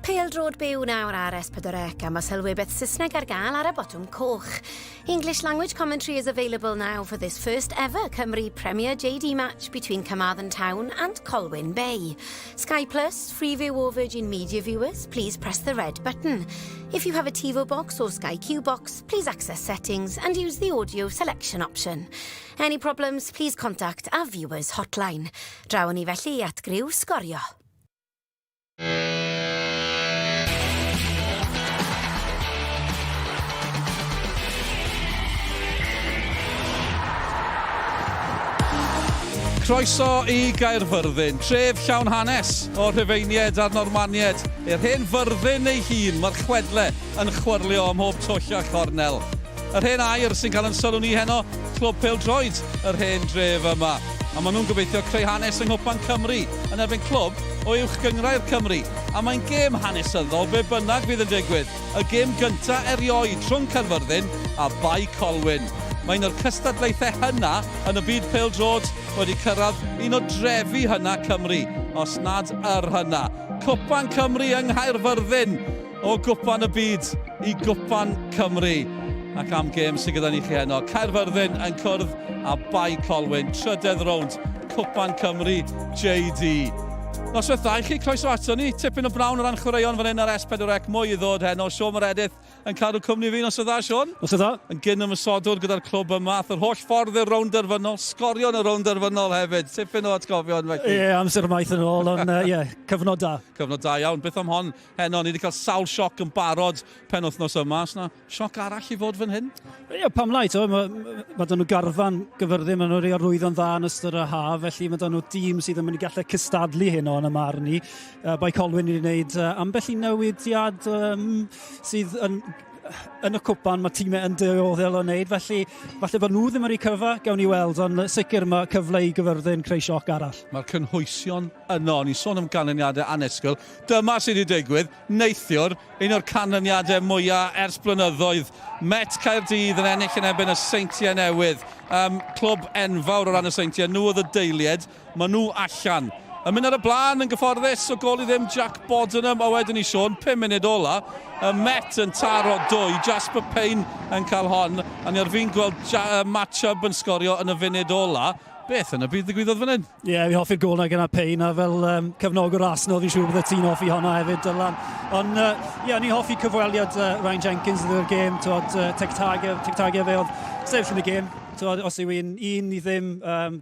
Pêl-drod byw nawr ar S4C a mae Sylwebaeth Saesneg ar gael ar y botwm coch. English language commentary is available now for this first ever Cymru Premier JD match between Carmarthen Town and Colwyn Bay. Sky Plus, Freeview or Virgin Media viewers, please press the red button. If you have a TiVo box or Sky Q box, please access settings and use the audio selection option. Any problems, please contact our viewers hotline. Draw ni felly at griw Sgorio. Croeso i Caerfyrddin, tref llawn hanes o Rhufeinied a'r Normanied. I'r hen fyrddin ei hun, mae'r chwedle yn chwyrlio ym mhob twll a chornel. Yr hen air sy'n cael yn sylw ni heno, clwb pêl-droed yr hen dref yma. A maen nhw'n gobeithio creu hanes yng Cwpan Cymru yn erbyn clwb o uwch gyngrau'r Cymru. A mae'n gêm hanesyddol be bynnag fydd yn digwydd. Y gêm gyntaf erioed rhwng Caerfyrddin a Bae Colwyn. Mae'n o'r cystadlaethau hynna yn y byd pêl-drod wedi cyrraedd un o drefi hynna Cymru, os nad hynna. Cwpan Cymru yng Nghaerfyrddin, o gwpan y byd i Cwpan Cymru. Ac am gêm sydd gyda ni chi heno, Caerfyrddin yn cwrdd a Bae Colwyn, Trydedd Rownd Cwpan Cymru JD. Noswaith dda i chi, croeso ato ni, tipyn o brawn o ran chwaraeon fan hyn ar S4C, mwy i ddod heno. Siôn Meredith yn cadw cwmni fi, noswaith dda, Siôn? Noswaith dda. Yn gyn ymysodwr gyda'r clwb yma, yr holl ffordd i'r rownd derfynol, sgorio yn y rownd derfynol hefyd, tipyn o atgofion felly. Ie, amser maith yn ôl, ond cyfnod da. Cyfnod da iawn, beth am hon heno, ni wedi cael sawl sioc yn barod pen wythnos yma, yna sioc arall i fod fan hyn? Ie, pam lai, mae dyn nhw garfan gyfyrddin, mae nhw'n arwyddo'n dda yn ystod y haf, felly mae dyn nhw dîm sydd yn mynd i gallu cystadlu hyn o'n y marn ni. Bae Colwyn wedi gwneud ambell i newidiad sydd yn y cwpan, mae tîmau yn dioddel o wneud, felly falle bod nhw ddim ar ei cyfa, gawn ni weld, ond sicr mae cyfle i gyfyrddin creu sioc arall. Mae'r cynhwysion yno, ni sôn am ganlyniadau anesgwyl, dyma sydd wedi digwydd, neithiwr, un o'r canlyniadau mwyaf ers blynyddoedd. Met Caerdydd yn ennill yn ebyn y Seintiau Newydd, clwb enfawr o ran y Seintiau, nhw oedd y deilied, maen nhw allan. Yn mynd ar y blaen yn gyfforddus o gol i ddim Jack Bodenham, a wedyn ni Siôn, 5 munud ola, y Met yn taro 2, Jasper Payne yn cael hon, a ni ar fi'n gweld match-up yn sgorio yn y funud ola. Beth yn y byd ddigwyddodd fan hyn? Ie, fi hoffi'r gol na gyda Payne, a fel cefnogwr Arsenal, fi'n siŵr bydd y tîn hoffi honna hefyd, Dylan. Ond ni'n hoffi cyfweliad Ryan Jenkins yn y gêm, tic-tagia fe oedd sefyll yn y gêm. Os yw un i ddim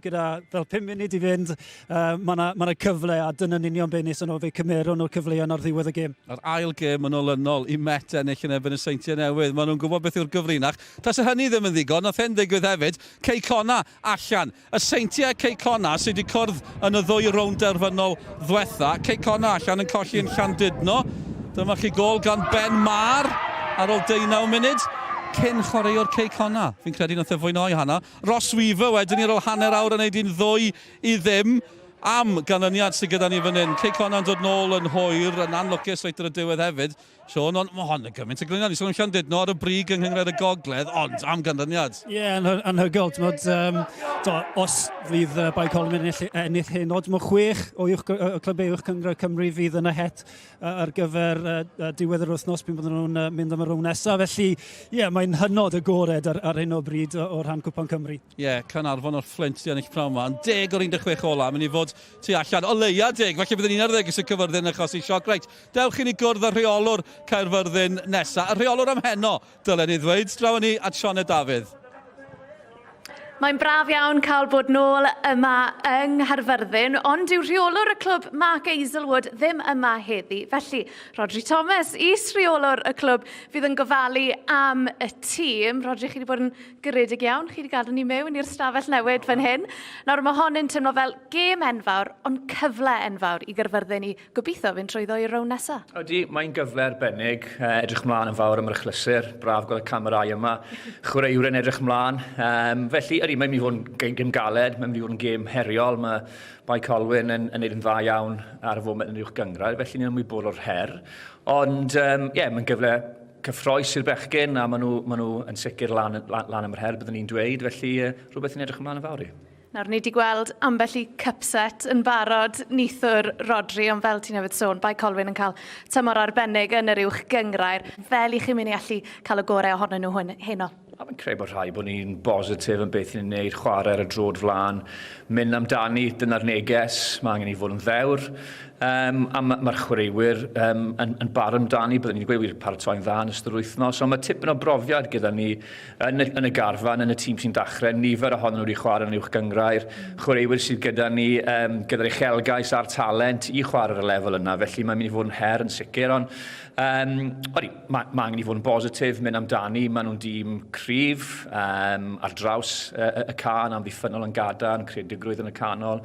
gyda fel 5 munud i fynd, mae yna cyfle a dyna'n union be nes yno fe cymeron o'r cyfleon ar ddiwedd y gêm. Yr ail gêm yn olynol i Met ennill yn ebyn y Seintiau Newydd. Maen nhw'n gwybod beth yw'r gyfrinach. Tas y hynny ddim yn ddigon, nath hyn digwydd hefyd. Ceycona allan. Y Seintiau Ceycona sydd wedi cwrdd yn y 2 rownd derfynol ddiwetha. Ceycona allan yn colli yn Llandudno. Dyma chi gol gan Ben Mar ar ôl 19 munud. Cyn chwaraeo'r Ceycona. Fi'n credu nath e fwynhau hana. Ross Weaver wedyn ni ar ôl hanner awr yn neud 2-0 am ganlyniad sydd gyda ni fan hyn. Ceycona yn dod nôl yn hwyr, yn anlwcus reit ar y diwedd hefyd. Siôn, ond mae hon yn gymaint o glyniad. Ni sôn am Llandudno ar y brig yng Nghyngred y Gogledd, ond am ganlyniad. Ie, anhygol. Os fydd Bae Colwyn ennill hyn, ond mae 6 o clwb uwch Cyngrau Cymru fydd yn y het ar gyfer diwedd yr wythnos bydd nhw'n mynd am y rownd nesaf. Felly, ie, mae'n hynod agored ar hyn o bryd o rhan Cwpan Cymru. Ie, Caernarfon o'r Fflint i ennill prawn yma, yn 10 o'r 16 ola, mynd i fod tu allan o leia 10, felly bydd yn 11 sy'n cyfyrddin achos i sioc. Reit, dewch i ni gwrdd ar rheolwr Caerfyrddin nesaf. Y rheolwr am heno, dylen ni ddweud, draw ni at Siôn Dafydd. Mae'n braf iawn cael bod nôl yma yng Nghaerfyrddin, ond yw rheolwr y clwb Mark Aiselwood ddim yma heddi. Felly, Rodri Thomas, is-rheolwr y clwb, fydd yn gofalu am y tîm. Rodri, chi wedi bod yn gyredig iawn, chi wedi gadw ni mewn i'r stafell newid fan hyn. Nawr, mae hon yn teimlo fel gêm enfawr, ond cyfle enfawr i Gaerfyrddin i gobeithio fynd trwyddo i'r rownd nesaf. Ydy, mae'n gyfle arbennig, edrych mlaen yn fawr am yr achlysur, braf gweld y camerau yma, chwaraewr yn edrych mlaen. Felly, ydy, mae'n mynd i fod yn gêm galed, mae'n mynd i fod yn gêm heriol, mae Bae Colwyn yn neud yn dda iawn ar y foment yn uwch gyngrau, felly ni'n ymwybodol o'r her. Ond, mae'n gyfle cyffroes i'r bechgyn, a maen nhw yn sicr lan am yr her, byddwn ni'n dweud, felly rhywbeth i'n edrych ymlaen yn fawr i. Nawr, ni wedi gweld ambell i cupset yn barod neithwr Rodri, ond fel ti'n newydd sôn, Bae Colwyn yn cael tymor arbennig yn yr uwch gyngrair. Fel i chi'n mynd i allu cael y gorau ohonyn nhw heno? Mae'n creu bod rhai bod ni'n bositif yn beth ni'n gwneud, chwarae ar y drod flaen, mynd amdani, dyna'r neges, mae angen i fod yn ddewr. A mae'r chwaraewyr yn bar amdani, byddwn ni'n gweud wir paratoi'n dda yn ystod yr wythnos, ond mae tipyn o brofiad gyda ni yn y garfan, yn y tîm sy'n dachrau, nifer ohonyn nhw wedi chwarae yn uwch gyngrair, chwaraewyr sydd gyda ni, gyda'r uchelgais a'r talent i chwarae ar y lefel yna, felly mae'n mynd i fod yn her yn sicr, ond mae angen i fod yn bositif, mynd amdani, maen nhw'n dîm cryf ar draws y can, amddiffynol yn gadarn, creadigrwydd yn y canol,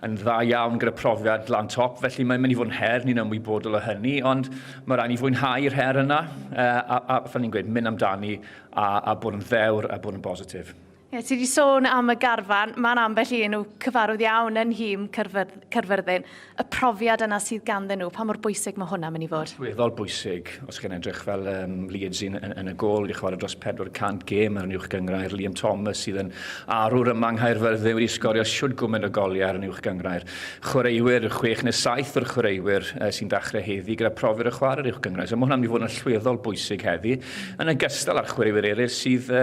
yn dda iawn gyda profiad lan top, felly mae'n mynd i fod yn her, ni'n ymwybodol o hynny, ond mae rhaid i fwynhau'r her yna, a fel ni'n gweud, mynd amdani a bod yn ddewr a bod yn bositif. Ie, ti wedi sôn am y garfan, mae'n ambell i nhw cyfarwydd iawn yn hym Caerfyrddin. Y profiad yna sydd ganddyn nhw, pa mor bwysig mae hwnna'n mynd i fod? Weddol bwysig, os chi'n edrych fel Leeds yn y gol, wedi chwarae dros 400 gêm ar yn uwch gyngrair, Liam Thomas sydd yn arwr yma yng Nghaerfyrddin wedi sgorio siwd gwmynt o goliau ar yn uwch gyngrair. Chwaraewyr, 6 neu 7 o'r chwaraewyr sy'n dechrau heddi gyda profiad y chwarae ar uwch gyngrair. So mae hwnna'n mynd i fod yn allweddol bwysig heddi, yn ogystal â'r chwaraewyr eraill sydd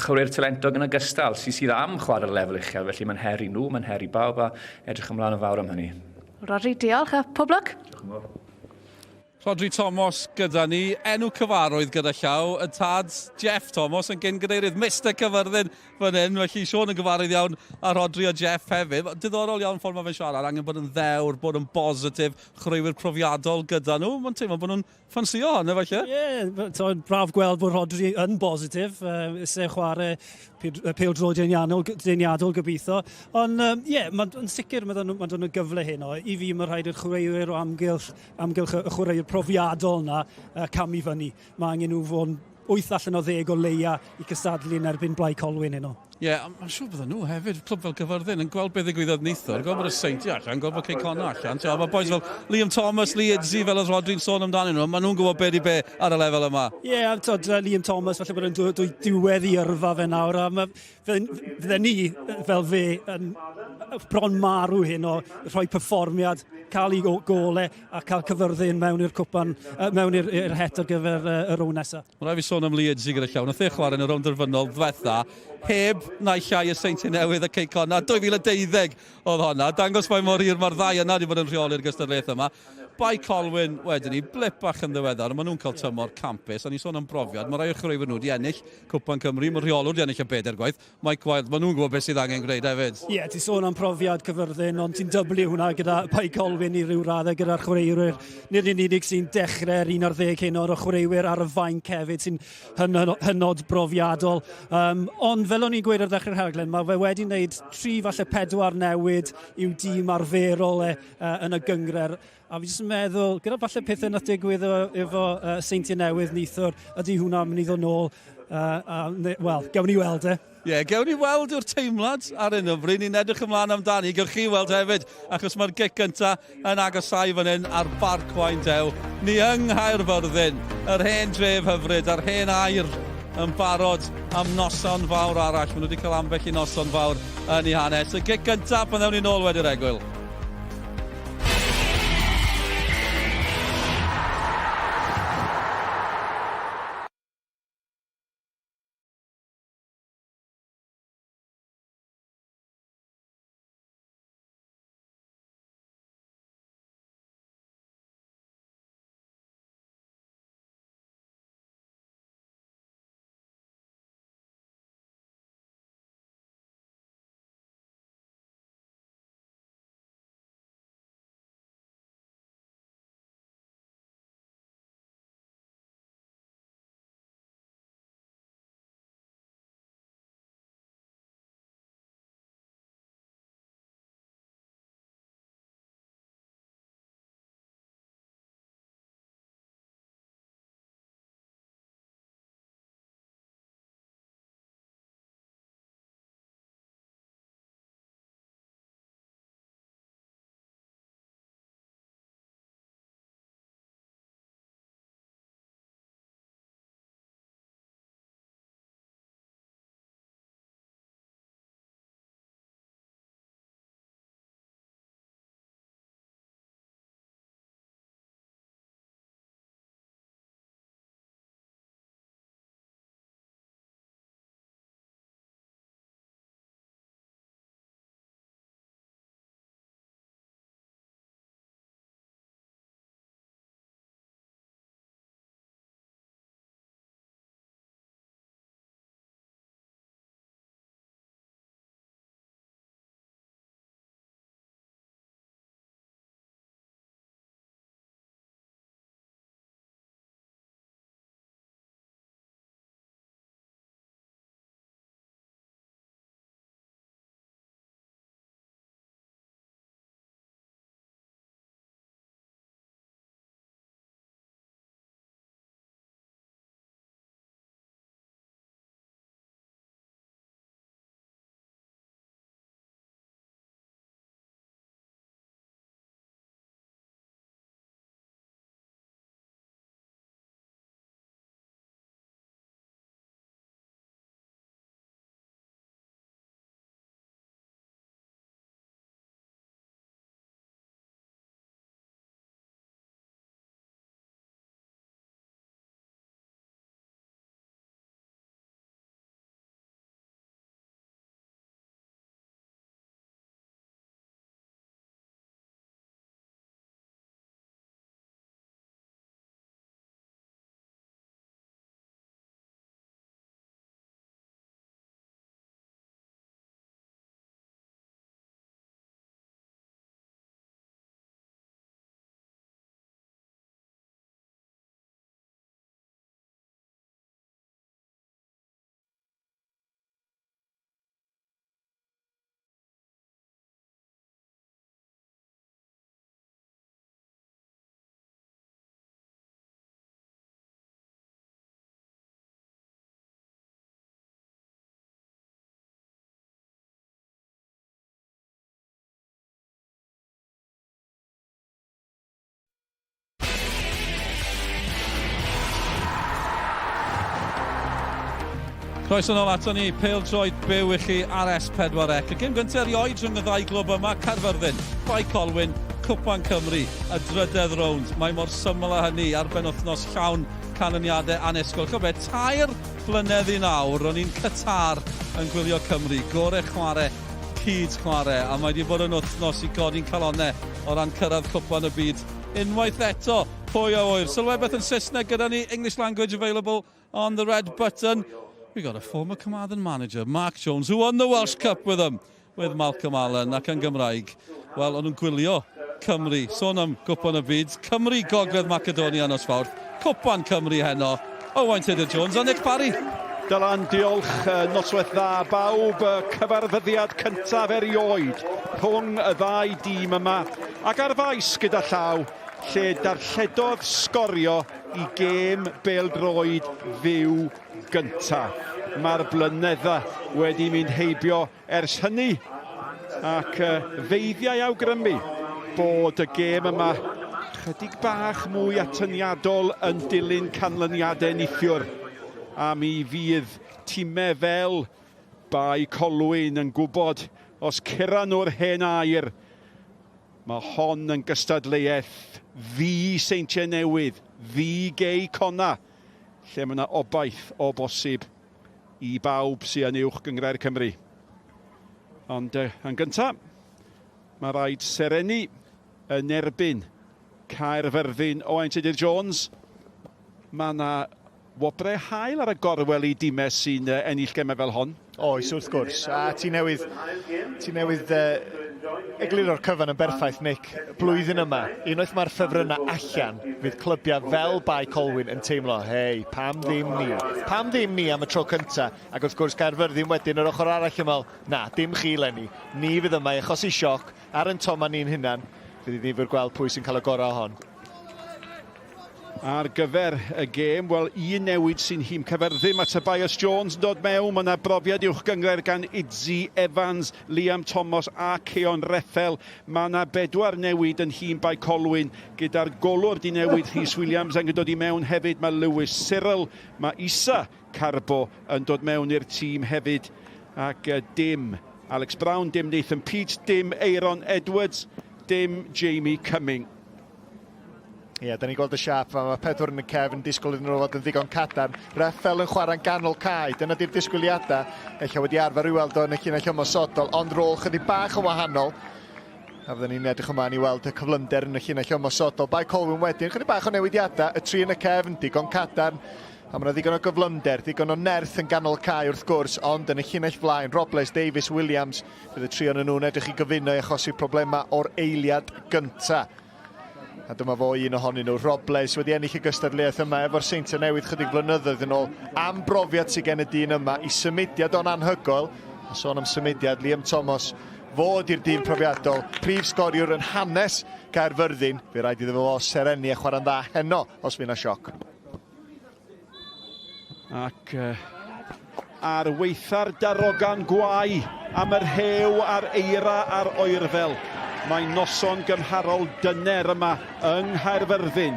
chwaraewyr talentog yn ogystal sydd am chwarae'r lefel uchel, felly mae'n her i nhw, mae'n her i bawb a edrych ymlaen yn fawr am hynny. Rodri, diolch a pob lwc. Rodri Thomas gyda ni, enw cyfarwydd gyda llaw, y tad Jeff Thomas yn gyn-gadeirydd Mr Caerfyrddin fan hyn, felly Siôn yn gyfarwydd iawn a Rodri o Jeff hefyd. Diddorol iawn ffordd mae fe'n siarad, angen bod yn ddewr, bod yn bositif, chreuwyr profiadol gyda nhw. Mae'n teimlo bod nhw'n ffansio hwnna, felly? Ie, braf gweld bod Rodri yn bositif, ise chwarae pêl-dro deniadol gobeithio. Ond mae'n sicr mae'n nhw'n gyfle hyn. I fi mae'n rhaid i'r chwaraewyr o amgylch y chwaraewyr profiadol yna cam i fyny. Mae angen nhw fod 8 allan o 10 o leia i cystadlu yn erbyn Bae Colwyn heno. Ie, mae'n siŵr bydden nhw hefyd, clwb fel Caerfyrddin, yn gweld beth ddigwyddodd neithwr, gweld bod y Seinti allan, gweld bod Ceicona allan. Mae boes fel Liam Thomas, Leedsy, fel os Rodri'n sôn amdanyn nhw, maen nhw'n gwybod beth i be ar y lefel yma. Ie, Liam Thomas, falle bod yn diwedd i yrfa fe nawr, a fydden ni, fel fe, yn bron marw hyn o rhoi perfformiad, cael ei gole a cael Caerfyrddin mewn i'r cwpan, mewn i'r het ar gyfer y row nesaf. Mae'n rhaid fi sôn am Leedsy gyda llawn. Nath e chwarae yn y rownd derfynol ddiwetha, heb naill llai y Seinti Newydd a Ceicona, 2012 oedd honna. Dangos mae mor hir mae'r ddau yna wedi bod yn rheoli'r gystadlaeth yma. Bae Colwyn, wedyn ni, blip bach yn ddiweddar, maen nhw'n cael tymor campus, a ni sôn am brofiad, mae rai o chwaraewyr nhw wedi ennill Cwpan Cymru, mae'r rheolwr wedi ennill y 4 gwaith, Mike Wild, maen nhw'n gwybod beth sydd angen gwneud hefyd. Ie, ti sôn am profiad Caerfyrddin, ond ti'n dyblu hwnna gyda Bae Colwyn i ryw raddau gyda'r chwaraewyr. Nid yn unig sy'n dechrau'r 11 hyn o'r chwaraewyr ar y fainc hefyd sy'n hynod brofiadol. Ond fel o'n i'n gweud ar ddechrau'r rhaglen, mae fe wedi wneud 3 falle 4 newid i'w dîm arferol yn y gyngred. A fi jyst yn meddwl, gyda falle pethau nath digwydd efo Seinti Newydd neithwr, ydy hwnna'n mynd i ddod nôl. Wel, gawn ni weld Ie, gawn ni weld yw'r teimlad ar hyn o bryd. Ni'n edrych ymlaen amdani, gywch chi weld hefyd, achos mae'r gic gyntaf yn agosau fan hyn ar Barcwain Dew. Ni yng Nghaerfyrddin, yr hen dref hyfryd, a'r hen air yn barod am noson fawr arall. Maen nhw wedi cael ambell i noson fawr yn ei hanes. Y gic gyntaf, pan ddewn ni nôl wedi'r egwyl. Croeso nôl ato ni, pêl-droed byw i chi ar S4C. Y gêm gyntaf erioed rhwng y ddau glwb yma, Caerfyrddin, Bae Colwyn, Cwpan Cymru, y drydedd rownd. Mae mor syml â hynny ar ben wythnos llawn canlyniadau annisgwyl. Chofed, 2 blynedd i nawr, ro'n i'n Qatar yn gwylio Cymru, gore chwarae, cyd chwarae, a mae wedi bod yn wythnos i godi'n calonnau o ran cyrraedd cwpan y byd. Unwaith eto, pwy a wyr. Sylwebaeth yn Saesneg gyda ni, English language available on the red button. We got a former Carmarthen manager, Mark Jones, who won the Welsh Cup with them, with Malcolm Allen ac yn Gymraeg. Wel, o'n nhw'n gwylio Cymru, sôn am Cwpan y byd, Cymru Gogledd Macedonia nos Fawrth, Cwpan Cymru heno, Owain Tudur-Jones a Nick Parry. Dylan, diolch, noswaith dda bawb, cyfarfyddiad cyntaf erioed rhwng y ddau dîm yma. Ac ar faes gyda llaw, lle darlledodd Sgorio i gêm bêl-droed fyw gyntaf. Mae'r blynydda wedi mynd heibio ers hynny, ac feiddiau awgrymu bod y gêm yma chydig bach mwy atyniadol yn dilyn canlyniadau neithiwr. A mi fydd tîmau fel Bae Colwyn yn gwybod os curan o'r hen air, mae hon yn gystadleuaeth ddi Seintiau Newydd, ddi Gei Conna, lle mae yna obaith o bosib i bawb sy'n yn uwch Gyngrair Cymru. Ond yn gyntaf, mae rhaid serenu yn erbyn Caerfyrddin Owain Tudur-Jones. Mae yna wobrau hael ar y gorwel i dîmau sy'n ennill gemau fel hon. Oes, wrth gwrs. A ti newydd egluro'r cyfan yn berffaith, Nick. Blwyddyn yma, unwaith mae'r ffefrynnau allan, fydd clybiau fel Bae Colwyn yn teimlo, hei, pam ddim ni? Pam ddim ni am y tro cynta? Ac wrth gwrs Caerfyrddin wedyn yr ochr arall ymwneud, na, dim chi Lenny. Ni fydd yma i achosi sioc ar yn toma ni'n hunan. Fydd i ddifur gweld pwy sy'n cael y gorau hon. Ar gyfer y gêm, wel, un newid sy'n hym Caerfyrddin, mae Tobias Jones yn dod mewn. Mae yna brofiad uwch Gyngrair gan Idzi Evans, Liam Thomas a Ceon Rethel. Mae yna 4 newid yn hym Bae Colwyn, gyda'r golwr di newid Rhys Williams yn dod i mewn hefyd. Mae Lewis Cyril, mae Isa Carbo yn dod mewn i'r tîm hefyd. Ac dim Alex Brown, dim Nathan Peach, dim Aaron Edwards, dim Jamie Cumming. Ie, da ni'n gweld y siap, mae Pedwar yn y cefn yn disgwyl iddyn nhw fod yn ddigon cadarn. Rethel yn chwarae'n ganol cae, dyna di'r disgwyliadau. Ella wedi arfer i weld o yn y llinell ymosodol, ond rôl chydig bach o wahanol. A fydden ni'n edrych ymlaen i weld y cyflymder yn y llinell ymosodol. Bae Colwyn wedyn, chydig bach o newidiadau, y 3 yn y cefn, digon cadarn. A mae yna ddigon o gyflymder, digon o nerth yn ganol cae wrth gwrs, ond yn y llinell flaen, Robles, Davies, Williams, fydd y 3 yn nhw'n edrych i gyfuno i achosi problemau o'r eiliad gyntaf. A dyma fo un ohonyn nhw, Robles, wedi ennill y gystadleuaeth yma efo'r Seintiau Newydd chydig blynyddoedd yn ôl, am brofiad sydd gen y dyn yma i symudiad o'n anhygoel. A sôn am symudiad, Liam Thomas fod i'r dyn profiadol, prif sgoriwr yn hanes Caerfyrddin. Fe rhaid iddo fo serenu a chwarae'n dda heno os fy'n a sioc. Ac ar weitha'r darogan gwai am yr hew a'r eira a'r oerfel. Mae noson gymharol dyner yma yng Nghaerfyrddin.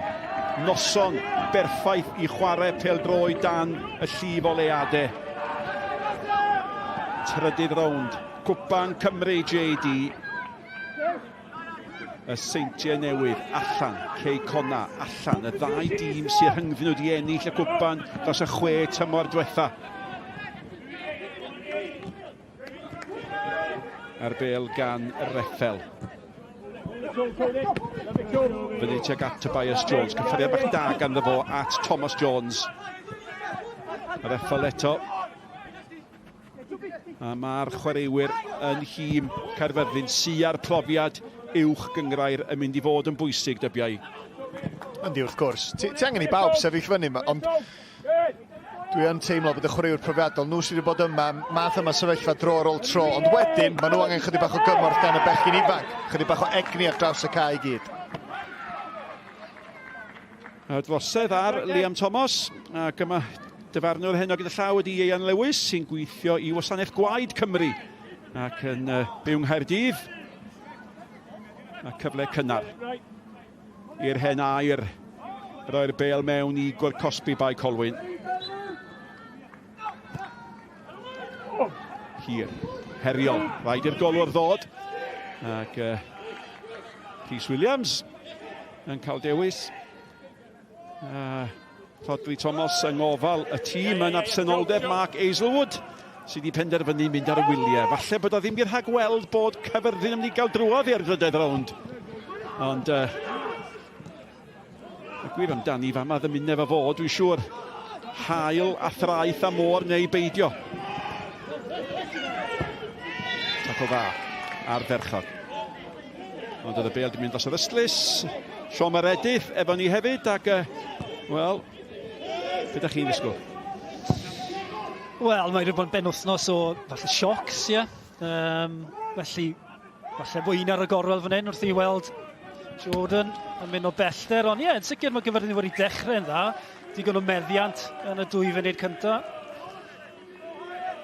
Noson berffaith i chwarae pêl-droed dan y llif oleadau. Trydydd rownd, Cwpan Cymru JD. Y Seintiau Newydd allan, Cei Conna allan. Y 2 dîm sy'n rhyngddyn nhw wedi ennill y cwpan dros y 6 tymor diwetha. Ar bêl gan Rethel. Fyny tuag at Tobias Jones, cyffuriau bach da ganddo fo at Thomas Jones. Rethel eto. A mae'r chwaraewyr yn hym Caerfyrddin sy'n profiad uwch Gyngrair yn mynd i fod yn bwysig dybiau. Yndi wrth gwrs. Ti angen i bawb sefyll fyny yma, ond dwi yn teimlo bod y chwaraewr profiadol, nhw sydd wedi bod yma, math yma sefyllfa dro ar ôl tro, ond wedyn, maen nhw angen chydig bach o gymorth gan y bechgyn ifanc, chydig bach o egni ar draws y cae i gyd. Dwosedd ar Liam Thomas, ac yma dyfarnwr heno gyda llaw ydi Ian Lewis, sy'n gweithio i wasanaeth gwaed Cymru, ac yn byw yng Nghaerdydd. A cyfle cynnar i'r hen air, roi'r bêl mewn i gwrcosbi Bae Colwyn. hir. Heriol, rhaid i'r golwr ddod. Ac Rhys Williams yn cael dewis. Rodri Thomas yng ngofal y tîm yn absenoldeb Mark Aizlewood sydd wedi penderfynu mynd ar y wyliau. Falle bod o ddim wedi rhagweld bod Caerfyrddin yn mynd i gael drwodd i'r drydedd rownd. Ond y gwir amdani fama ddymunau fo fod, dwi'n siŵr hael a thraeth a môr neu beidio. Taco dda ar ferchog. Ond oedd y bel wedi mynd dros yr ystlys. Siom yr edydd efo ni hefyd ac wel, beth ydych chi'n ddisgwyl? Wel, mae wedi bod yn benwthnos o falle siocs, ie. Felly, falle fwy un ar y gorwel fan hyn wrth i weld Jordan yn mynd o bellter. Ond ie, yn sicr mae Caerfyrddin wedi dechrau'n dda. Digon o meddiant yn y 2 funud cyntaf.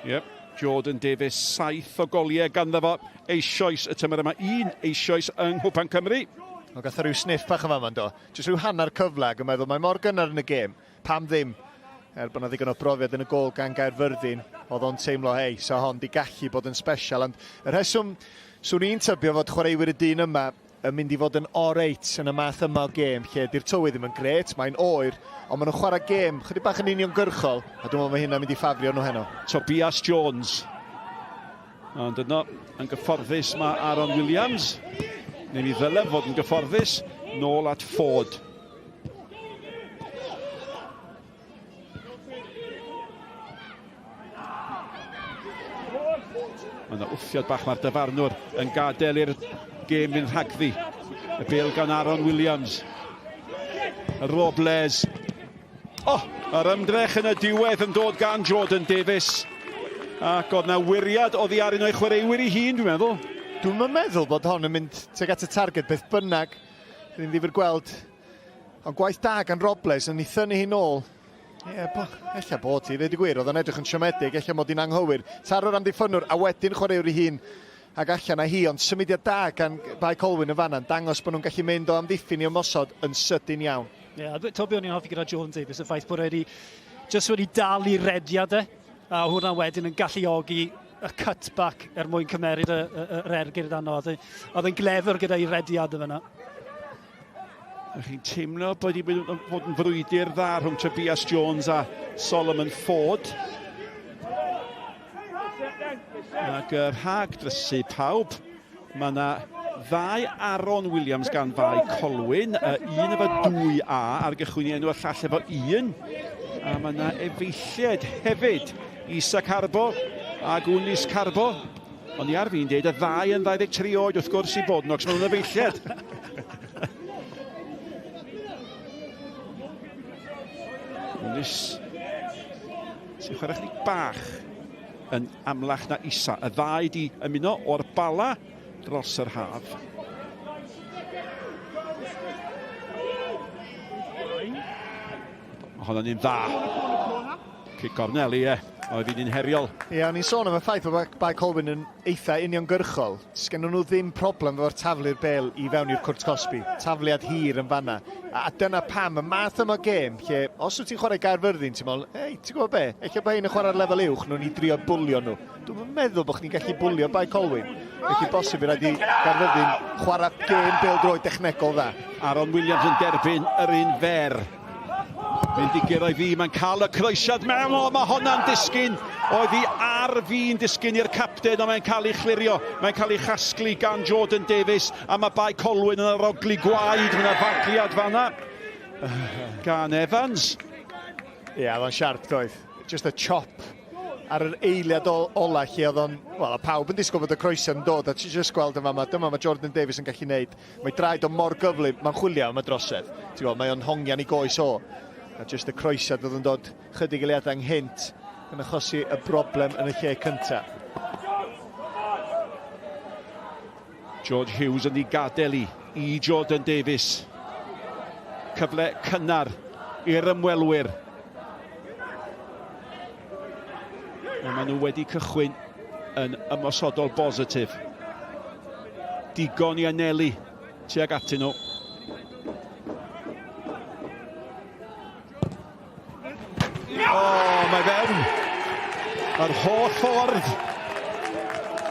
Yep, Jordan Davies, 7 o goliau ganddo fo. Eisoes y tymor yma, 1 eisoes yng Cwpan Cymru. O gath rhyw sniff bach yma man do. Jyst rhyw hanner cyfle ac yn meddwl mae mor gynnar yn y gêm. Pam ddim? Bod yna ddigon o brofiad yn y gol gan Caerfyrddin, oedd o'n teimlo, hei, so hon di gallu bod yn special. Ond y rheswm, swn i'n tybio fod chwaraewyr y dyn yma yn mynd i fod yn oreit yn y math yma o gêm, lle di'r tywydd ddim yn gret, mae'n oer, ond maen nhw'n chwarae gêm chydig bach yn uniongyrchol, a dwi'n meddwl mae hynna'n mynd i ffafrio nhw heno. Tobias Jones. Ond yno, yn gyfforddus mae Aaron Williams. Neu mi ddyle fod yn gyfforddus nôl at Ford. Mae yna wffiad bach mae'r dyfarnwr yn gadael i'r gêm yn rhagddi. Y bêl gan Aaron Williams. Y Robles. Yr ymdrech yn y diwedd yn dod gan Jordan Davies. Ac oedd na wiriad oddi ar un o'i chwaraewyr ei hun, dwi'n meddwl. Dwi'n meddwl bod hon yn mynd tuag at y targed beth bynnag. Rydyn ddifr gweld. Ond gwaith da gan Robles yn ei thynnu hi nôl. Ella bod hi, ddweud y gwir, oedd o'n edrych yn siomedig, ella mod i'n anghywir. Taro'r amddiffynwr a wedyn chwaraewr ei hun ac allan a hi, ond symudiad da gan Bae Colwyn yn fanna'n dangos bod nhw'n gallu mynd o amddiffyn i ymosod yn sydyn iawn. Tobio ni'n hoffi gyda Jordan Davies, y ffaith bod wedi dal i rediad a hwnna wedyn yn galluogi y cutback mwyn cymeryd yr ergyd yno. Oedd yn glefyr gyda'i rediad yma. Chi'n teimlo bod wedi bod yn frwydr dda rhwng Tobias Jones a Solomon Ford. Ac rhag drysu pawb. Mae yna 2 Aaron Williams gan Bae Colwyn, un efo 2A ar gychwyn i enw a llall efo 1. A mae yna efeilliad hefyd. Isa Carbo a Gwnis Carbo. Ond i ar fi'n dweud y 2 yn 23 oed wrth gwrs i bod nhw, ac mae'n efeilliad. Gwnis sy'n chwarae chydig bach yn amlach na Isa. Y 2 di ymuno o'r bala dros yr haf. Mae hwnna'n un dda. Cic cornel, ie. Oedd hi'n un heriol. Ie, o'n i'n sôn am y ffaith bod Bae Colwyn yn eitha uniongyrchol. Sgennyn nhw ddim problem efo'r taflu'r bel i fewn i'r cwrt cosbi. Tafliad hir yn fanna. A dyna pam, y math yma gêm, lle os wyt ti'n chwarae Caerfyrddin, ti'n meddwl, hei, ti'n gwybod be? Eich bod hyn yn chwarae'r lefel uwch, nhw'n i drio bwlio nhw. Dwi'n meddwl bod chi'n gallu bwlio Bae Colwyn. Felly bosib i rhaid i Caerfyrddin chwarae gêm bêl-droed dechnegol dda. Aaron Williams yn derbyn yr un fer. Mynd i gyrraedd fi, mae'n cael y croesiad mewn, mae honna'n disgyn. Oedd hi ar fi'n disgyn i'r capten, ond mae'n cael ei chlirio. Mae'n cael ei chasglu gan Jordan Davies, a mae Bae Colwyn yn aroglu gwaed. Mae'n arfagliad fanna. Gan Evans. Ie, oedd o'n siarp doedd. Just a chop ar yr eiliad ola lle oedd o'n... Wel, pawb yn disgwyl bod y croesiad yn dod, a ti'n just gweld yma, dyma mae Jordan Davies yn gallu neud. Mae draed o mor gyflym, mae'n chwilio am y drosedd. Ti'n gweld, mae o'n hongian i goes o. A just y croesiad oedd yn dod chydig eiliadau nghynt yn achosi y broblem yn y lle cyntaf. George Hughes yn ei gadael i Jordan Davies. Cyfle cynnar i'r ymwelwyr. A maen nhw wedi cychwyn yn ymosodol bositif. Digon i anelu tuag atyn nhw. Mae fewn. Yr holl ffordd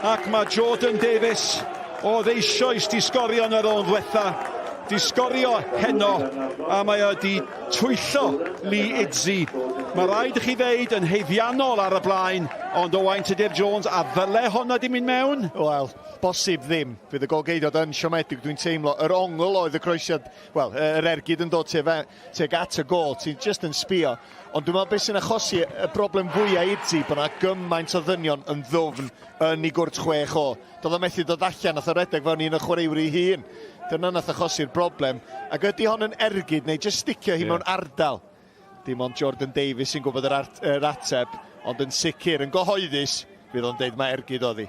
Ac mae Jordan Davies o ddeisioes di sgorio yn y rownd ddiwetha. Di sgorio heno, a mae o di twyllo Lee Idzi. Mae rhaid i chi ddeud yn heiddiannol ar y blaen, ond Owain Tudur Jones, a ddyle honna di mynd mewn? Wel, bosib ddim. Fydd y golgeidod yn siomedig, dwi'n teimlo. Yr ongl oedd y croesiad, wel, yr ergyd yn dod teg at y gol, ti'n just yn sbio. Ond dwi'n meddwl beth sy'n achosi y broblem fwyaf Idzi, bod yna gymaint o ddynion yn ddwfn yn ei gwrt 6 o. Doedd o methu dod allan, nath o redeg fewn un o chwaraewyr ei hun. Dyna nath achosi'r broblem. Ac ydy hon yn ergyd, neu just sticio hi mewn ardal. Dim ond Jordan Davies sy'n gwybod yr ateb, ond yn sicr, yn gyhoeddus, fydd o'n deud mae ergyd oddi.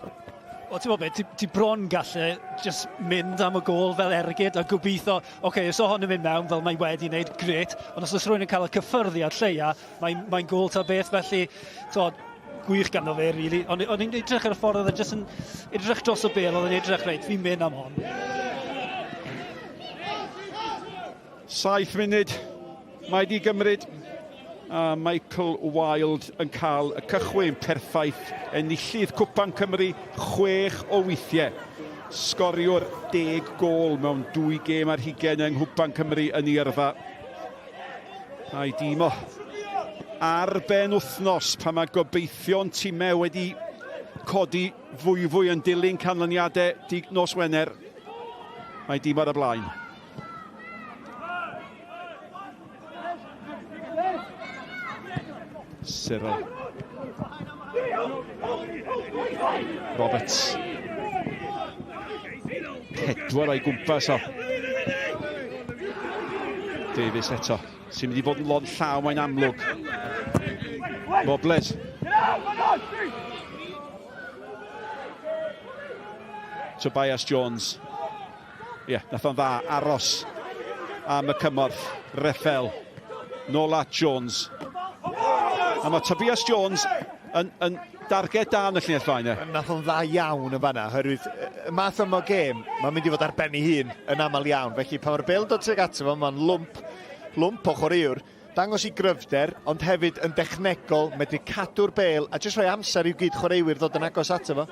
O, ti'n meddwl, ti bron gallu just mynd am y gol fel ergyd a gobeithio, os o hon yn mynd mewn fel mae wedi wneud, gret, ond os oes rhywun yn cael y cyffyrddiad lleia, mae'n gol ta beth, felly, gwych ganddo fe, really. Ond i'n edrych ar y ffordd oedd yn just yn edrych dros o bel, oedd yn edrych reit, fi'n mynd am hon. 7 munud, mae di gymryd. A Michael Wilde yn cael y cychwyn perffaith, enillydd Cwpan Cymru 6 o weithiau. Sgoriwr 10 gol mewn 2 gêm ar hugain yng Cwpan Cymru yn ei yrfa. A'i dîm o ar ben wythnos pan mae gobeithio'n tîmau wedi codi fwy yn dilyn canlyniadau nos Wener. A'i dîm ar y blaen. Cyril. Roberts. 4 o'i gwmpas o. Davies eto. Sy'n mynd i fod yn lon llaw mae'n amlwg. Robles. Tobias Jones. Nath o'n dda aros am y cymorth. Reffel. Nôl at Jones. A mae Tobias Jones yn darged da yn y llinell flaen. Nath o'n dda iawn yn fanna, oherwydd y math yma gêm, mae'n mynd i fod ar ben ei hun yn aml iawn. Felly pan mae'r bel dod teg ato fo, mae'n lwmp o chwaraewr, dangos i gryfder, ond hefyd yn dechnegol, medru cadw'r bel a jyst rhoi amser i'w gyd chwaraewyr ddod yn agos ato fo.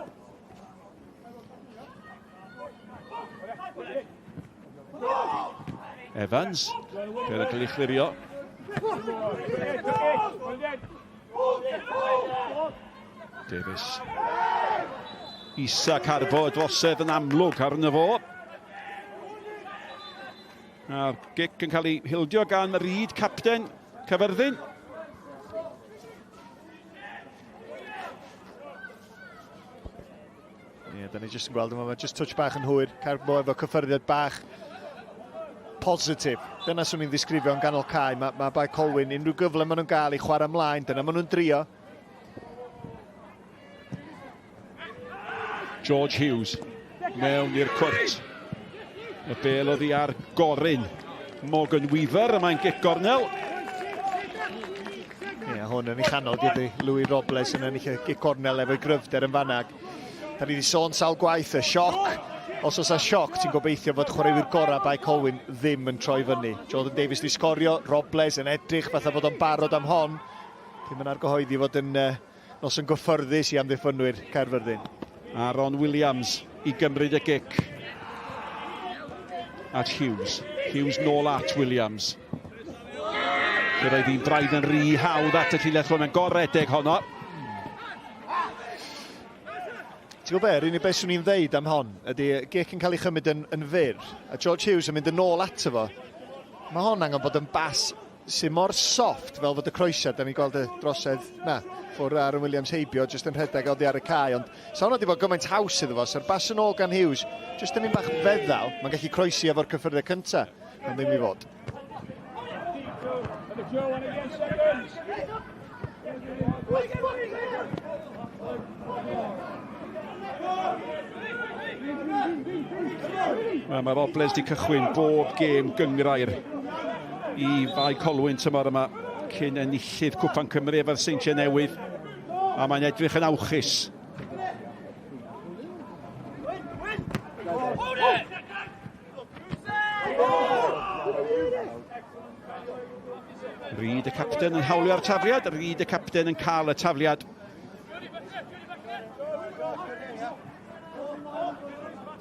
Evans, bel yn cael ei chlirio. Davies. Isa Carbo, dwosedd yn amlwg arno fo. A'r gic yn cael ei hildio gan Reid, capten Caerfyrddin. Da ni jyst yn gweld yma, mae jyst touch bach yn hwyr. Carbo efo cyffyrddiad bach positif. Dyna swn i'n ddisgrifio yn ganol cae. Mae Bae Colwyn, unrhyw gyfle maen nhw'n gael i chwarae ymlaen, dyna maen nhw'n drio. George Hughes, mewn i'r cwrt. Y bel oddi ar goryn. Morgan Weaver, a mae'n gic gornel. Hwn yn ei chanol gyda Louis Robles yn ennill gic gornel efo'i gryfder yn fanag. Da ni wedi sôn sawl gwaith y sioc. Os oes a sioc, ti'n gobeithio fod chwaraewyr gorau Bae Colwyn ddim yn troi fyny. Jordan Davies di sgorio, Robles yn edrych fatha fod o'n barod am hon. Ddim yn argyhoeddi fod yn nos yn gyffyrddus i amddiffynwyr Caerfyrddin. Aaron Williams i gymryd y gic. At Hughes. Hughes nôl at Williams. Roedd hi'n braidd yn rhy hawdd at y llinell rhwng yn goredeg honno. Ti'n gwybod yr unig beth swn i'n ddeud am hon ydy gic yn cael ei chymryd yn fyr a George Hughes yn mynd yn ôl ato fo. Mae hon angen bod yn bas sy'n mor soft fel fod y croesiad. Da ni'n gweld y drosedd ffwrdd Aaron Williams heibio jyst yn rhedeg oddi ar y cae, ond sa'n wedi bod gymaint haws iddo fo, so'r bas yn ôl gan Hughes jyst yn un bach feddal, mae'n gallu croesi efo'r cyffyrddiad cyntaf, ond ddim i fod. Mae Robles di cychwyn bob gêm gyngrair i Bae Colwyn tymor yma cyn enillydd Cwpan Cymru efo'r Seintiau Newydd, a mae'n edrych yn awchus. Reid y capten yn hawlio'r tafliad, Reid y capten yn cael y tafliad.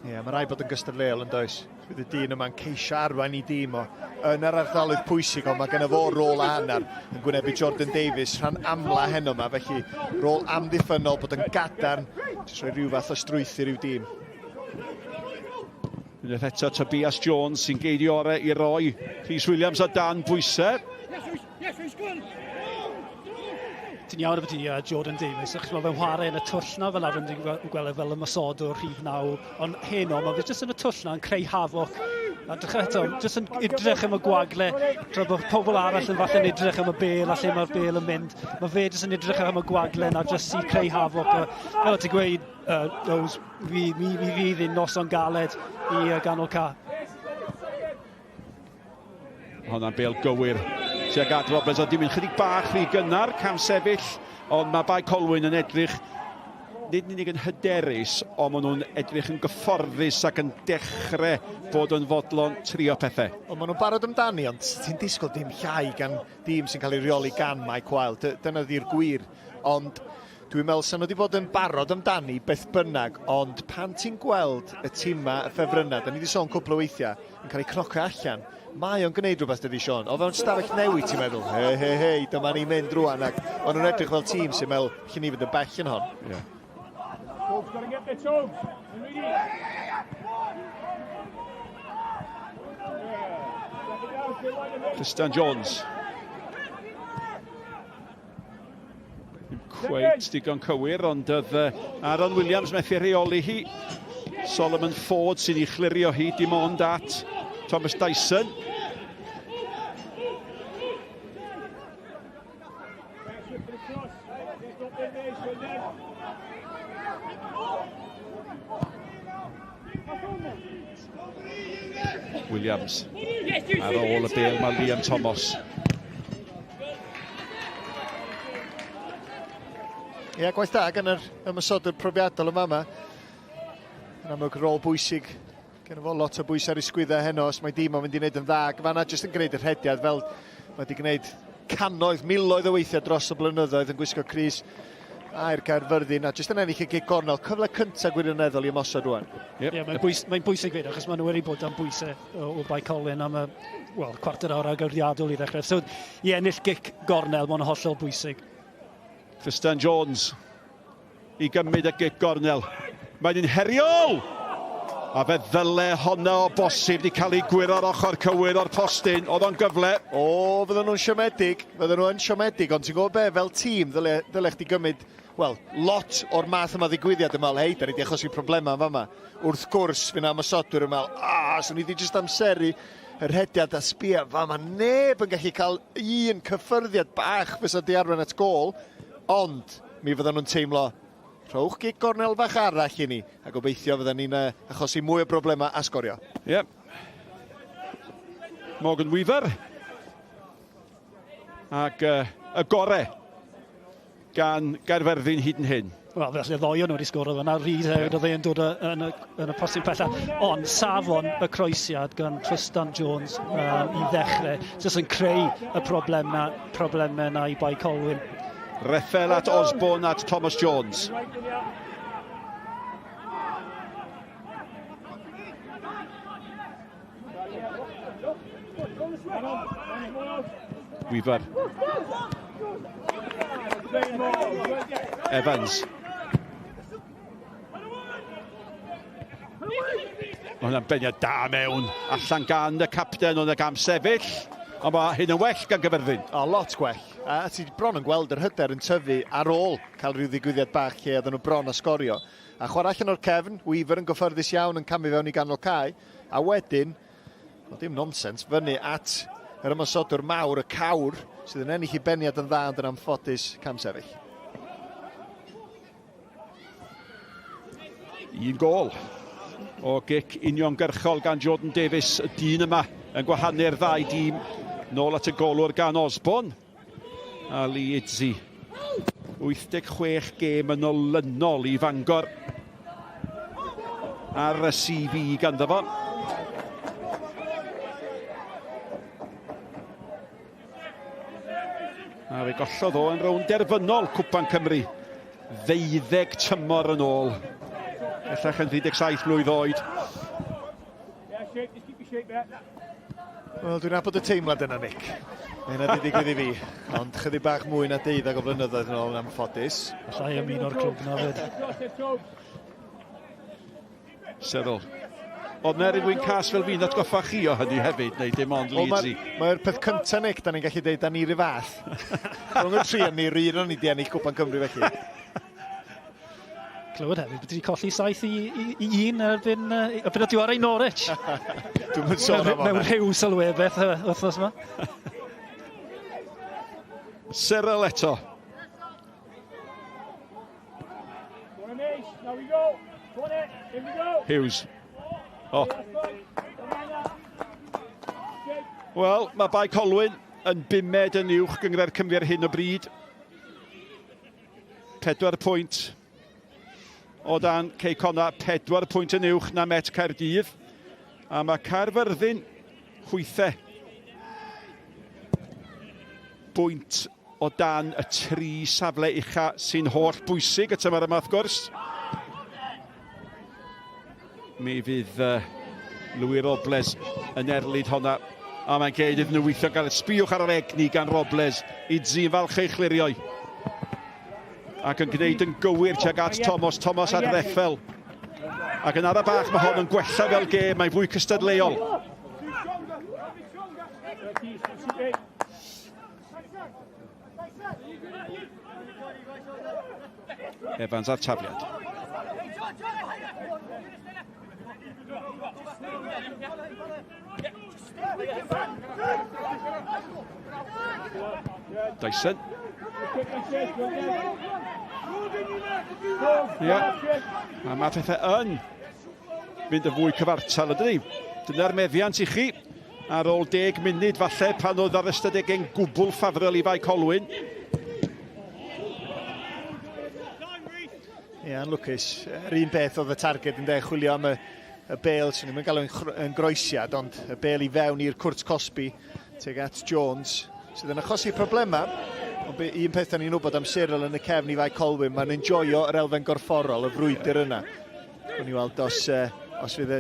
Ie, mae rai bod yn gystadleuol yn does. Bydd y dyn yma'n ceisio arwain I dîm o yn yr ardaloedd pwysig, ond mae gen fo rôl a hanner yn gwynebu Jordan Davies rhan amla heno yma, felly rôl amddiffynol bod yn gadarn, jyst rhoi rhyw fath o strwythu rhyw dîm. Bydd eto Tobias Jones sy'n geidio ore I roi Rhys Williams o dan bwysau. Ti'n iawn efo ti, Jordan Davies, achos mae fe'n chwarae yn y twll na fel arfer yn gweld fel y masodwr rhif 9, ond heno, mae fe jyst yn y twll na yn creu hafoc. A drach eto, jyst yn edrych am y gwagle, tra bod pobl arall yn falle yn edrych am y bel, a lle mae'r bel yn mynd. Mae fe jyst yn edrych am y gwagle na jyst I creu hafoc. Fel ti'n gweud, Rose, mi fydd i'n noson galed I ganol ca. Hwnna'n bel gywir. Tuag at Roberts, a dim yn chydig bach rhy gynnar, cam sefyll, ond mae Bae Colwyn yn edrych nid yn unig yn hyderus, ond maen nhw'n edrych yn gyfforddus ac yn dechrau bod yn fodlon trio pethau. Ond maen nhw'n barod amdani, ond ti'n disgwyl dim llai gan dîm sy'n cael ei reoli gan Bae Colwyn. Dyna ddi'r gwir, ond dwi'n meddwl sy'n nhw wedi bod yn barod amdani beth bynnag, ond pan ti'n gweld y tîmau y ffefrynnau, da ni wedi sôn cwpl o weithiau, yn cael ei crocio allan, mae o'n gwneud rhywbeth dydi Sean. O fewn stafell newid ti'n meddwl, hei, dyma ni'n mynd rwan, ac maen nhw'n edrych fel tîm sy'n meddwl, lle ni fynd yn bell yn hon. Yeah. Tristan Jones. Cweit digon cywir, ond oedd Aaron Williams methu reoli hi. Solomon Ford sy'n ei chlirio hi dim ond at Thomas Dyson. Williams ar ôl y bel mae Liam Thomas. Ie, gwaith da gan yr ymysodwr profiadol yma yma. Yn amlwg rôl bwysig. Gen fo lot o bwysau ar ei sgwyddau heno os mae dîm o'n mynd I wneud yn dda. Fanna jyst yn gwneud y rhediad fel mae wedi gwneud cannoedd, miloedd o weithiau dros y blynyddoedd yn gwisgo crys a'r Caerfyrddin, a jyst yn ennill y gig gornel, cyfle cyntaf gwirioneddol I ymosod rwan. Ie, mae'n bwysig fyd, achos maen nhw wedi bod am bwysau o Bae Colwyn am cwarter awr agoriadol I ddechrau. So, I ennill gig gornel, mae'n hollol bwysig. Tristan Jones I gymryd y gig gornel. Mae'n un heriol! A fe ddyle honna o bosib wedi cael ei gwir ar ochr cywir o'r postyn. Oedd o'n gyfle. O, fydden nhw'n siomedig. Fydden nhw'n siomedig, ond ti'n gwybod be, fel tîm, ddyle chdi gymryd, wel, lot o'r math yma ddigwyddiad yma, hei, da ni wedi achosi problemau yma. Wrth gwrs, fy'n ymysodwr yma, so ni wedi jyst amseru yr hediad a sbia, mae neb yn gallu cael un cyffyrddiad bach fysa di arwain at gol, ond mi fydden nhw'n teimlo, rhowch gig gornel fach arall I ni, a gobeithio fydden ni'n achosi mwy o broblemau a sgorio. Yep. Morgan Weaver. Ac y gorau gan Caerfyrddin hyd yn hyn. Wel, felly ddoi o'n wedi sgoro yna, Reid hefyd oedd e'n dod yn y postyn pella. Ond safon y croesiad gan Tristan Jones I ddechrau, jyst yn creu y problemau na I Bae Colwyn. Reffel at Osborne at Thomas Jones. Weaver. Evans. Mae hwnna'n beniad da mewn. Allan gan y capten o'n y gam sefyll. Ond mae hyn yn well gan Caerfyrddin. O, lot gwell. A ti bron yn gweld yr hyder yn tyfu ar ôl cael rhyw ddigwyddiad bach lle oedden nhw bron a sgorio. A chwarae allan o'r cefn, Weaver yn gyffyrddus iawn yn camu fewn I ganol cae. A wedyn, o dim nonsens, fyny at yr ymosodwr mawr, y cawr, sydd yn ennill I beniad yn dda ond yn amffodus cam sefyll. Un gol o gic uniongyrchol gan Jordan Davies, y dyn yma yn gwahanu'r ddau dîm nôl at y golwr gan Osborne. A Lee Idzi 86 gêm yn olynol I Fangor ar y CV ganddo fo. A fe gollodd o yn rownd derfynol Cwpan Cymru 12 tymor yn ôl. Ellach yn 37 mlwydd oed. Wel, dwi'n nabod y teimlad yna, Nick. Mae hynna wedi digwydd i fi, ond chydig bach mwy na 12 o flynyddoedd yn ôl yn amffodus. Allai ymuno'r clwb na fyd. Cyril. Oedd na rhywun cas fel fi'n atgoffa chi o hynny hefyd, neu dim ond Leedsy? Mae'r peth cyntaf, Nick, da ni'n gallu dweud, da ni'r fath. Rhwng y tri yn ni'r un o'n i di ennill Cwpan Cymru felly. Clywed hefyd, bod wedi colli 7 i 1 erbyn y diwarau Norwich. Dwi'n mynd sôn am hwnna. Mewn rhyw Sylwebaeth wythnos yma. Cyril eto. Hughes. O. Wel, mae Bae Colwyn yn 5 yn uwch gyngor Cymru ar hyn o bryd. 4 pwynt. O dan Ceicona, 4 pwynt yn uwch na Met Caerdydd. A mae Caerfyrddin 8 bwynt o dan y 3 safle ucha sy'n holl bwysig y tymor yma wrth gwrs. Mi fydd Lwy Robles yn erlyd honna. A mae'n geid iddyn nhw weithio gael sbiwch ar yr egni gan Robles i Dzin falch ei chlirioi. Ac yn gwneud yn gywir tuag at Thomas ar reffel. Ac yn ara bach mae hon yn gwella fel gêm, mae'n fwy cystadleuol. Evans ar tafliad. Dyson. Ia. A mae pethau yn mynd yn fwy cyfartal ydyn ni. Dyna'r meddiant i chi ar ôl 10 munud falle pan oedd ar ystadeg ein gwbl ffafrol i Bae Colwyn. Ie, yn lwcus. Yr un beth oedd y targed yn chwilio am y bêl, sy'n ni'n gael yn groesiad, ond y bêl i fewn i'r Cwrt Cosby tuag at Jones, sydd yn achosi problemau. Ond un peth da ni'n wybod am Cyril yn y cefn i Bae Colwyn, mae'n enjoio yr elfen gorfforol, y frwydr yna. Gwyn i weld os fydd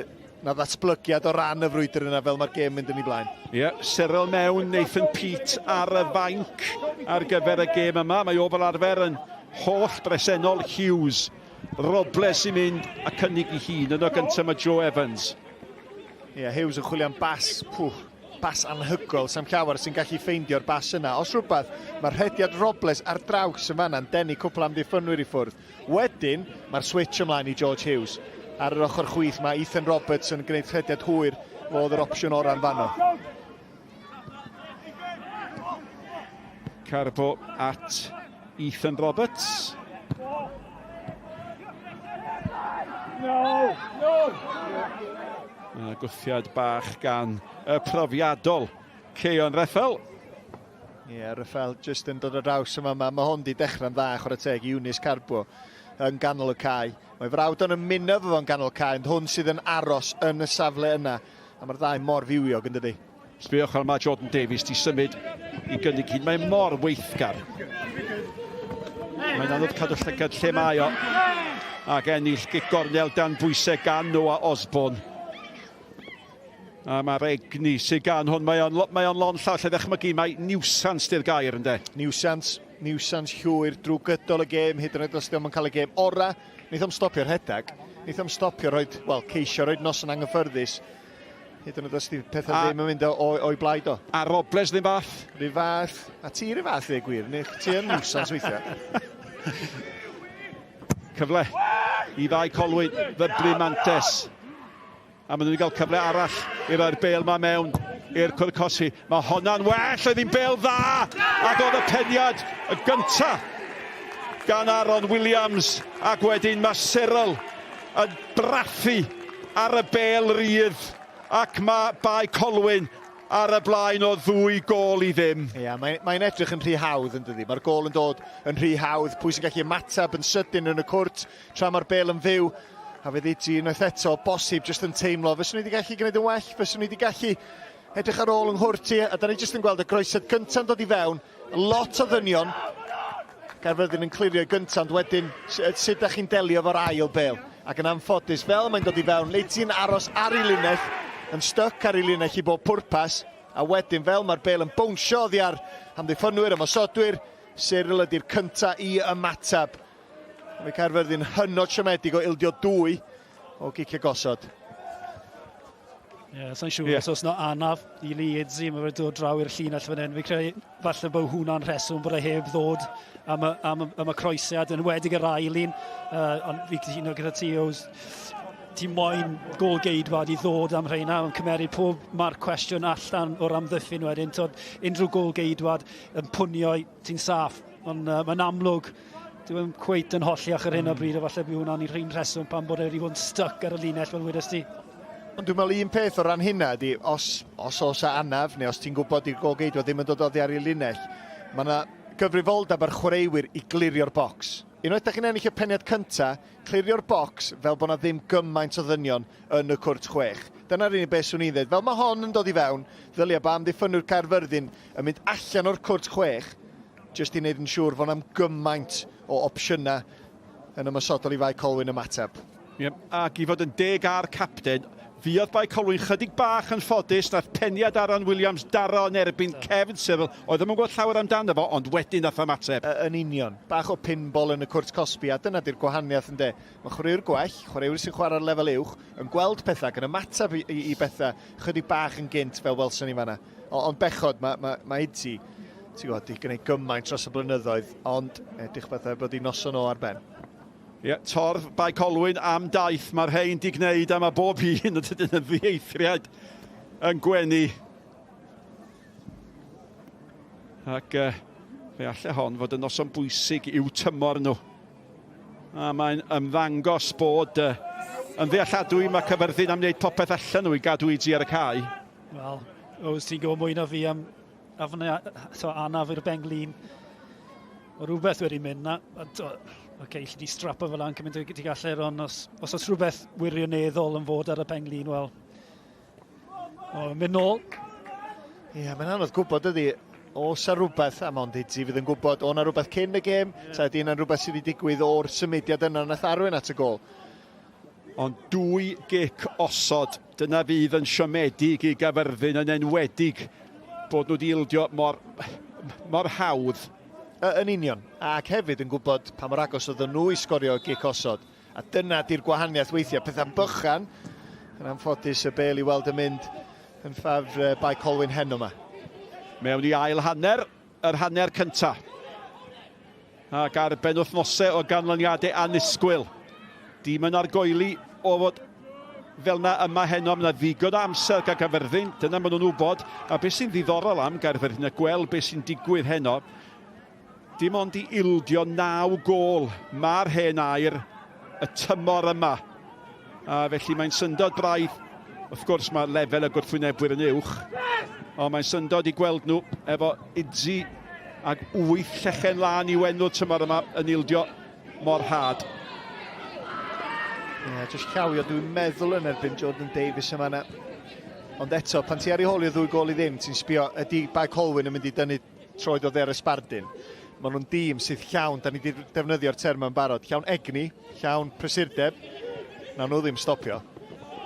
na ddatblygiad o ran y frwydr yna fel mae'r gêm mynd yn ei blaen. Ie, Cyril mewn, Nathan Pete ar y fainc ar gyfer y gêm yma. Mae o fel arfer yn holl bresennol. Hughes, Robles i mynd a cynnig i hun. Yno gyntaf mae Joe Evans. Ie, Hughes yn chwilio am bas, bas anhygol, Sam llawer sy'n gallu ffeindio'r bas yna. Os rhywbeth, mae'r rhediad Robles ar draws y fanna'n denu cwpl am ddiffynwyr i ffwrdd. Wedyn, mae'r switch ymlaen i George Hughes. Ar yr ochr chwith mae Ethan Roberts yn gwneud rhediad hwyr fodd yr opsiwn oran fanno. Carbo at Ethan Roberts. Gwthiad bach gan y profiadol Ceion Reffel. Ie, Reffel jyst yn dod o draws yma. Mae hwn di dechrau'n dda chwarae teg Eunice Carbo yn ganol y cae. Mae frawd yn ymuno fo yn ganol cae, ond hwn sydd yn aros yn y safle yna. A mae'r ddau mor fywiog yn dydi. Sbiwch ar mae Jordan Davies di symud i gynnig hyn. Mae'n mor weithgar. Mae'n anodd cadw llygad lle mae o. Ac ennill gigornel dan bwysau gan Noah Osborne. A mae'r egni sydd gan hwn. Mae o'n lon llaw lle ddechmygu. Mae niwsans di'r gair ynddo. Niwsans llwyr drwy gydol y gêm, hyd yn oed os ddim yn cael y gêm ora. Neith am stopio'r rhedag. Neith am stopio ceisio roed nos yn anghyffyrddus. Hyd yn oed os di pethau ddim yn mynd o'i blaid o. A Robles ddim fath. Rhy fath. A ti rhy fath ei gwir. Ti yn niwsans weithio. Cyfle i Bae Colwyn, fy Brymantes. A maen nhw'n cael cyfle arall i roi'r bêl ma mewn i'r Cwrt Cosby. Mae honna'n well, oedd hi'n bêl dda. Ac oedd y peniad y gynta gan Aaron Williams. Ac wedyn mae Cyril yn braffu ar y bêl rydd. Ac mae Bae Colwyn ar y blaen o 2 gôl i ddim. Ie, mae'n edrych yn rhy hawdd yn dydi. Mae'r gôl yn dod yn rhy hawdd. Pwy sy'n gallu ymateb yn sydyn yn y cwrt tra mae'r bêl yn fyw. A fe dditi unwaith eto, bosib jyst yn teimlo. Fyswn ni wedi gallu gwneud yn well, fyswn ni wedi gallu edrych ar ôl yng nghwrt i. A da ni jyst yn gweld y groesad gyntaf dod i fewn. Lot o ddynion. Caerfyrddin yn clirio gyntaf, wedyn sut da chi'n delio fo'r ail bêl. Ac yn anffodus, fel mae'n dod i fewn, Leidzi'n aros ar ei linell, yn styc ar ei linell i bob pwrpas, a wedyn fel mae'r bel yn bownsio oddi ar amddiffynwyr, ymosodwyr, Cyril ydy'r cynta i ymatab. Mae Caerfyrddin hynod siomedig o ildio 2 o gicio gosod. Sa'n siŵr os oes yna anaf i Leeds i, mae fe dod draw i'r llinell fan hyn. Fi creu falle bod hwnna'n rheswm bod e heb ddod am y croesiad yn wedig yr ail un. Ond fi cytuno gyda ti ti moyn gol geidwad i ddod am rheina, yn cymeryd pob marc cwestiwn allan o'r amddiffyn wedyn. Unrhyw gol geidwad yn pwnio ti'n saff, ond mae'n amlwg dwi'n cweit yn holliach ar hyn o bryd, a falle bydd hwnna'n i'r un rheswm pan bod e wedi bod yn styc ar y linell fel wedes ti. Ond dwi'n meddwl un peth o ran hynna ydy, os oes anaf, neu os ti'n gwybod i'r gol geidwad ddim yn dod oddi ar ei linell, mae yna gyfrifoldeb ar chwaraewyr i glirio'r bocs. Unwaith da chi'n ennill y peniad cynta, clirio'r bocs fel bod yna ddim gymaint o ddynion yn y cwrt 6. Dyna'r unig beth swn i'n dweud. Fel mae hon yn dod i fewn, ddylia ba amddiffynwyr Caerfyrddin yn mynd allan o'r cwrt 6, jyst i wneud yn siŵr fod yna'n gymaint o opsiynau yn ymysodol i Bae Colwyn ymateb. Ac i fod yn deg ar capten, Fuodd Bae Colwyn chydig bach yn ffodus, nath peniad Aaron Williams daro yn erbyn Cwpan Cymru. Oedd ddim yn gweld llawer amdano fo, ond wedyn nath ymateb. Yn union. Bach o pinball yn y cwrt Cosby, a dyna di'r gwahaniaeth yn de. Mae chwaraewr gwell, chwaraewr sy'n chwarae ar lefel uwch, yn gweld pethau, yn ymateb i bethau chydig bach yn gynt fel welson ni fanna. Ond bechod, mae Idzi, ti'n gwybod, di gwneud gymaint dros y blynyddoedd, ond edrych bethau bod i noson o ar ben. Torf Bae Colwyn am daith, mae'r rhain di gwneud a mae bob un yn ddieithriad yn gwenu. Ac fe alle hon fod yn noson bwysig i'w tymor nhw. A mae'n ymddangos bod yn ddealladwy mae Caerfyrddin am wneud popeth allan nhw i gadw Idzi ar y cae. Wel, os ti'n gwybod mwy na fi am anaf i'r benglin, o rhywbeth wedi mynd na. Lle di strapo fel an cymaint i gallu, ond os oes rhywbeth wirioneddol yn fod ar y penglin, wel, mynd nôl. Mae'n anodd gwybod ydy, os a rhywbeth, am ond Idzi fydd yn gwybod, o na rhywbeth cyn y gêm, ta ydy yna rhywbeth sydd wedi digwydd o'r symudiad yna nath arwain at y gol. Ond 2 gic osod, dyna fydd yn siomedig i Caerfyrddin yn enwedig bod nhw wedi ildio mor hawdd. Yn union, ac hefyd yn gwybod pa mor agos oedd nhw i sgorio gic osod. A dyna di'r gwahaniaeth weithiau, pethau bychan, yn anffodus y bel i weld y mynd yn ffafr Bae Colwyn heno yma. Mewn i ail hanner, yr hanner cynta. Ac ar ben wythnosau o ganlyniadau annisgwyl. Dim yn argoeli o fod fel na yma heno, yna ddigon o amser gan Caerfyrddin, dyna maen nhw'n wybod. A beth sy'n ddiddorol am Caerfyrddin, a gweld beth sy'n digwydd heno, dim ond i ildio 9 gol mae'r hen air y tymor yma. A felly mae'n syndod braidd. Wrth gwrs mae lefel y gwrthwynebwyr yn uwch. Ond mae'n syndod i gweld nhw efo Idzi ac 8 llechen lan i wenw tymor yma yn ildio mor had. Jyst llawio dwi'n meddwl yn erbyn Jordan Davies yma yna. Ond eto, pan ti ar ei holi o 2 gol i ddim, ti'n sbio, ydy Bae Colwyn yn mynd i dynnu troed o dder ysbardyn. Maen nhw'n dîm sydd llawn, da ni wedi defnyddio'r term yn barod, llawn egni, llawn prysurdeb, na nhw ddim stopio.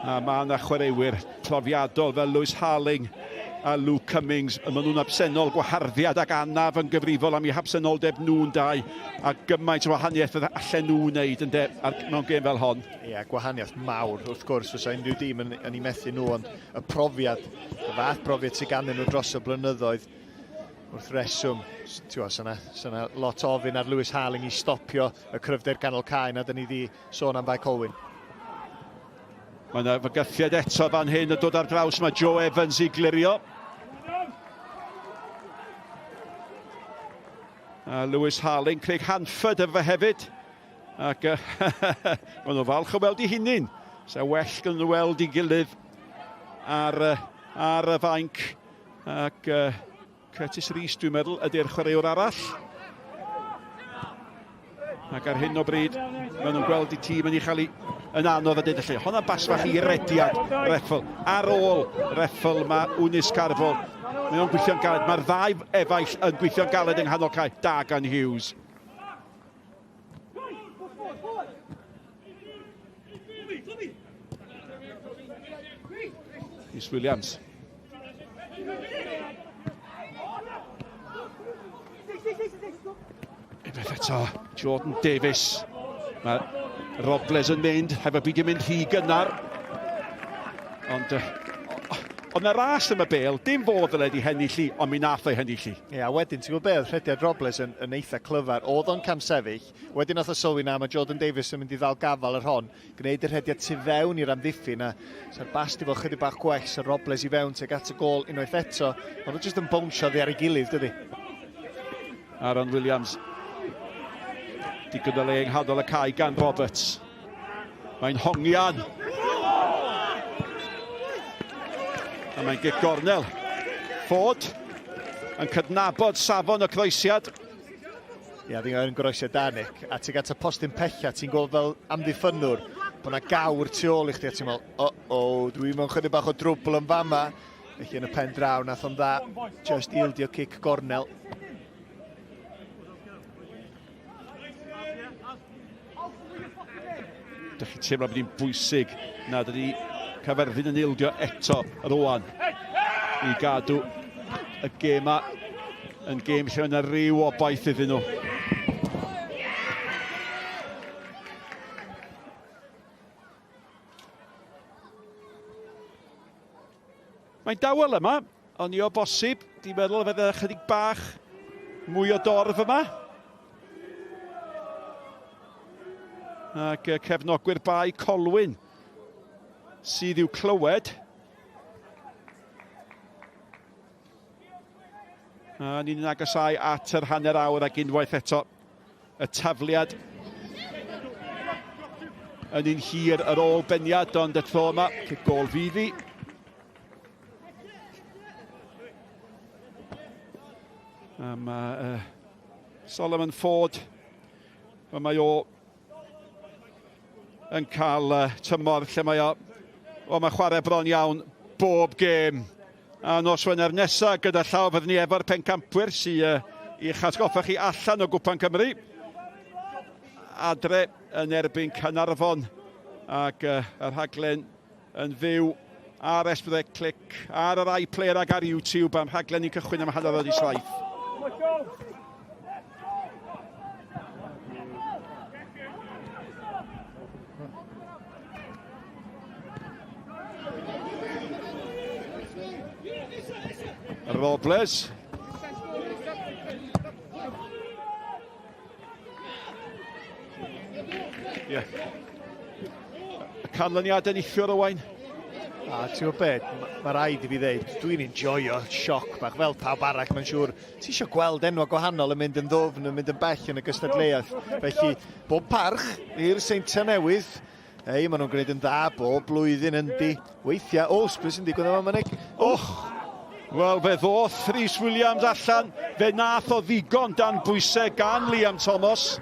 A mae yna chwaraewyr profiadol fel Lewis Harling a Luke Cummings, maen nhw'n absennol gwaharddiad ac anaf yn gyfrifol am eu habsenoldeb nhw'n 2 a gymaint o wahaniaeth allan nhw wneud mewn gêm fel hon. Gwahaniaeth mawr, wrth gwrs, fysa unrhyw dîm yn ei methu nhw, ond y profiad, y fath profiad sydd ganddyn nhw dros y blynyddoedd, wrth reswm, sy'na lot ofyn ar Lewis Harling i stopio y cryfder ganol cae na dyn ni wedi sôn am Bae Colwyn. Mae yna fygythiad eto fan hyn yn dod ar draws, mae Joe Evans i glirio. A Lewis Harling, Craig Hanford efo hefyd. Ac maen nhw falch o weld i hunin. So well gan nhw weld i gilydd ar y fainc. Ac Curtis Rees, dwi'n meddwl, ydy'r chwaraewr arall. Ac ar hyn o bryd, maen nhw'n gweld i tîm yn ei chael yn anodd a dweud allu. Honna basfach i rediad Reffel. Ar ôl Reffel mae Wnis Carfol. Mae o'n gweithio'n galed. Mae'r 2 efaill yn gweithio'n galed yng nghanol cae. Dagan Hughes. Rhys Williams. Unwaith eto, Jordan Davies. Mae Robles yn mynd, hefo byd yn mynd hi gynnar. Ond na ras am y bêl, dim fodd ddyle di hennill hi, ond mi nath o'i hennill hi. Ie, a wedyn, ti'n gwybod beth, rhediad Robles yn eitha clyfar. Oedd o'n cam sefyll, wedyn nath o sylwi na, mae Jordan Davies yn mynd i ddal gafal yr hon, gwneud y rhediad tu fewn i'r amddiffyn, a sa'r basti fel chydig bach gwell, sa'r Robles i fewn, teg at y gol unwaith eto, ond o'n jyst yn bownsio ddi ar ei gilydd, dydi? Aaron Williams. Digon o le yng nghanol y cae gan Roberts. Mae'n hongian. A mae'n gig gornel. Ford yn cydnabod safon y croesiad. Ia, ddim yn groesiad Danik, a ti'n at y postyn pella, ti'n gweld fel amddiffynwr, bod yna gawr tu ôl i chdi, a ti'n meddwl, dwi'n mewn chydig bach o drwbl yn fama. Felly yn y pen draw, nath o'n dda, just ildio cic gornel. Dych chi teimlo bod hi'n bwysig nad ydy Caerfyrddin yn ildio eto rwan i gadw y gema yn gêm lle yna ryw obaith iddyn nhw. Mae'n dawel yma, ond i o bosib, di meddwl fydde chydig bach mwy o dorf yma. Ac cefnogwyr Bae Colwyn sydd i'w clywed. A ni'n agasau at yr hanner awr ac unwaith eto y tafliad yn un hir ar ôl beniad, ond eto yma, cic gol fyddi. A mae Solomon Ford, mae o yn cael tymor lle mae mae chwarae bron iawn bob gêm. A nos Wener nesaf gyda llaw fyddwn ni efo'r pencampwyr sy'n i'ch atgoffa chi allan o Cwpan Cymru. Adre yn erbyn Caernarfon ac yr rhaglen yn fyw ar S4C Click, ar yr iPlayer ac ar YouTube am rhaglen ni'n cychwyn am hanner oed i saith. Robles. Ie. Y canlyniad yn eithiwr Owain. A ti'n gwybod beth, mae rhaid i fi ddeud, dwi'n enjoyo sioc bach, fel pawb arall, mae'n siŵr. Ti eisiau gweld enwa gwahanol yn mynd yn ddwfn, yn mynd yn bell yn y gystadleuaeth. Felly, bob parch i'r Seintia Newydd. Maen nhw'n gwneud yn dda, bob blwyddyn yn di. Weithiau, beth sy'n digwydd yma, Manig? Wel, fe ddoth Rhys Williams allan, fe nath o ddigon dan bwysau gan Liam Thomas.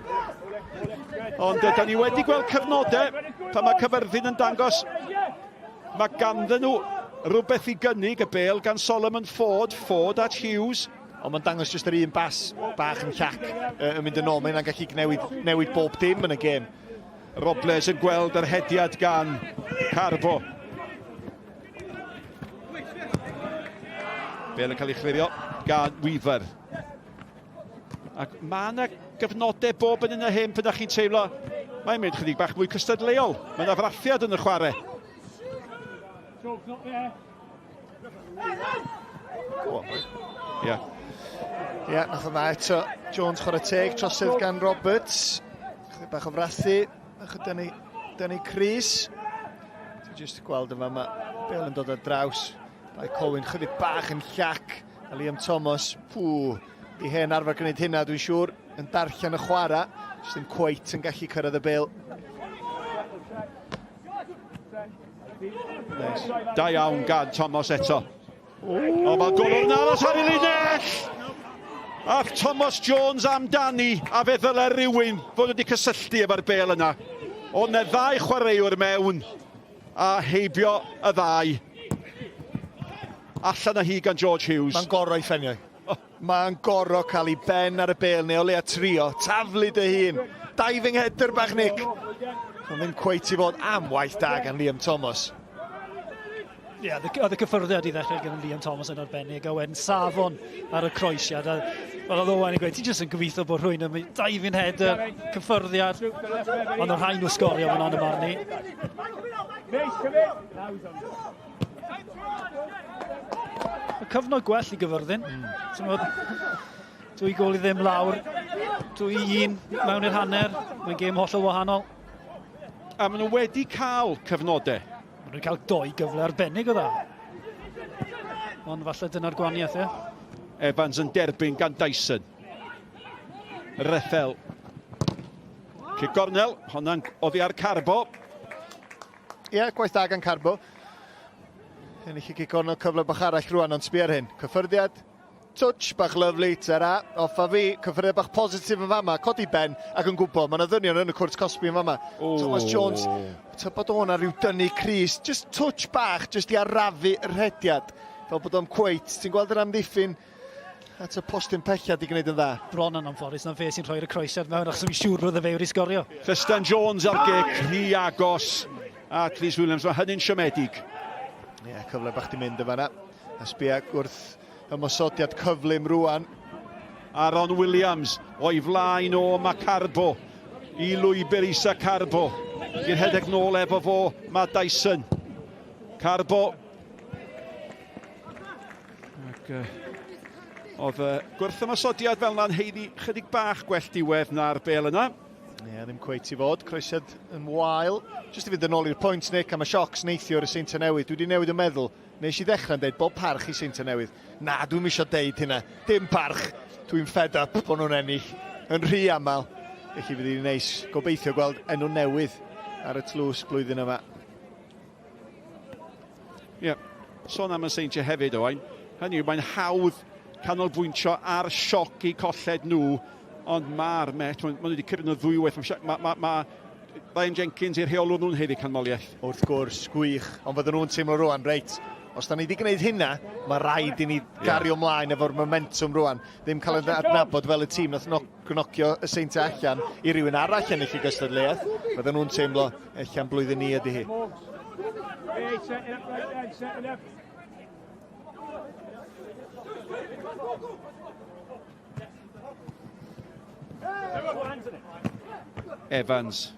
Ond da ni wedi gweld cyfnodau pan mae Caerfyrddin yn dangos. Mae ganddyn nhw rhywbeth i gynnig y bêl gan Solomon Ford at Hughes. Ond mae'n dangos jyst yr un bas bach yn llac yn mynd yn ôl. Mae'n gallu newid bob dim yn y gêm. Robles yn gweld yr hediad gan Carbo. Bêl yn cael ei chlirio gan Weaver. Ac mae yna gyfnodau bob yn y hyn pan ydych chi'n teimlo, mae'n mynd chydig bach mwy cystadleuol. Mae yna fraffiad yn y chwarae. Ie, nath o dda eto. Jones chwarae teg, trosydd gan Roberts. Chydig bach o frathu. Dynnu Cris. Ti'n jyst gweld yma, mae bêl yn dod ar draws. Bae Colwyn chydig bach yn llac. A Liam Thomas, i hen arfer gwneud hynna, dwi'n siŵr, yn darllen y chwarae. Jyst yn cweit yn gallu cyrraedd y bêl. Da iawn gan Thomas eto. O, mae golwr yn aros ar ei linell! A Thomas Jones amdani, a fe ddyle rhywun fod wedi cysylltu efo'r bêl yna. Ond na ddau chwaraewr mewn, a heibio y ddau. Allan o hi gan George Hughes. Mae'n gorau i ffenio. Mae'n gorau cael ei ben ar y bêl neu o leia trio. Taflu dy hun. Diving header bach, Nick. Ond ddim cweit i fod am waith da gan Liam Thomas. Ie, oedd y cyffyrddiad i ddechrau gyda Liam Thomas yn arbennig, a wedyn safon ar y croesiad. Wel, oedd Owen yn gweud, ti jyst yn gobeithio bod rhywun yn mynd diving header, cyffyrddiad, ond o'r rhain o sgorio fan o'n y marn ni. Y cyfnod gwell i Gyfyrddin. Dwy gol i ddim lawr, 2-1 mewn i'r hanner, mae'n gêm hollol wahanol. A maen nhw wedi cael cyfnodau. Maen nhw'n cael 2 gyfle arbennig o dda. Ond falle dyna'r gwaniaeth, ie. Evans yn derbyn gan Dyson. Rethel. Cic gornel, honna'n oddi ar Carbo. Ie, gwaith da gan Carbo. Hyn i chi cic gornel cyfle bach arall rwan, ond sbi ar hyn. Cyffyrddiad, touch bach lyflu, tera. Offa fi, cyffyrddiad bach positif yn fama, codi ben ac yn gwybod. Mae'n ddynion yn y cwrt Cosby yn fama. Thomas Jones, bod o'n ar ryw dynnu Cris, just touch bach, just i arafu yr hediad. Fel bod o'n cweit. Ti'n gweld yr amddiffyn at y postyn pellad i gwneud yn dda. Bron yn anffodus, na'n fe sy'n rhoi'r croesiad mewn, achos yn siŵr roedd y fe wedi sgorio. Tristan Jones ar gic, hi agos. A Rhys Williams, mae hynny'n siomedig. Ie, cyfle bach di mynd y fanna. Ysbiag wrth ymosodiad cyflym rwan. Aaron Williams o'i flaen o Macarbo i lwybr Isa Carbo. I'r hedeg nôl efo fo, mae Dyson. Carbo. Oedd gwrth ymosodiad fel yna'n heiddi chydig bach gwell diwedd na'r bel yna. Ie, ddim cweit i fod. Croesiad yn wael. Just i fynd yn ôl i'r pwynt, Nick, am y siocs neithiwr y Seinta Newydd. Dwi wedi newid yn meddwl. Nes i ddechrau'n dweud bob parch i Seinta Newydd. Na, dwi'n eisiau deud hynna. Dim parch. Dwi'n fed up bod nhw'n ennill. Yn rhy aml. Felly fydd i'n neis gobeithio gweld enw newydd ar y tlws blwyddyn yma. Ie, sôn am y Seinta hefyd oen. Hynny yw, mae'n hawdd canolbwyntio ar sioc i colled nhw. Ond mae'r met, maen nhw wedi cyrraedd nhw ddwywaith. Mae Ryan Jenkins i'r rheolwr nhw'n heddi canmoliaeth. Wrth gwrs, gwych. Ond fydden nhw'n teimlo rwan, reit. Os da ni wedi gwneud hynna, mae rhaid i ni gario ymlaen efo'r momentum rwan. Ddim cael ei adnabod fel y tîm nath gnocio y Seinta allan i rywun arall ennill i gystadleuaeth. Fydden nhw'n teimlo allan blwyddyn ni ydy hi. Evans.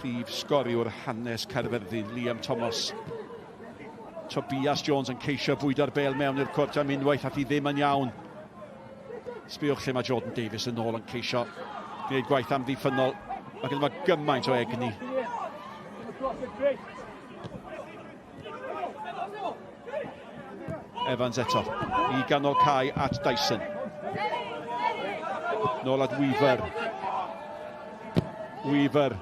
Prif sgoriwr hanes Caerfyrddin, Liam Thomas. Tobias Jones yn ceisio bwydo'r bel mewn i'r cwrt am unwaith at i ddim yn iawn. Sbiwch lle mae Jordan Davies yn ôl yn ceisio gwneud gwaith amddiffynol. Mae gen i gymaint o egni. Evans eto, i ganol cae at Dyson. Nôl at Weaver. Weaver,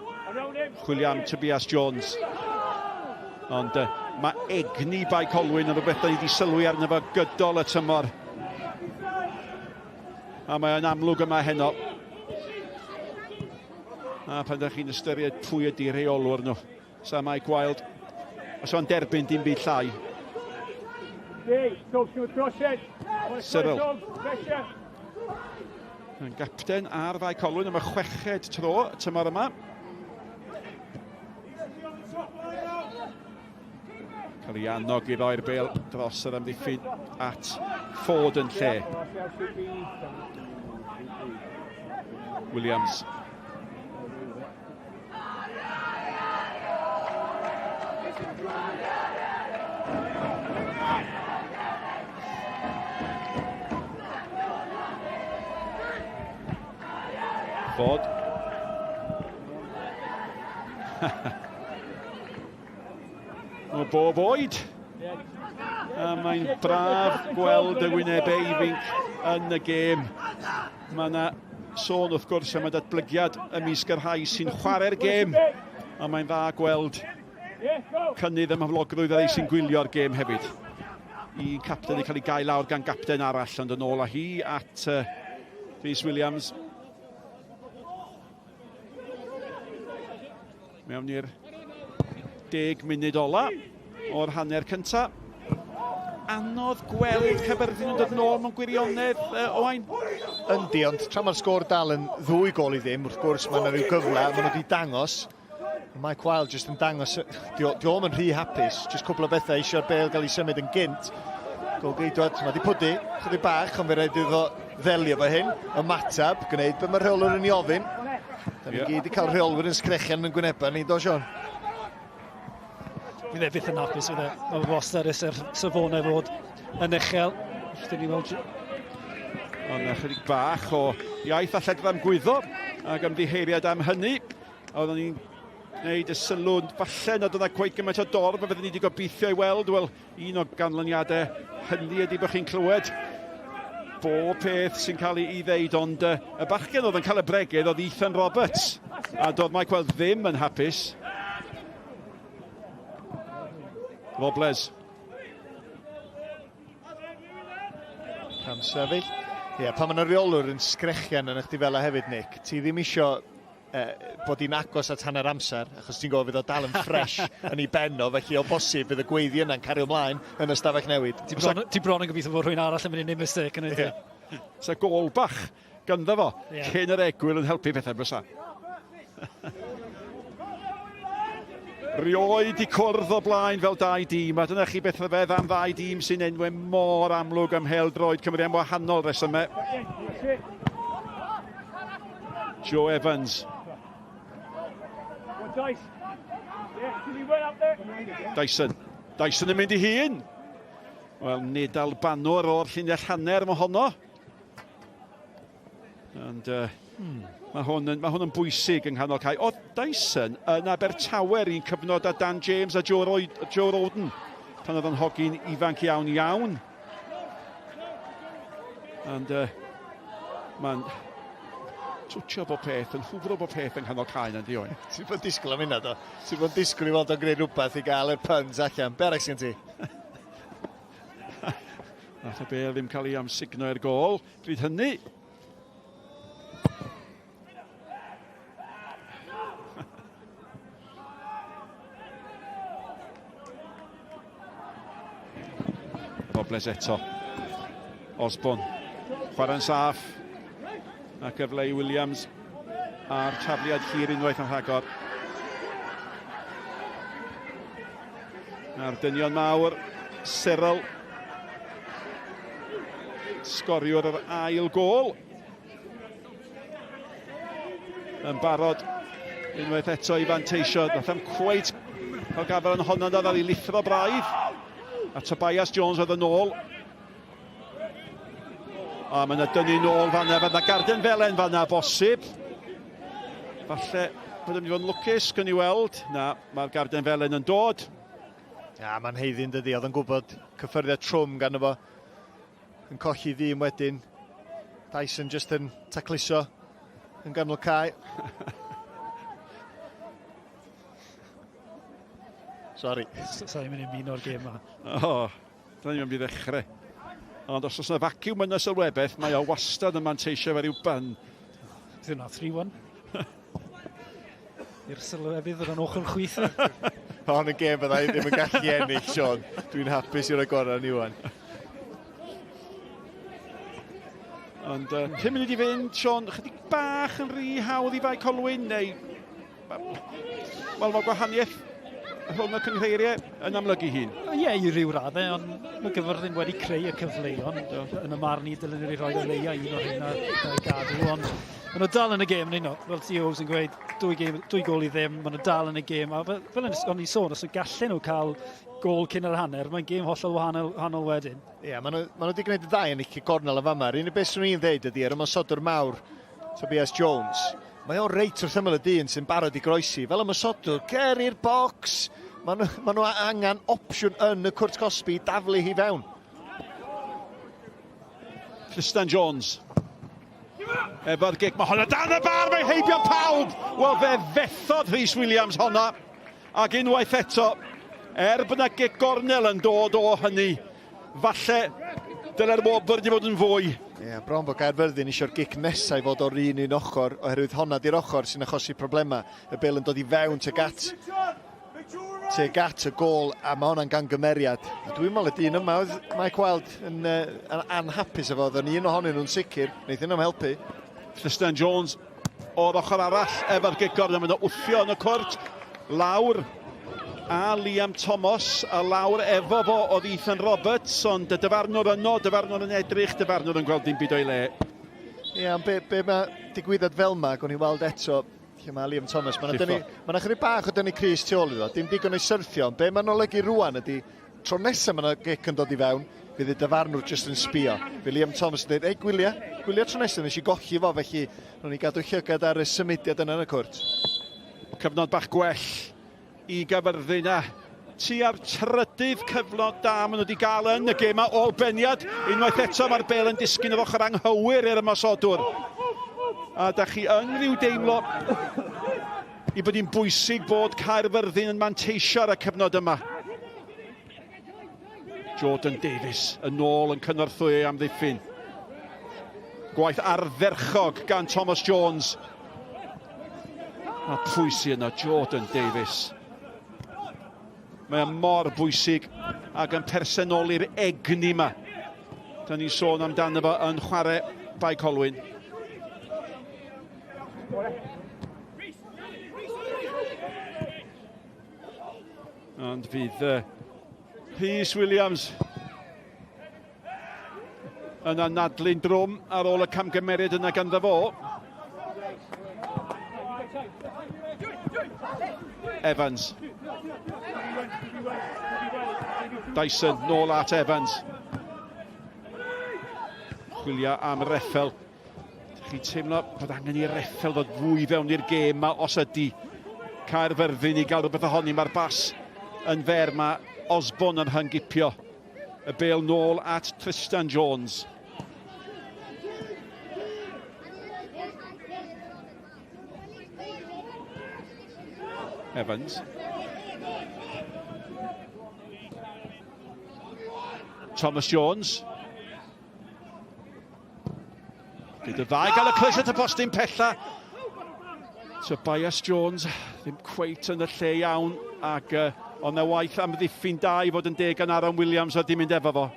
chwilio am Tobias Jones. Ond mae egni Bae Colwyn yn rhywbeth da ni wedi sylwi arno fo gydol y tymor. A mae yn amlwg yma heno. A pan ydych chi'n ystyried pwy ydi reolwr nhw. Sa mae gwaeld, os o'n derbyn dim byd llai. Cyril. Yn gapten ar Bae Colwyn am y chweched tro y tymor yma. Cael ei annog i roi'r bel dros yr amddiffyn at Ford yn lle. Williams. Ford. O bob oed. A mae'n braf gweld y wynebau ifinc yn y gêm. Mae yna sôn wrth gwrs am y datblygiad ymysg yr rhai sy'n chwarae'r gêm. A mae'n dda gweld cynnydd ym mhaflogrwydd ar ei sy'n gwylio'r gêm hefyd. Un capten yn cael ei gael lawr gan gapten arall, ond yn ôl â hi at Rhys Williams. Mewn i'r 10 munud ola o'r hanner cynta. Anodd gweld Caerfyrddin yn dod nôl mewn gwirionedd, Owain. Yndi, ond tra mae'r sgôr dal yn 2 gol i ddim, wrth gwrs mae yna rhyw gyfle, maen nhw wedi dangos. Mae Cwpan jyst yn dangos, di o'm yn rhy hapus, jyst cwbl o bethau eisiau'r bel gael ei symud yn gynt. Gol geidwad, mae di pwdu, chydig bach, ond fe rhaid iddo ddelio fo hyn, ymatab, gwneud be mae rheolwyr yn ei ofyn. Da ni gyd wedi cael rheolwyr yn sgrechian yn gwyneba ni, do Sion? Fydd e byth yn hapus, fydd e. Mae bosterus safonau fod yn uchel. Dyn ni weld... Ond chydig bach o iaith a lledfa gwyddo ac ymddiheiriad am hynny. Oedden ni'n gwneud y sylw'n falle nad yna cweith gymaint o dorf a fyddwn ni wedi gobeithio i weld. Wel, un o ganlyniadau hynny ydy bod chi'n clywed bob peth sy'n cael ei ddeud, ond y bachgen oedd yn cael y bregydd oedd Ethan Roberts. A doedd mae gweld ddim yn hapus. Robles. Cam sefyll. Ie, pan mae'n reolwr yn sgrechian yn eich difela hefyd, Nick, ti ddim isio bod hi'n agos at hanner amser, achos ti'n gofyd o dal yn ffres yn ei benno, felly o bosib bydd y gweiddi yna'n cario ymlaen yn y stafell newid. Ti bron yn gobeithio bod rhywun arall yn mynd i'n neud mistake yn ei. Sa gol bach ganddo fo, cyn yr egwyl yn helpu pethau bysa. Rioed i cwrdd o blaen fel 2 dîm, a dyna chi beth rhyfedd am 2 dîm sy'n enwau mor amlwg ym mhêl-droed Cymru am wahanol resymau. Joe Evans. Dyson. Dyson yn mynd i hun. Wel, nid albanwr o'r llinell hanner mae honno. And mae hwn yn bwysig yng nghanol cae. Oedd Dyson yn Abertawe un cyfnod â Dan James a Joe Roden pan oedd yn hogyn ifanc iawn. And mae'n twtio bob peth, yn hwfro bob peth yng nghanol cae yna, di oen. Ti'n bod disgwyl am hynna, do? Ti'n bod disgwyl i fod o'n gwneud rhywbeth i gael yr puns allan. Berach sy'n ti? Nath y bel ddim cael ei amsugno i'r gol. Bryd hynny. Robles eto. Osborn. Chwarae'n saff. A gyfle i Williams a'r tafliad hir unwaith yn rhagor. A'r dynion mawr, Cyril. Sgoriwr yr ail gol. Yn barod unwaith eto i fanteisio. Nath am cweit cael gafel yn honno dda i lithro braidd. A Tobias Jones oedd yn ôl. A mae yna dynnu nôl fanna, fe yna garden felen fanna bosib. Falle bod yn mynd i fod yn lwcus, gyn i weld. Na, mae'r garden felen yn dod. Ja, mae'n heiddi'n dydi, oedd yn gwybod cyffyrddiad trwm gan efo. Yn colli ddim wedyn. Dyson just yn tacluso yn ganol cae. Sorry. Sa'n mynd i'n mynd o'r gêm yma. Dyna ni'n mynd i ddechrau. Ond os oes yna vacuum yn y Sylwebaeth, mae o wastad yn manteisio fe ryw byn. Dyna 3-1. I'r Sylwebaeth yn ochr chwyth. Hon y gêm bydda i ddim yn gallu ennill, Sean. Dwi'n hapus i'r agorau ni wan. Ond 5 munud i fynd, Sean, chydig bach yn rhy hawdd i Bae Colwyn, neu... Wel, mae gwahaniaeth rhwng y cynghreiriau yn amlygu hun. Ie, i ryw raddau, ond mae Gyfyrddin wedi creu y cyfleon. Yn y marn i dylen ni roi o leia un o'r hynna gadw, ond maen nhw dal yn y gêm, neu no. Fel Theo's yn gweud, 2 gol i ddim, maen nhw dal yn y gêm. A fel o'n i sôn, os yw gallen nhw cael gol cyn yr hanner, mae'n gêm hollol wahanol wedyn. Ie, maen nhw wedi gwneud y ddau yn eich gornel y fama. Unig beth sy'n ni'n ddeud ydy, ymosodwr mawr, Tobias Jones. Mae o reit wrth ymyl y dyn sy'n barod i groesi. Fel ymosodwr, cer i'r bocs. Maen nhw angen opsiwn yn y Cwrt Cosby i daflu hi fewn. Tristan Jones. Efo'r gig, mae honna dan y bar, mae heibio pawb! Wel, fe fethod Rhys Williams honna. Ac unwaith eto, bod yna gig gornel yn dod o hynny, falle dyle'r wobr wedi bod yn fwy. Ie, bron bod Caerfyrddin eisiau'r gic nesaf i fod o'r un ochr, oherwydd honna di'r ochr sy'n achosi problemau. Y bel yn dod i fewn tuag at teg at y gol, a mae hwnna'n gan gymeriad. A dwi'n meddwl y dyn yma, mae gweld yn anhapus efo, oedd yn un ohonyn nhw'n sicr, wneud hynny'n helpu. Tristan Jones o'r ochr arall efo'r gigor, yn mynd o wthio yn y cwrt, lawr a Liam Thomas, a lawr efo fo oedd Ethan Roberts, ond y dyfarnwr yno, dyfarnwr yn edrych, dyfarnwr yn gweld dim byd o'i le. Ie, be mae digwyddiad fel yma, gwn i weld eto, lle mae Liam Thomas, mae'n chydig bach o dynnu Chris tu ôl iddo, dim digon o'i syrthio, be mae'n olygu rwan ydy, tro nesaf mae'n gic yn dod i fewn, fydd y dyfarnwr jyst yn sbio. Fe Liam Thomas yn dweud, ei gwylia tro nesaf, nes i golli fo, felly rwy'n i gadw llygad ar y symudiad yna yn y cwrt. Cyfnod bach gwell i Caerfyrddin a tua'r trydydd cyfnod da maen nhw wedi gael yn y gêm a ôl beniad. Unwaith eto mae'r bel yn disgyn yr ochr anghywir i'r ymosodwr. A da chi yn rhyw deimlo i bod hi'n bwysig bod Caerfyrddin yn manteisio ar y cyfnod yma. Jordan Davies yn ôl yn cynorthwy am ddiffyn. Gwaith ardderchog gan Thomas Jones. A pwysi yna, Jordan Davies. Mae mor bwysig ac yn personoli'r egni yma. Da ni'n sôn amdano fo yn chwarae Bae Colwyn. Ond fydd Rhys Williams yn anadlu'n drwm ar ôl y camgymeriad yna ganddo fo. Evans. Dyson nôl at Evans. Chwilio am reffel. Chi'n teimlo bod angen i reffel ddod fwy fewn i'r gêm yma os ydy Caerfyrddin i gael rhywbeth ohoni. Mae'r bas yn fer, mae Osborne yn hangipio. Y bel nôl at Tristan Jones. Evans. Thomas Jones. Gyda ddau gael y clis at y postyn pella. Tobias Jones ddim cweit yn y lle iawn ac ond y waith am ddiffyn da i fod yn deg yn Aaron Williams a dim mynd efo fo.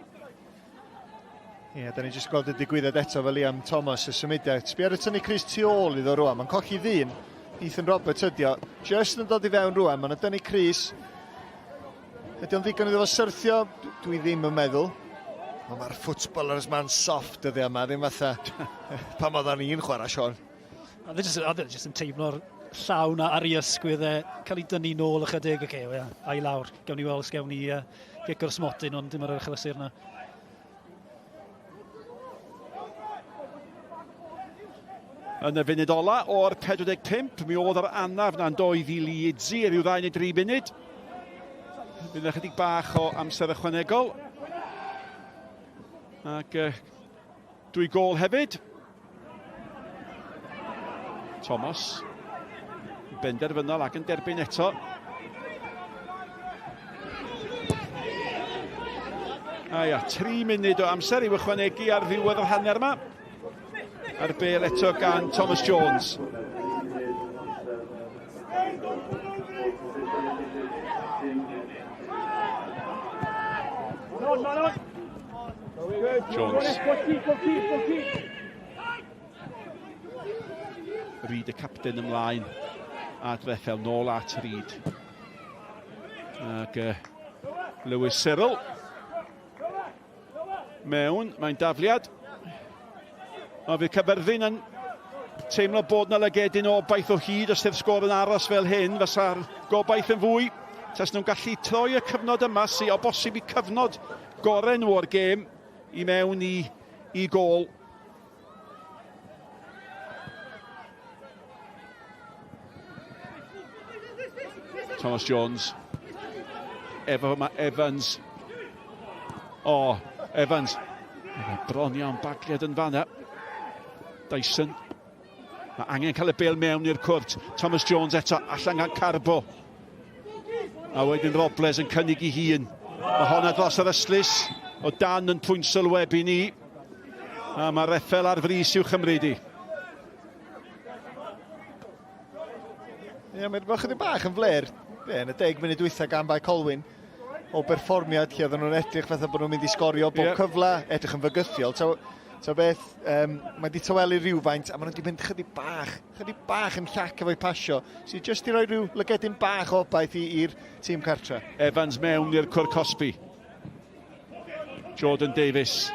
Ie, da ni jyst gweld y digwyddiad eto fel Liam Thomas y symudiad. Sbiar y tynnu Chris tu ôl iddo rwan, mae'n colli ddyn. Ethan Roberts ydi o, just yn dod i fewn rwan, mae'n dynnu Chris. Ydy o'n ddigon iddo fo syrthio? Dwi ddim yn meddwl. Ond mae'r footballers man soft ydi yma, ddim fatha pan oedd ni'n chwarae, Sean. Oedd e jyst yn teimlo'r llawn ar ei ysgwydd cael ei dynnu nôl ychydig, a'i lawr. Gawn ni weld gawn ni gigor smotyn, ond dim ar yr achlysur yna. Yn y funud ola o'r 45, mi oedd yr anaf na'n doedd i Leedsi ryw 2 neu 3 munud. Bydd ychydig bach o amser ychwanegol. Ac dwy gol hefyd. Thomas. Benderfynol ac yn derbyn eto. A ia, 3 munud o amser i'w ychwanegu ar ddiwedd yr hanner yma. Ar bel eto gan Thomas Jones. Jones. Reid y captain ymlaen a dreffel nôl at Reid. Ac Lewis Cyril. Mewn, mae'n dafliad. A fydd Caerfyrddin yn teimlo bod na lygedyn o baith o hyd os ydy'r sgôr yn aros fel hyn, fysa'r gobaith yn fwy. Tas nhw'n gallu troi y cyfnod yma sy'n o bosib i cyfnod gorau nhw o'r gêm i mewn i gol. Thomas Jones. Efo yma Evans. O, Evans. Bron iawn bagliad yn fanna. Dyson. Mae angen cael y bel mewn i'r cwrt. Thomas Jones eto allan gan Carbo. A wedyn Robles yn cynnig i hun. Mae honna dros yr yslys. O dan yn pwynt sylweb i ni. A mae reffel ar frys i'w chymryd i. Ie, mae'n chydig bach yn fler. yn y 10 munud dwytha gan Bae Colwyn o berfformiad lle oedden nhw'n edrych fatha bod nhw'n mynd i sgorio bob cyfle, edrych yn fygythiol. So beth, mae wedi tywelu rhywfaint a maen nhw wedi mynd chydig bach yn llac efo'i pasio, sydd jyst i roi rhyw lygedyn bach o obaith i'r tîm cartre. Evans mewn i'r cwr Cosby. Jordan Davies,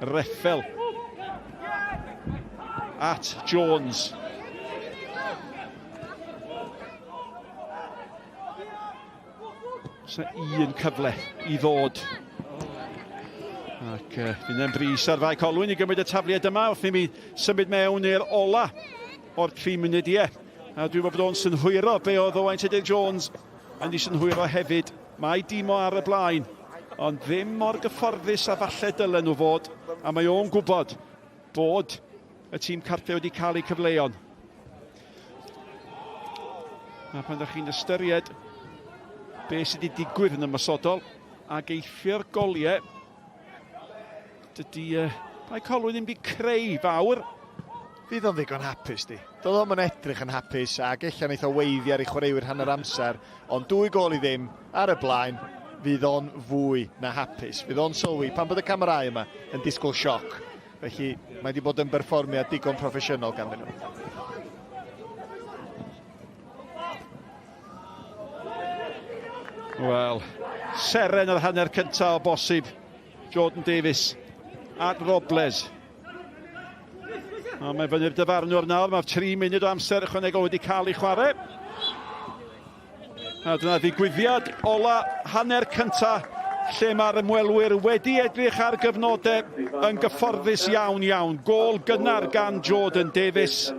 Reffel at Jones. So un cyfle i ddod. Ac fydd e'n bris ar Bae Colwyn i gymryd y tafliad yma wrth i mi symud mewn i'r ola o'r 3 munudau. A dwi'n meddwl bod o'n synhwyro be oedd Owain Tudur Jones yn ei synhwyro hefyd. Mae dim o ar y blaen, ond ddim mor gyfforddus a falle dylen nhw fod. A mae o'n gwybod bod y tîm cartre wedi cael eu cyfleon. A pan ydych chi'n ystyried be sydd wedi digwydd yn ymysodol ac eithio'r goliau, dydy Bae Colwyn ddim wedi creu fawr. Fydd o'n ddigon hapus di. Doedd o'n edrych yn hapus ac eich wneud o weiddi ar ei chwaraewyr hanner amser, ond 2 gol i ddim ar y blaen, fydd o'n fwy na hapus. Fydd o'n sylwi pan bod y camerâu yma yn disgwyl sioc. Felly mae wedi bod yn berfformiad digon proffesiynol ganddyn nhw. Wel, seren yr hanner cyntaf o bosib. Jordan Davies at Robles. A mae fyny'r dyfarnwr nawr, mae 3 munud o amser ychwanegol wedi cael ei chwarae. A dyna ddigwyddiad ola hanner cyntaf lle mae'r ymwelwyr wedi edrych ar gyfnodau yn gyfforddus iawn. Gôl gynnar gan Jordan Davies.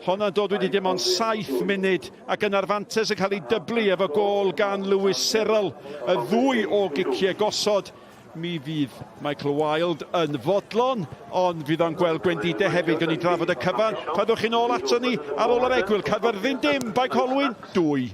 Honna'n dod wedi dim ond 7 munud ac yn arfantes yn cael ei dyblu efo gôl gan Lewis Cyril. Y 2 o giciau gosod. Mi fydd Michael Wilde yn fodlon, ond fydd o'n gweld gwendidau hefyd gan ni drafod y cyfan. Padwch chi'n ôl ato ni ar ôl yr egwyl. Caerfyrddin dim, Bae Colwyn 2.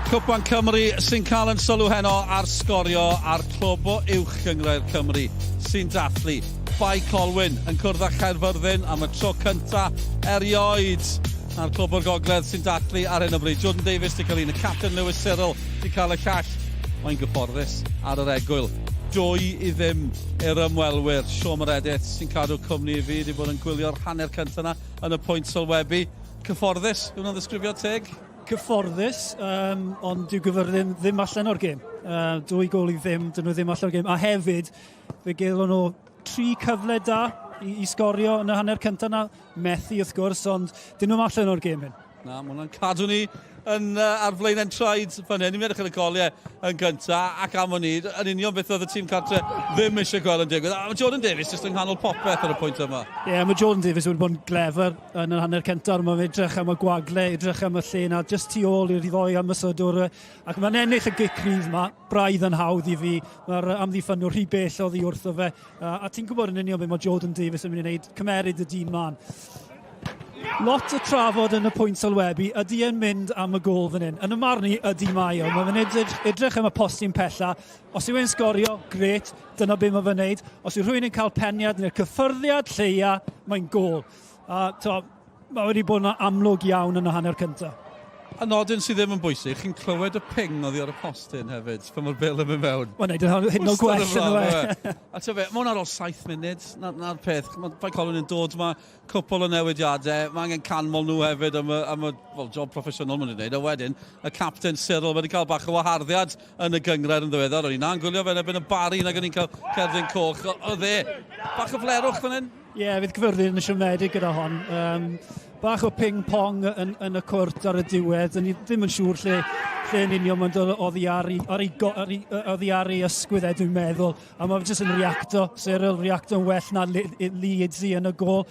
Cwpan Cymru sy'n cael yn sylw heno ar Sgorio a'r clwb o uwch Gyngrair Cymru sy'n dathlu. Bae Colwyn yn cwrdd â Caerfyrddin am y tro cynta erioed. A'r clwb o'r gogledd sy'n dathlu ar hyn o bryd. Jordan Davies di cael un, y captain Lewis Cyril di cael y llall. Mae'n gyfforddus ar yr egwyl. 2-0 i'r ymwelwyr. Siom yr edith sy'n cadw cwmni i fi di bod yn gwylio'r hanner cyntaf yna yn y pwynt sylwebu. Cyfforddus, yw'n ddisgrifio teg? Cyfforddus, ond dyw Gyfyrddin ddim allan o'r gêm. 2 gol i ddim, dyn nhw ddim allan o'r gêm. A hefyd, fe gael nhw 3 cyfle da i sgorio yn y hanner cyntaf yna. Methu wrth gwrs, ond dyn nhw'n allan o'r gêm hyn. Na, mae hwnna'n cadw ni ar flaen entraid fan hyn. Ni'n edrych yn y goliau yn gyntaf ac am hynny, yn union beth oedd y tîm cartre ddim eisiau gweld yn digwydd. Mae Jordan Davies jyst yng nghanol popeth ar y pwynt yma. Ie, mae Jordan Davies wedi bod yn glefer yn y hanner cyntaf. Mae'n edrych am y gwagle, edrych am y lle na, just tu ôl i'r ddoi ymysodwr. Ac mae'n ennill y gicrydd yma, braidd yn hawdd i fi. Mae'r amddiffynwr rhy bell oddi wrtho fe. A ti'n gwybod yn union beth mae Jordan Davies yn mynd i wneud, cymeryd y dyn man. Lot o trafod yn y pwynt sylwebu, ydy yn mynd am y gol fan hyn. Yn y marn i, ydy mae o. Mae'n edrych am y postyn pella. Os yw e'n sgorio, gret, dyna beth mae fe'n neud. Os yw rhywun yn cael peniad neu'r cyffyrddiad lleia, mae'n gol. Mae wedi bod yn amlwg iawn yn y hanner cyntaf. A nodyn sydd ddim yn bwysig, chi'n clywed y ping oddi ar y postyn hefyd, pan mae'r bil yn mynd mewn. Mae'n neud hyn o gwell yn fe. A ti'n fe, mae hwn ar ôl 7 munud, na'r peth. Mae Bae Colwyn yn dod, mae cwpl o newidiadau, mae angen canmol nhw hefyd am y job proffesiynol maen nhw'n gwneud. A wedyn, y captain Cyril wedi cael bach o waharddiad yn y gyngred yn ddiweddar. O'n i'n gwylio fe yn y bari nag o'n i'n cael cerdyn coch. O dde, bach o flerwch fan hyn? Ie, fydd Cyfyrddin yn siomedig gyda hon. Bach o ping-pong yn y cwrt ar y diwedd. Ni ddim yn siŵr lle yn union mae'n dod oddi ar ei ysgwydd dwi'n meddwl. A mae fe jyst yn reacto. Cyril reacto'n well na Leeds yn y gol.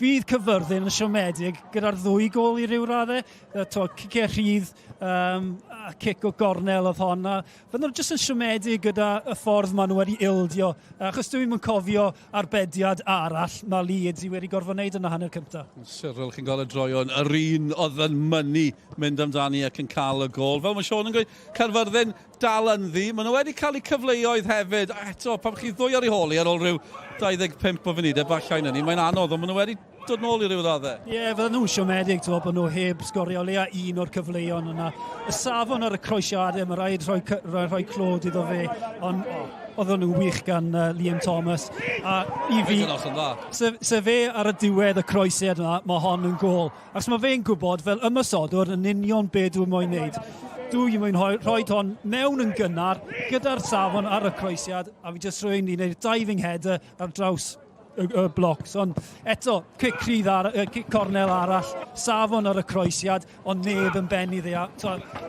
Fydd Cyfyrddin yn siomedig gyda'r 2 gol i ryw raddau. Ciciau rhydd, a cic o gornel oedd honna. Fydden nhw jyst yn siomedig gyda y ffordd maen nhw wedi ildio. Achos dwi'n cofio arbediad arall mae Leeds wedi gorfod wneud yn y hanner cyntaf. Cyril, chi'n gael y droion, yr un oedd yn mynnu mynd amdani ac yn cael y gol. Fel mae Siôn yn gweud, Caerfyrddin dal ynddi. Maen nhw wedi cael eu cyfleoedd hefyd. A eto, pan chi ddwy ar ei holi ar ôl rhyw 25 o funudau bachau yn ni, mae'n anodd, ond maen nhw wedi dod nôl i ryw raddau. Ie, fydden nhw'n siomedig, bod nhw heb sgorio leia un o'r cyfleon yna. Y safon ar y croesiadau, mae rhaid rhoi clod iddo fe, ond oedden nhw'n wych gan Liam Thomas. A i fi, se fe ar y diwedd y croesiad yna, mae hon yn gol. Ac mae fe'n gwybod fel ymysodwr yn union beth dwi'n moyn wneud. Dwi'n moyn rhoi hon mewn yn gynnar gyda'r safon ar y croesiad, a fi jyst rwy'n wneud diving header ar draws y blocs, ond eto, cic cornel arall, safon ar y croesiad, ond neb yn benni dde.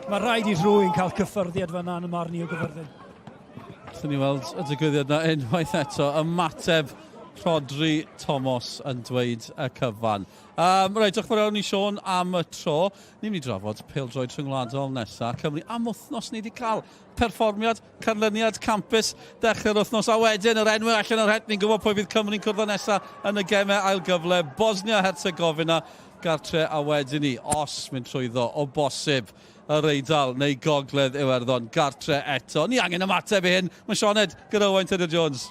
Mae rhaid i rhywun cael cyffyrddiad fyna yn y marn i o Gyfyrddin. Allwn ni weld y digwyddiad yna unwaith eto, ymateb Rodri Thomas yn dweud y cyfan. Reit, diolch fawr iawn i Siôn am y tro. Ni'n mynd i drafod pêl-droed rhyngwladol nesaf. Cymru am wythnos ni wedi cael perfformiad, canlyniad campus dechrau'r wythnos, a wedyn yr enwau allan o'r het. Ni'n gwybod pwy fydd Cymru'n cwrdd nesaf yn y gemau ail gyfle. Bosnia-Herzegovina gartre, a wedyn ni, os mynd trwyddo o bosib yr Eidal neu Gogledd Iwerddon gartre eto. Ni angen ymateb i hyn. Mae Sioned gyda Owain Tudur-Jones.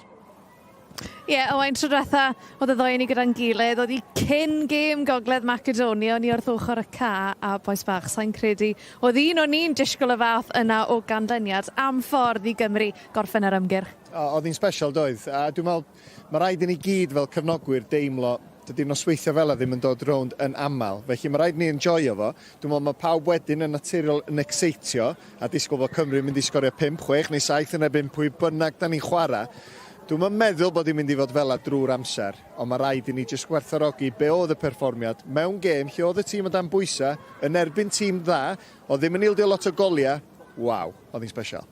Ie, Owain, tro diwetha, oedd y ddoi ni gyda'n gilydd, oedd hi cyn gêm Gogledd Macedonia, ni wrth ochr y ca, a boes bach, sa'n credu, oedd un o'n ni'n disgwyl y fath yna o ganlyniad am ffordd i Gymru gorffen yr ymgyrch. Oedd hi'n special doedd, a dwi'n meddwl, mae rhaid i ni gyd fel cefnogwyr deimlo dydy'r nosweithio fel ddim yn dod rownd yn aml. Felly mae rhaid ni enjoyo fo. Dwi'n meddwl mae pawb wedyn yn naturiol yn exeitio a disgwyl fod Cymru yn mynd i sgorio 5, 6 neu 7 yn ebyn pwy bynnag da ni'n chwarae. Dwi'n meddwl bod hi'n mynd i fod fel drwy'r amser, ond mae rhaid i ni jyst gwerthfawrogi be oedd y perfformiad mewn gêm lle oedd y tîm o dan bwysau yn erbyn tîm dda, oedd ddim yn ildio lot o goliau. Waw, oedd hi'n special.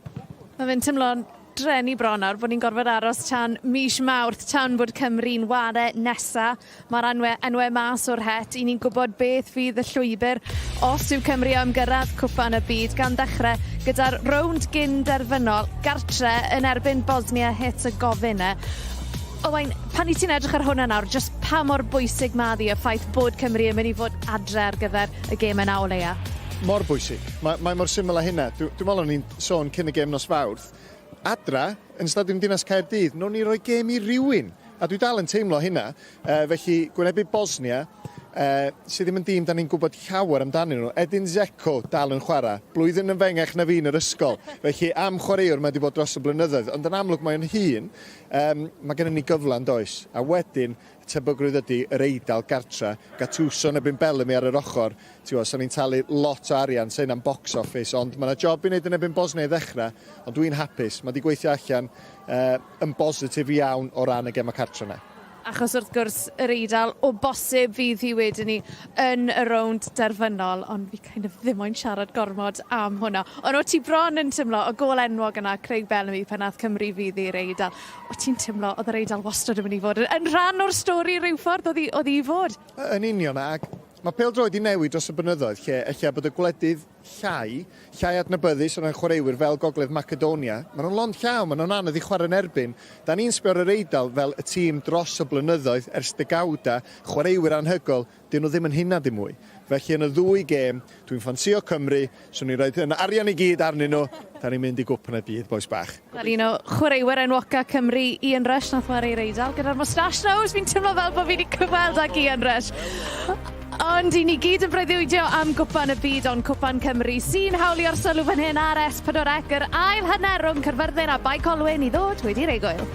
Mae fe'n teimlo'n drenu bron nawr bod ni'n gorfod aros tan mis Mawrth, tan bod Cymru'n ware nesa. Mae'r enwau mas o'r het, i ni'n gwybod beth fydd y llwybr os yw Cymru am gyrraedd cwpan y byd, gan dechrau gyda'r rownd gyderfynol gartre yn erbyn Bosnia-Herzegovina. Owain, pan i ti'n edrych ar hwnna nawr, jyst pa mor bwysig ma ddi y ffaith bod Cymru yn mynd i fod adre ar gyfer y gêm yna o leia? mor bwysig. Mae mor syml â hynna. Dwi'n meddwl o'n i'n sôn cyn y gêm nos Fawrth. Adra, yn Stadiwm Dinas Caerdydd, nhw'n ni roi gêm i rywun. A dwi dal yn teimlo hynna. Felly, gwynebu Bosnia, sydd ddim yn dîm da ni'n gwybod llawer amdanyn nhw. Edin Dzeko dal yn chwarae. Blwyddyn yn fengach na fi yn yr ysgol. Felly am chwaraewr mae wedi bod dros y blynyddoedd. Ond yn amlwg mae'n hyn, mae gennym ni gyflan does. A wedyn, tebygrwydd ydy yr Eidal gartra. Gattuso yn ebyn Bellamy ar yr ochr. Sa'n ni'n talu lot o arian, sy'n am box office. Ond mae yna job i wneud yn ebyn Bosnia i ddechrau. Ond dwi'n hapus. Mae wedi gweithio allan yn bositif iawn o ran y gem y cartra yna. Achos wrth gwrs yr Eidal o bosib fydd hi wedyn ni yn y rownd derfynol, ond fi kind of ddim o'n siarad gormod am hwnna. Ond o ti bron yn teimlo o gol enwog yna, Craig Bellamy, pan nath Cymru fydd i'r Eidal. O ti'n teimlo oedd yr Eidal wastad yn mynd i fod yn rhan o'r stori rhyw ffordd oedd hi i fod? Yn union, ac mae pêl-droed i newid dros y blynyddoedd, lle bod y gwledydd llai adnabyddus o'n chwaraewyr fel Gogledd Macedonia. Maen nhw'n lond llaw, maen nhw'n anodd i chwarae yn erbyn. Da ni'n sbio'r yr Eidal fel y tîm dros y blynyddoedd ers degawda, chwaraewyr anhygol, dyn nhw ddim yn hynna dim mwy. Felly yn y ddwy gêm, dwi'n ffansio Cymru, so ni'n rhoi yn arian i gyd arnyn nhw, da ni'n mynd i gwpan y byd, boes bach. Ar un o chwaraewyr enwoca Cymru, Ian Rush, nath chwarae'r Eidal, gyda'r moustache nose, fi'n teimlo fel bod fi wedi cyfweld ag Ian Rush. Ond i ni gyd yn breuddwydio am gwpan y byd o'n Cwpan Cymru sy'n hawlio'r sylw fan hyn ar S4C yr ail hanner rhwng Caerfyrddin a Bae Colwyn i ddod wedi'r egwyl.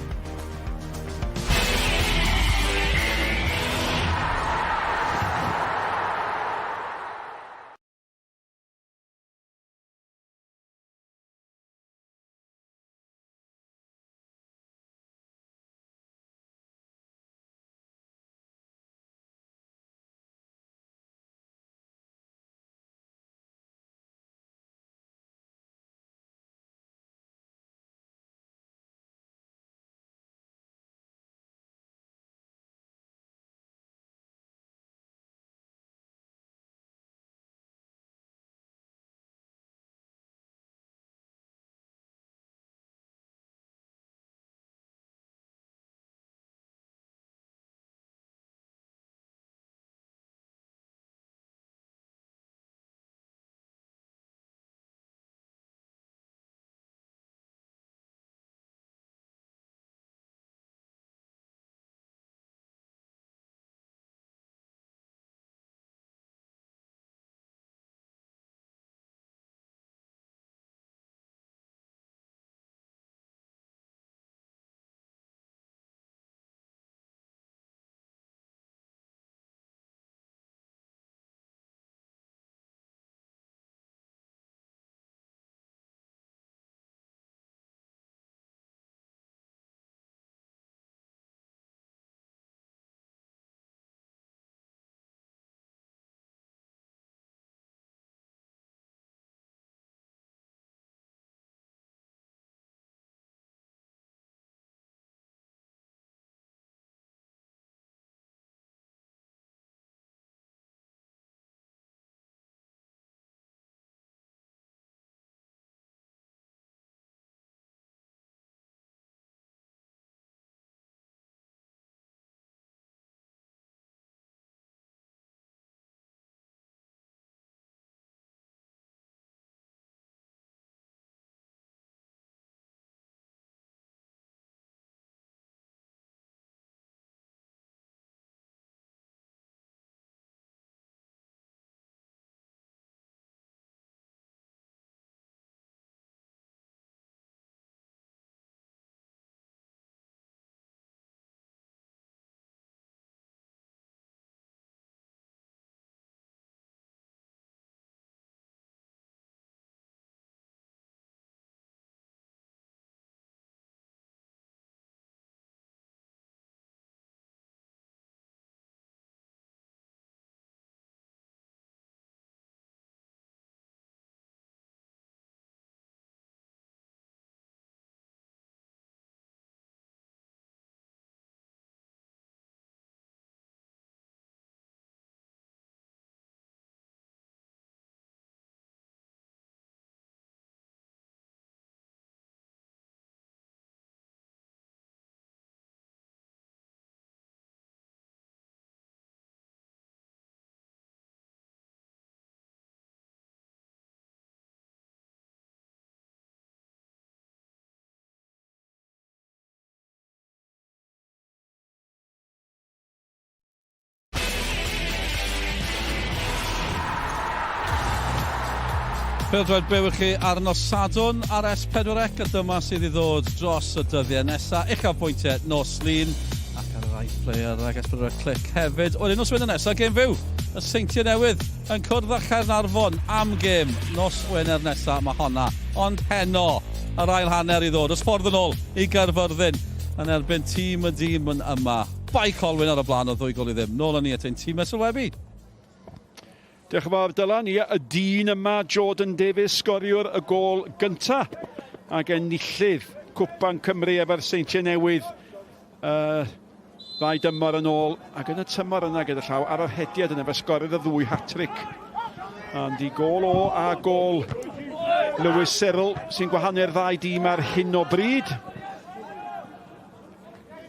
Pêl-droed byw i chi ar nos Sadwrn ar S4C a dyma sydd i ddod dros y dyddiau nesaf. Uchafbwyntiau nos Lyn ac ar yr iPlayer ag S4C Click hefyd. Wedyn nos Wener nesaf, gêm fyw. Y Seintiau Newydd yn cwrdd â Caernarfon am gêm nos Wener nesaf. Mae honna ond heno yr ail hanner i ddod. Ysffordd yn ôl i Caerfyrddin yn erbyn tîm y dîm yn yma. Bae Colwyn ar y blaen o 2 gol i ddim. Nôl yn ni at ein tîm Sylwebaeth. Diolch yn fawr Dylan, y dyn yma, Jordan Davies, sgoriwr y gol gyntaf. Ac enillydd Cwpan Cymru efo'r Seintiau Newydd. Ddau dymor yn ôl, ac yn y tymor yna gyda llaw ar yr hediad yna fe sgoriodd y 2 hat-trick. Ond i gol o a gol Lewis Cyril sy'n gwahanu'r 2 dîm ar hyn o bryd.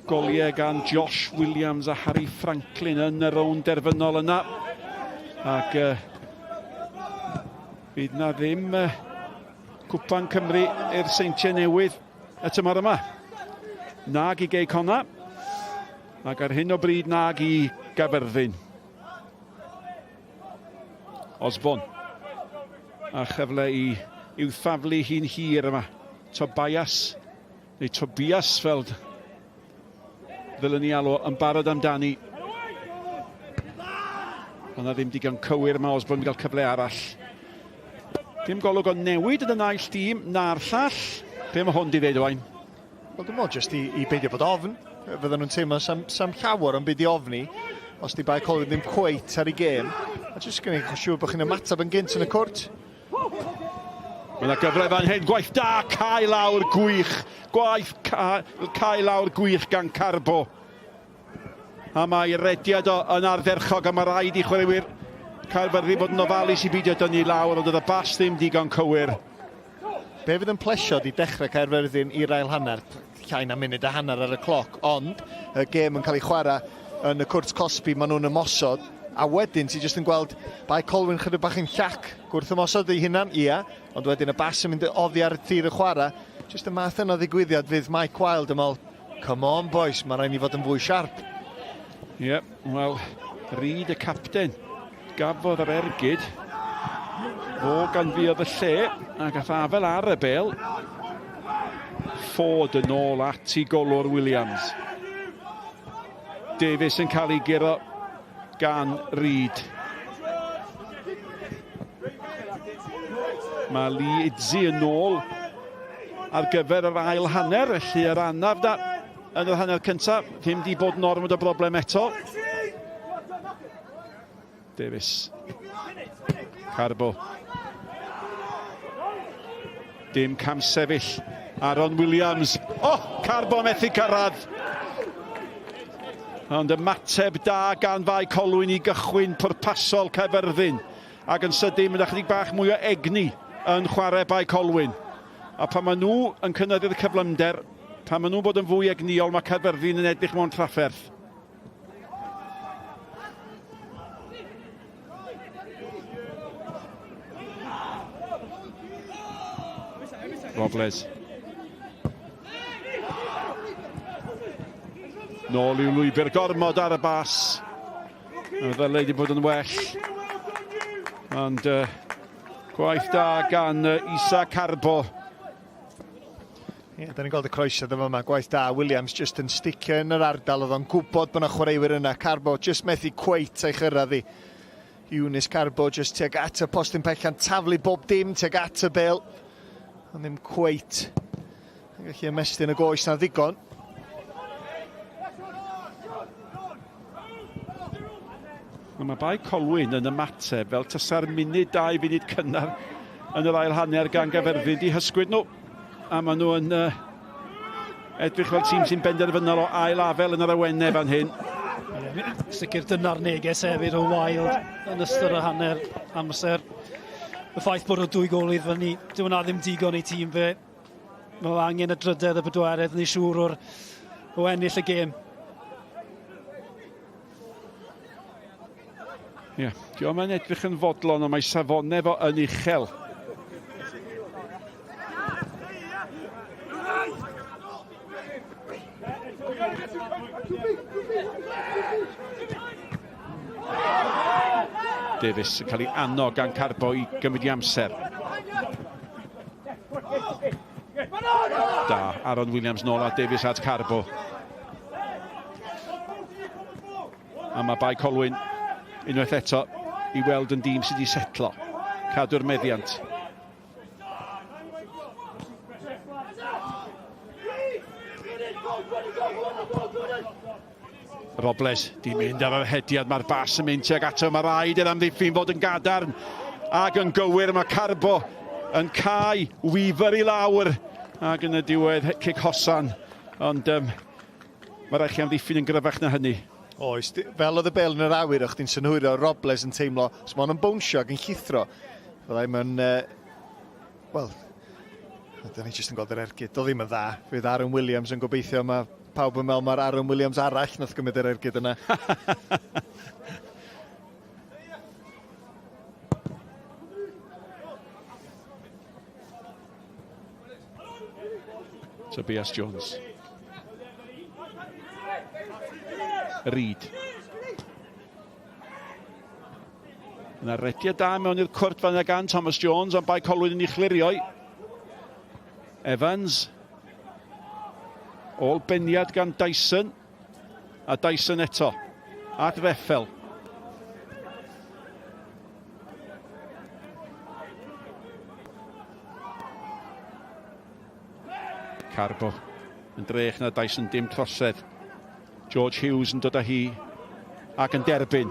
Goliau gan Josh Williams a Harry Franklin yn y rownd derfynol yna. Ac bydd na ddim Cwpan Cymru i'r Seintiau Newydd y tymor yma. Nag i Gei Conna. Ac ar hyn o bryd nag i Caerfyrddin. Osborn. A chyfle i'w thaflu hi'n hir yma. Tobias, neu Tobias fel ddylwn ni alw yn barod amdani. Ond na ddim digon cywir yma Osborn i gael cyfle arall. Dim golwg o newid yn y naill dîm na'r llall. Be mae hwn di ddeud owain? Wel, dwi'n meddwl jyst i beidio bod ofn. Fydden nhw'n teimlo sam llawer yn byd i ofni os di Bae Colwyn ddim cweit ar ei gêm. A jyst gwneud yn siŵr bod chi'n ymateb yn gynt yn y cwrt. Mae yna gyfle fan hyn, gwaith da, cae lawr gwych. Gwaith cae lawr gwych gan Carbo. A mae rediad yn ardderchog a mae rhaid i chwaraewyr Caerfyrddin bod yn ofalus i beidio dynnu lawr, ond oedd y bas ddim digon cywir. Be fydd yn plesio di dechrau Caerfyrddin i'r ail hanner? Llai na munud a hanner ar y cloc, ond y gêm yn cael ei chwarae yn y cwrt Cosby, maen nhw'n ymosod, a wedyn ti jyst yn gweld Bae Colwyn chydig bach yn llac gwrth ymosod ei hunan, ia, ond wedyn y bas yn mynd oddi ar tir y chwarae. Jyst y math yna ddigwyddiad fydd Mike Wild yn meddwl, come on boys, mae rhaid ni fod yn fwy siarp. Ie, wel, Reid y capten, gafodd yr ergyd, fo gan fuodd y lle, a gath afel ar y bel, Ford yn ôl at i golwr Williams. Davies yn cael ei giro gan Reid. Mae Lee Idzi yn ôl ar gyfer yr ail hanner, felly yr anaf da yn yr hanner cyntaf, ddim di bod yn ormod o broblem eto. Davies. Carbo. Dim cam sefyll. Aaron Williams. Carbo methu cyrraedd. Ond ymateb da gan Bae Colwyn i gychwyn pwrpasol Caerfyrddin. Ac yn sydyn, mae'n chydig bach mwy o egni yn chwarae Bae Colwyn. A pan maen nhw yn cynyddu'r cyflymder, pan maen nhw'n bod yn fwy egniol, mae Caerfyrddin yn edrych mewn trafferth. Robles. Nôl i'w lwybr gormod ar y bas. Ddylai wedi bod yn well. Ond gwaith da gan Isa Carbo. Ie, da ni'n gweld y croeso dyma yma, gwaith da. Williams just yn sticio yn yr ardal, oedd o'n gwybod bod yna chwaraewyr yna. Carbo just methu cweit ei chyrraedd hi. Eunice Carbo just tuag at y postyn pechan, taflu bob dim tuag at y bel. Ond ddim cweit. Yn gallu ymestyn y goes na ddigon. Mae Bae Colwyn yn ymateb fel tasa'r munud 2 funud cynnar yn yr ail hanner gan Caerfyrddin di hysgwyd nhw. A maen nhw yn edrych fel tîm sy'n benderfynol o ail afel yn yr awennau fan hyn. Sicr dyna'r neges hefyd o Wild yn ystod y hanner amser. Y ffaith bod o 2 gol iddyn ni, dyw hwnna ddim digon i tîm fe. Mae angen y drydedd y bedwaredd, neu siŵr o ennill y gêm. Ie, diolch yn edrych yn fodlon, ond mae safonau fo yn uchel. Davies yn cael ei annog gan Carbo i gymryd i amser. Aaron Williams nôl a Davies at Carbo. A mae Bae Colwyn unwaith eto i weld yn dîm sydd wedi setlo. Cadw'r meddiant. Robles, di mynd ar yr hediad, mae'r bas yn mynd tuag ato, mae rhaid i'r amddiffyn fod yn gadarn ac yn gywir, mae Carbo yn cau Weaver i lawr ac yn y diwedd cic hosan, ond mae rhaid chi amddiffyn yn gryfach na hynny. Oes, fel oedd y bel yn yr awyr, o'ch di'n synhwyrio Robles yn teimlo, os ma'n yn bwnsio ac yn llithro, byddai mae'n, wel, da ni jyst yn gweld yr ergyd, o ddim yn dda, fydd Aaron Williams yn gobeithio, mae pawb yn meddwl mae'r Aaron Williams arall nath gymryd yr ergyd yna. Tobias Jones. Reid. Yna rediau da mewn i'r cwrt fan gan Thomas Jones, ond Bae Colwyn yn ei chlirio. Evans. Ôl beniad gan Dyson. A Dyson eto. At Feffel. Carbo yn drech na Dyson dim trosedd. George Hughes yn dod â hi ac yn derbyn.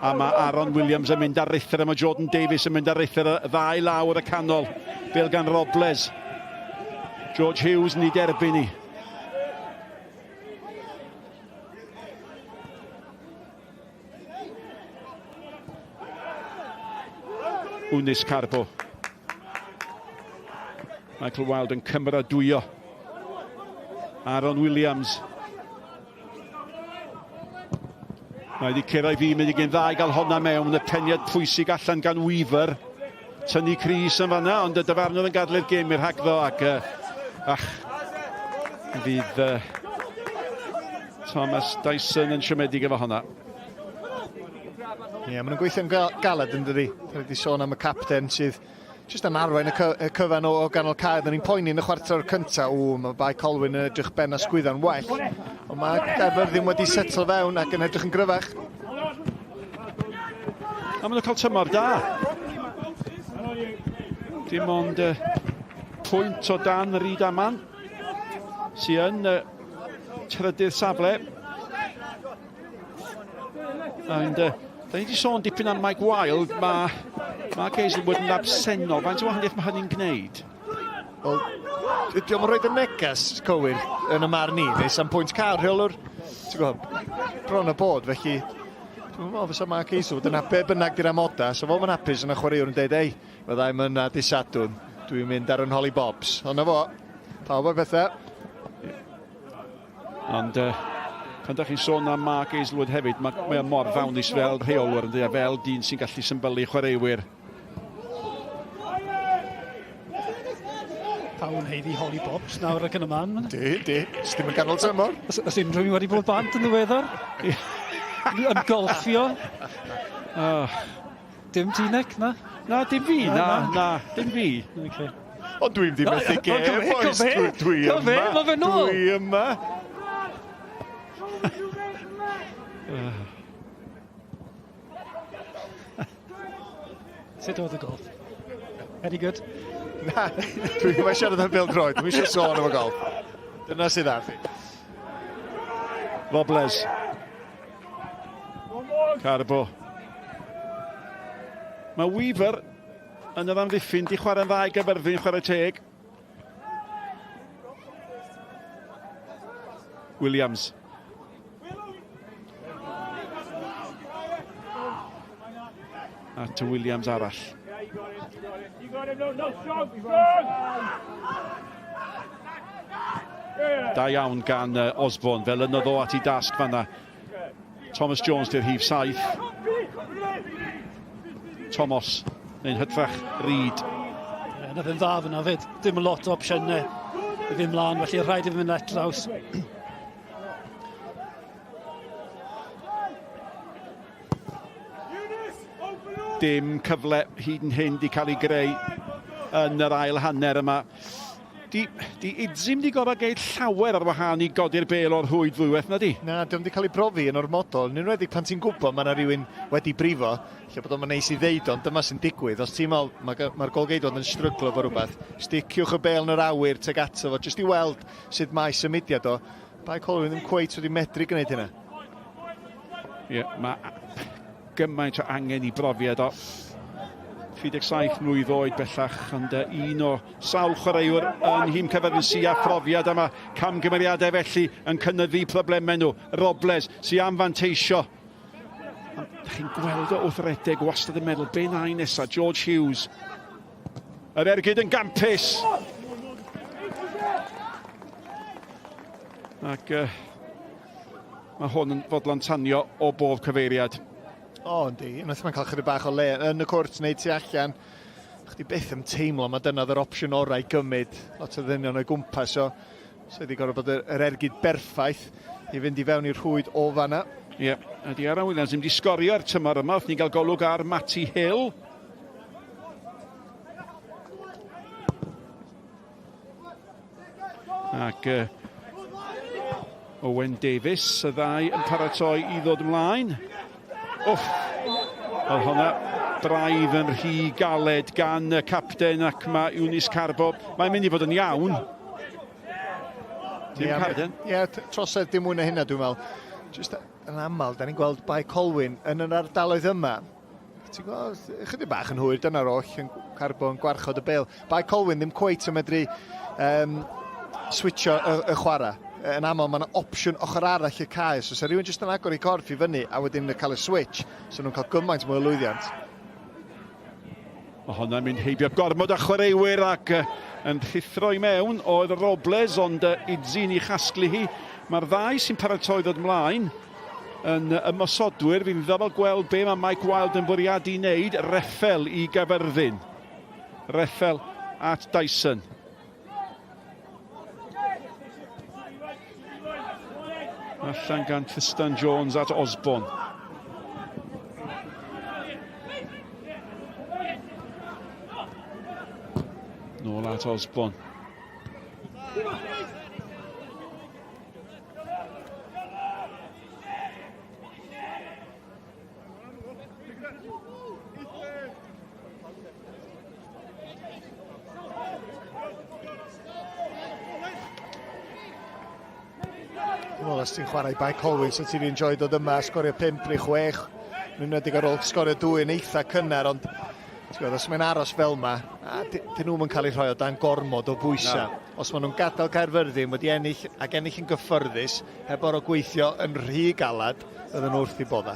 A mae Aaron Williams yn mynd ar rithr, a mae Jordan Davies yn mynd ar rithr, y ddau lawr y canol. Bil gan Robles. George Hughes yn ei derbyn ni. Wnis Carbo. Michael Wilde yn cymeradwyo. Aaron Williams. Mae wedi cyrraedd fi, mynd i gyn ddau gael honna mewn, y peniad pwysig allan gan Weaver. Tynnu Cris yn fanna, ond y dyfarnwr yn gadlu'r gêm i'r rhagddo ac fydd Thomas Dyson yn siomedig efo honna. Ie, maen nhw'n gweithio'n galed yn dydi. Dwi wedi sôn am y capten sydd jyst yn arwain y cyfan o ganol cae. Dyn ni'n poeni yn y chwarter cyntaf. Mae Bae Colwyn yn edrych ben a sgwyddo'n well. Ond mae Caerfyrddin wedi setlo fewn ac yn edrych yn gryfach. A maen nhw'n cael tymor da. Dim ond pwynt o dan Ryd Aman sy'n yn trydydd safle. And da ni wedi sôn dipyn am Mike Wilde, mae Geisel bod yn absennol. Faint o wahaniaeth mae hynny'n gwneud? Wel, diolch yn rhoi y neges cywir yn y marn ni, neu sa'n pwynt car rheolwr, ti'n gwybod, bron y bod, felly, dwi'n meddwl fysa mae Geisel bod yn be bynnag di'r amoda, so fel mae'n hapus yn y chwaraewr yn dweud, ei, fyddai mynd a disadwn, dwi'n mynd ar yn Holly Bobs. Ond na fo, pawb o'r bethau. Ond pan da chi'n sôn am Mark Aislwood hefyd, mae mor fawnus fel rheolwr yn dweud, fel dyn sy'n gallu symbylu chwaraewyr. Pawn heiddi Holly Bobs nawr ac yn y man. Di, ddim yn ganol tymor. Os unrhyw wedi bod bant yn ddiweddar? Yn golffio? Dim Tinec, na? Na, dim fi, na, dim fi. Ond dwi'n di methu gem, boys, dwi yma. Dwi yma. Sut oedd y golf? Any good? Na, dwi'n mae siarad am Bill Droid, dwi'n eisiau sôn am y golf. Dyna sydd ar fi. Robles. Carbo. Mae Weaver yn yr amddiffyn di chwarae'n dda i Caerfyrddin, chwarae teg. Williams. At y Williams arall. Da iawn gan Osborne, fel ynodd o at ei dasg fanna. Thomas Jones di'r hif saith. Thomas, neu'n hytrach Reid. Na ddim dda fyna fyd, dim lot o opsiynau i ddim mlaen, felly rhaid i fi mynd et draws. Dim cyfle hyd yn hyn di cael ei greu yn yr ail hanner yma. Di Idzim di gorau geid llawer ar wahân i godi'r bel o'r hwyd ddwywaith, na di? Na, di wedi cael ei brofi yn ormodol. Yn enwedig pan ti'n gwybod mae yna rhywun wedi brifo, lle bod o'n neis i ddeud ond dyma sy'n digwydd. Os ti'n meddwl, mae'r golgeidwad yn stryglo fo rhywbeth. Sticiwch y bel yn yr awyr teg ato fo, jyst i weld sut mae symudiad o. Bae Colwyn ddim cweit wedi medru gwneud hynna. Ie, mae gymaint o angen i brofiad o. 37 mlwydd oed bellach, ond un o sawl chwaraewr yn hym Caerfyrddin sy'n â profiad yma camgymeriadau felly yn cynyddu problemau nhw. Robles sy'n anfanteisio. Chi'n gweld o wrth redeg wastad yn meddwl, be na'i nesa? George Hughes. Yr ergyd yn gampus. Ac mae hwn yn fodlon tanio o bob cyfeiriad. O, yndi. Unwaith mae'n cael chydig bach o le yn y cwrt neu tu allan. Chdi beth yn teimlo, mae dyna'r opsiwn orau i gymryd. Lot o ddynion o'i gwmpas o. So wedi gorfod bod yr ergyd berffaith i fynd i fewn i'r rhwyd o fanna. Ie, ydy Aaron Williams ddim wedi sgorio ar tymor yma. Wrth ni gael golwg ar Matty Hill. Ac Owen Davies, y ddau yn paratoi i ddod ymlaen. Wff, oedd hwnna braidd yn rhy galed gan y capten ac mae Eunice Carbo. Mae'n mynd i fod yn iawn. Dim Carden? Ie, trosedd dim mwy na hynna dwi'n meddwl. Just yn aml, da ni'n gweld Bae Colwyn yn yr ardaloedd yma. Ti'n gweld, chydig bach yn hwyr, dyna'r oll, yn Carbo yn gwarchod y bel. Bae Colwyn ddim cweit yn medru switcho y chwarae. Yn aml, mae yna opsiwn ochr arall y cae. So, rhywun jyst yn agor i corff i fyny a wedyn cael y switch, so nhw'n cael gymaint mwy o lwyddiant. Mae hwnna'n mynd heibio gormod o chwaraewyr ac yn rhithro i mewn oedd Robles, ond Idzin i chasglu hi. Mae'r ddau sy'n paratoi ddod ymlaen yn ymosodwyr. Fi'n ddiddorol gweld be mae Mike Wilde yn bwriadu i wneud. Reffel i Caerfyrddin. Reffel at Dyson. Allan gan Tristan Jones at Osborne. Nôl at Osborne. Wel, os ti'n chwarae Bae Colwyn, so ti'n enjoy dod yma, sgorio 5 neu 6. Nw'n wedi ar ôl sgorio 2 yn eitha cynnar, ond os mae'n aros fel yma, dyn nhw'n cael eu rhoi o dan gormod o bwysau. No. Os maen nhw'n gadael Caerfyrddin wedi ennill ac ennill yn gyffyrddus, heb o'r o gweithio yn rhy galad, ydyn nhw wrth i bodda.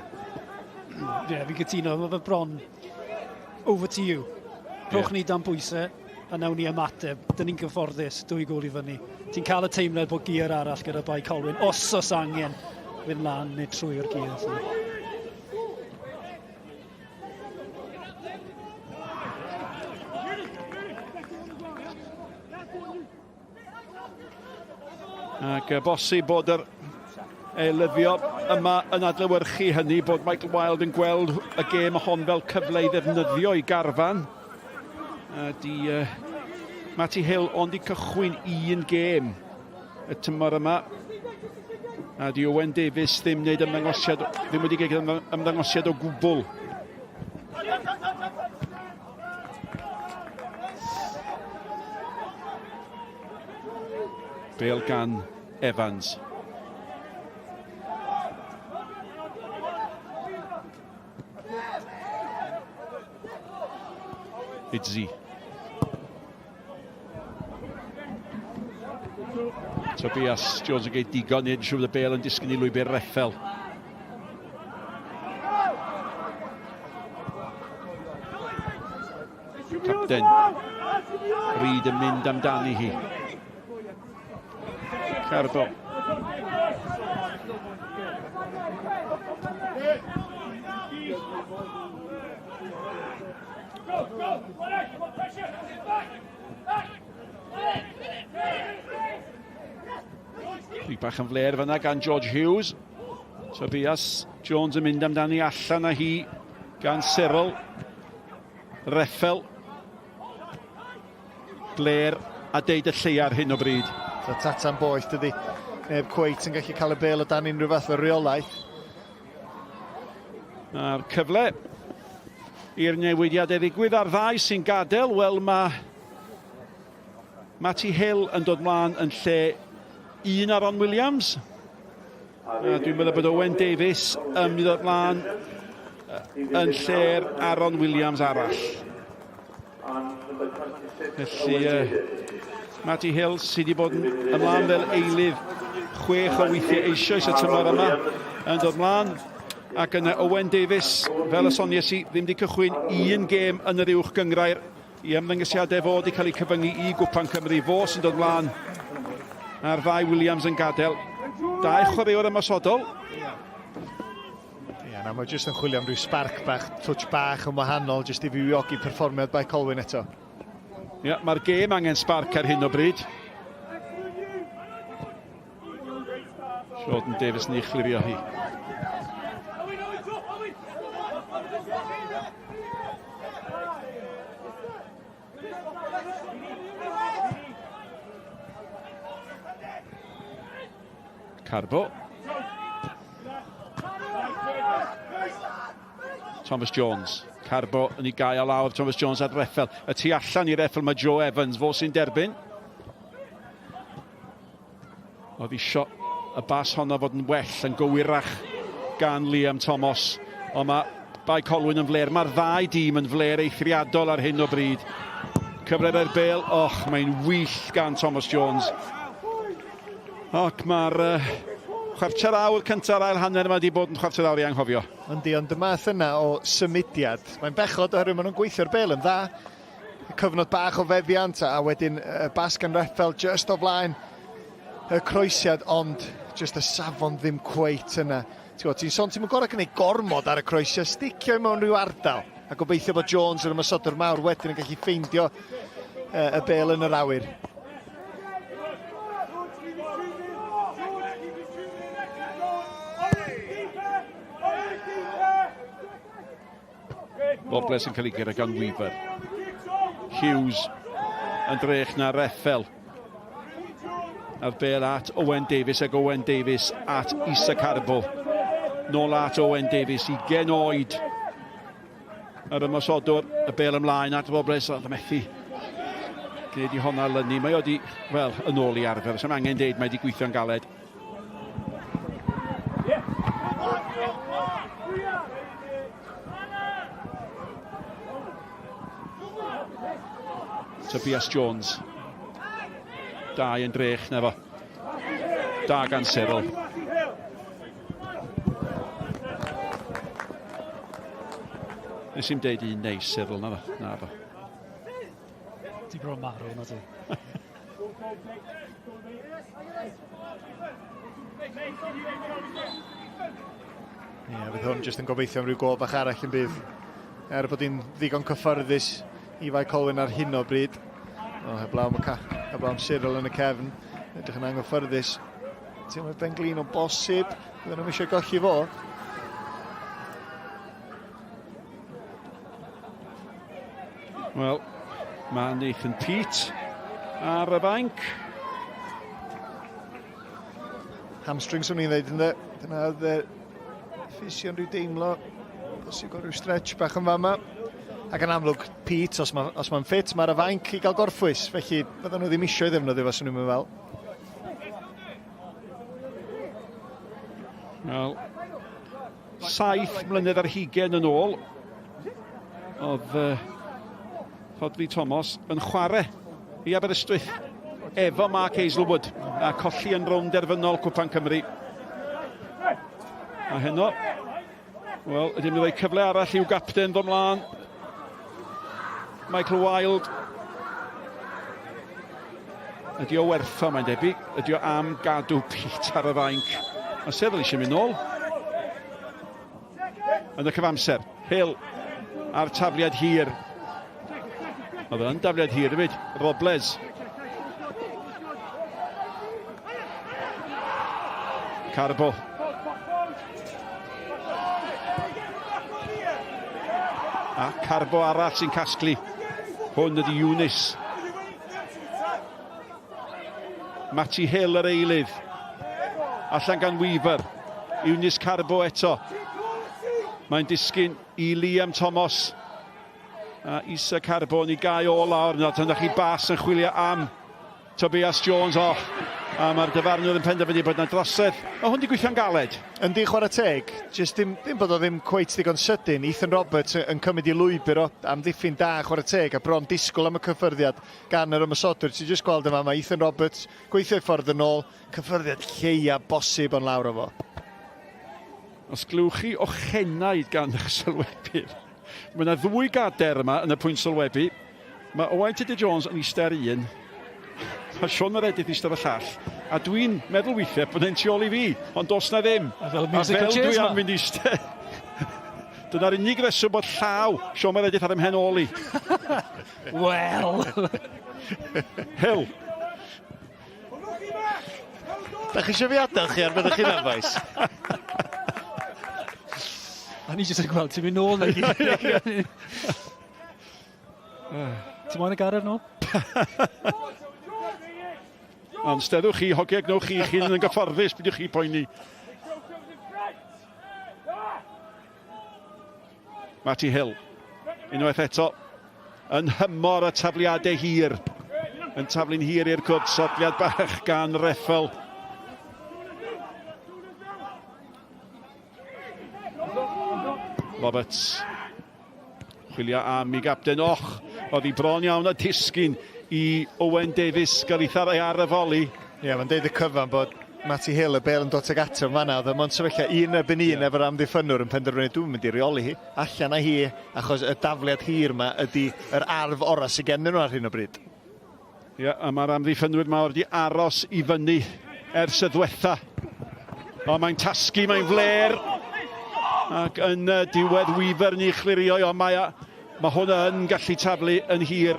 Ie, fi'n cytuno, mae fe bron. Over to you. Rhowch ni dan bwysau, a nawn ni ymateb. Dyn ni'n gyfforddus, 2 gol i fyny. Ti'n cael y teimlad bod gyr arall gyda Bae Colwyn, os angen, fynd lan neu trwy'r gyr. Ac bosib bod yr elyddio yma yn adlewyrchu hynny, bod Michael Wilde yn gweld y gêm hon fel cyfle i ddefnyddio i garfan. Matty Hill ond i cychwyn un gêm y tymor yma. A di Owen Davies ddim wneud ymddangosiad, ddim wedi gael ymddangosiad o gwbl. Bel gan Evans. Idzi. Tobias Jones yn geid digon nid siwr y bel yn disgyn i lwybr Reffel. Capten Reid yn mynd amdani hi. Carbo. Rhi bach yn fler fyna gan George Hughes. Tobias Jones yn mynd amdani allan a hi gan Cyril. Reffel. Blair a deud y lleia ar hyn o bryd. So tata'n boeth dydy. Neb cweit yn gallu cael y bel o dan unrhyw fath o reolaeth. A'r cyfle i'r newidiadau ddigwydd ar ddau sy'n gadael. Wel, mae Matty Hill yn dod mlaen yn lle un ar Ron Williams. Dwi'n meddwl bod Owen Davies yn mynd dod mlaen yn lle'r Aaron Williams arall. Felly, Matty Hill sydd wedi bod yn ymlaen fel eilydd 6 o weithiau eisoes y tymor yma yn dod mlaen. Ac yna Owen Davies, fel y soniais i, ddim wedi cychwyn un gêm yn yr uwch gyngrair. I ymddangosiadau fod wedi cael ei cyfyngu i Cwpan Cymru. Fo sy'n dod mlaen a'r ddau Williams yn gadael. 2 chwaraewr ymosodol. Ie, na, mae jyst yn chwilio am rhyw spark bach, twtch bach yn wahanol, jyst i fywiogi perfformiad Bae Colwyn eto. Ie, mae'r gêm angen spark ar hyn o bryd. Jordan Davies yn ei chlirio hi. Carbo. Thomas Jones. Carbo yn ei gael lawr, Thomas Jones ar reffel. Y tu allan i'r reffel mae Joe Evans, fo sy'n derbyn. Oedd isio y bas honno fod yn well, yn gywirach gan Liam Thomas. Ond mae Bae Colwyn yn fler. Mae'r ddau dîm yn fler eithriadol ar hyn o bryd. Cyfred ar bel, mae'n wyll gan Thomas Jones. Ac mae'r chwarter awr cyntaf ail hanner yma wedi bod yn chwarter awr i anghofio. Yndi, ond y math yna o symudiad. Mae'n bechod oherwydd maen nhw'n gweithio'r bel yn dda. Cyfnod bach o feddiant a wedyn bas gan Reffel just o flaen y croesiad, ond just y safon ddim cweit yna. Ti'n sôn, ti'n gorau gwneud gormod ar y croesiad, sticio mewn rhyw ardal. A gobeithio bod Jones yn ymysodwr mawr wedyn yn gallu ffeindio y bel yn yr awyr. Bobles yn cael ei gyrra gan Weaver. Hughes yn drech na Reffel. A'r bel at Owen Davies ac Owen Davies at Isa Carbo. Nôl at Owen Davies i genoed. Yr ymosodwr, y bel ymlaen at Bobles oedd y methu. Gwneud i honna lynu. Mae wedi, wel, yn ôl i arfer. Sa'n angen deud mae wedi gweithio'n galed. Tobias Jones. Dau yn drech na fo. Da gan Cyril. Nes i'n deud un neis Cyril na fo. Na fo. Di bron marw na ti. Fydd hwn jyst yn gobeithio am ryw gol bach arall yn bydd. Bod hi'n ddigon cyffyrddus i Bae Colwyn ar hyn o bryd. Heblaw am Cyril yn y cefn. Edrych yn anghyffyrddus. Ti'n meddwl Ben Glyn o bosib. Bydden nhw'n eisiau golli fo. Wel, mae Nathan Pete ar y banc. Hamstrings o'n i'n dweud ynddo. Dyna oedd ffisio'n rhyw deimlo. Bosib o rhyw stretch bach yn fama. Ac yn amlwg, Pete, os mae'n ffit, mae'r fainc i gael gorffwys. Felly, bydden nhw ddim eisiau ddefnyddio fo, sy'n nhw'n fel. Wel, 7 mlynedd ar 20 yn ôl, oedd Rodri Thomas yn chwarae i Aberystwyth efo Mark Hazelwood a colli yn rownd derfynol Cwpan Cymru. A heno, wel, ydym nhw'n rhoi cyfle arall i'w gapten ddod mlaen. Michael Wilde. Ydy o wertho, mae'n debyg. Ydy o am gadw Pete ar y fainc. Mae Cyril eisiau mynd nôl. Yn y cyfamser. Hill ar tafliad hir. Oedd yn tafliad hir hefyd. Robles. Carbo. A Carbo arall sy'n casglu. Hwn ydy Eunice. Matty Hill yr eilydd. Allan gan Weaver. Eunice Carbo eto. Mae'n disgyn i Liam Thomas. A Isa Carbo ni gau o lawr. Dyna chi Bas yn chwilio am Tobias Jones. A mae'r dyfarnwr yn penderfynu bod yna drosedd. O, hwn di gweithio'n galed. Yndi chwarae teg, jyst ddim bod o ddim cweit digon sydyn. Ethan Roberts yn cymryd i lwybr o amddiffyn da chwarae teg a bron disgwyl am y cyffyrddiad gan yr ymysodwr. Ti'n just gweld yma, mae Ethan Roberts gweithio i ffordd yn ôl, cyffyrddiad lleia bosib o'n lawr o fo. Os glwch chi o chenaid gan eich sylwebu. Mae yna ddwy gader yma yn y pwynt sylwebu. Mae Owain Tudur Jones yn eistedd un. Mae Sean Meredith eistedd y llall. A dwi'n meddwl weithiau bod e'n tu ôl i fi, ond dos na ddim. A fel musical chairs dwi am fynd eistedd. Dyna'r unig reswm bod llaw Sean Meredith ar ymhen ôl i. Wel. Hill. Da chi eisiau fi adael chi ar byddwch chi'n anfais? A ni jyst yn gweld, ti'n mynd nôl na i. Ti'n moyn y garer nôl? Ond steddwch chi, hogiau gnwch chi, chi'n yn gyfforddus, bydwch chi poeni. Matty Hill, unwaith eto, yn hymor y tafliadau hir. Yn taflu'n hir i'r cwrt, sodliad bach gan Reffel. Roberts, chwilio am i gapten Och, oedd hi bron iawn a disgyn i Owen Davies gael ei tharau ar y foli. Ie, mae'n deud y cyfan bod Matty Hill y bel yn dod ag ato fanna. Oedd o'n sefyllfa un erbyn un efo'r amddiffynwr yn penderfynu dwi'n mynd i reoli hi. Allan â hi, achos y dafliad hir yma ydy yr arf ora sy'n gennyn nhw ar hyn o bryd. Ie, a mae'r amddiffynwyr mawr wedi aros i fyny ers y ddwetha. O, mae'n tasgu, mae'n fler. Ac yn diwedd Weaver ni chlirio, ond mae hwn yn gallu taflu yn hir.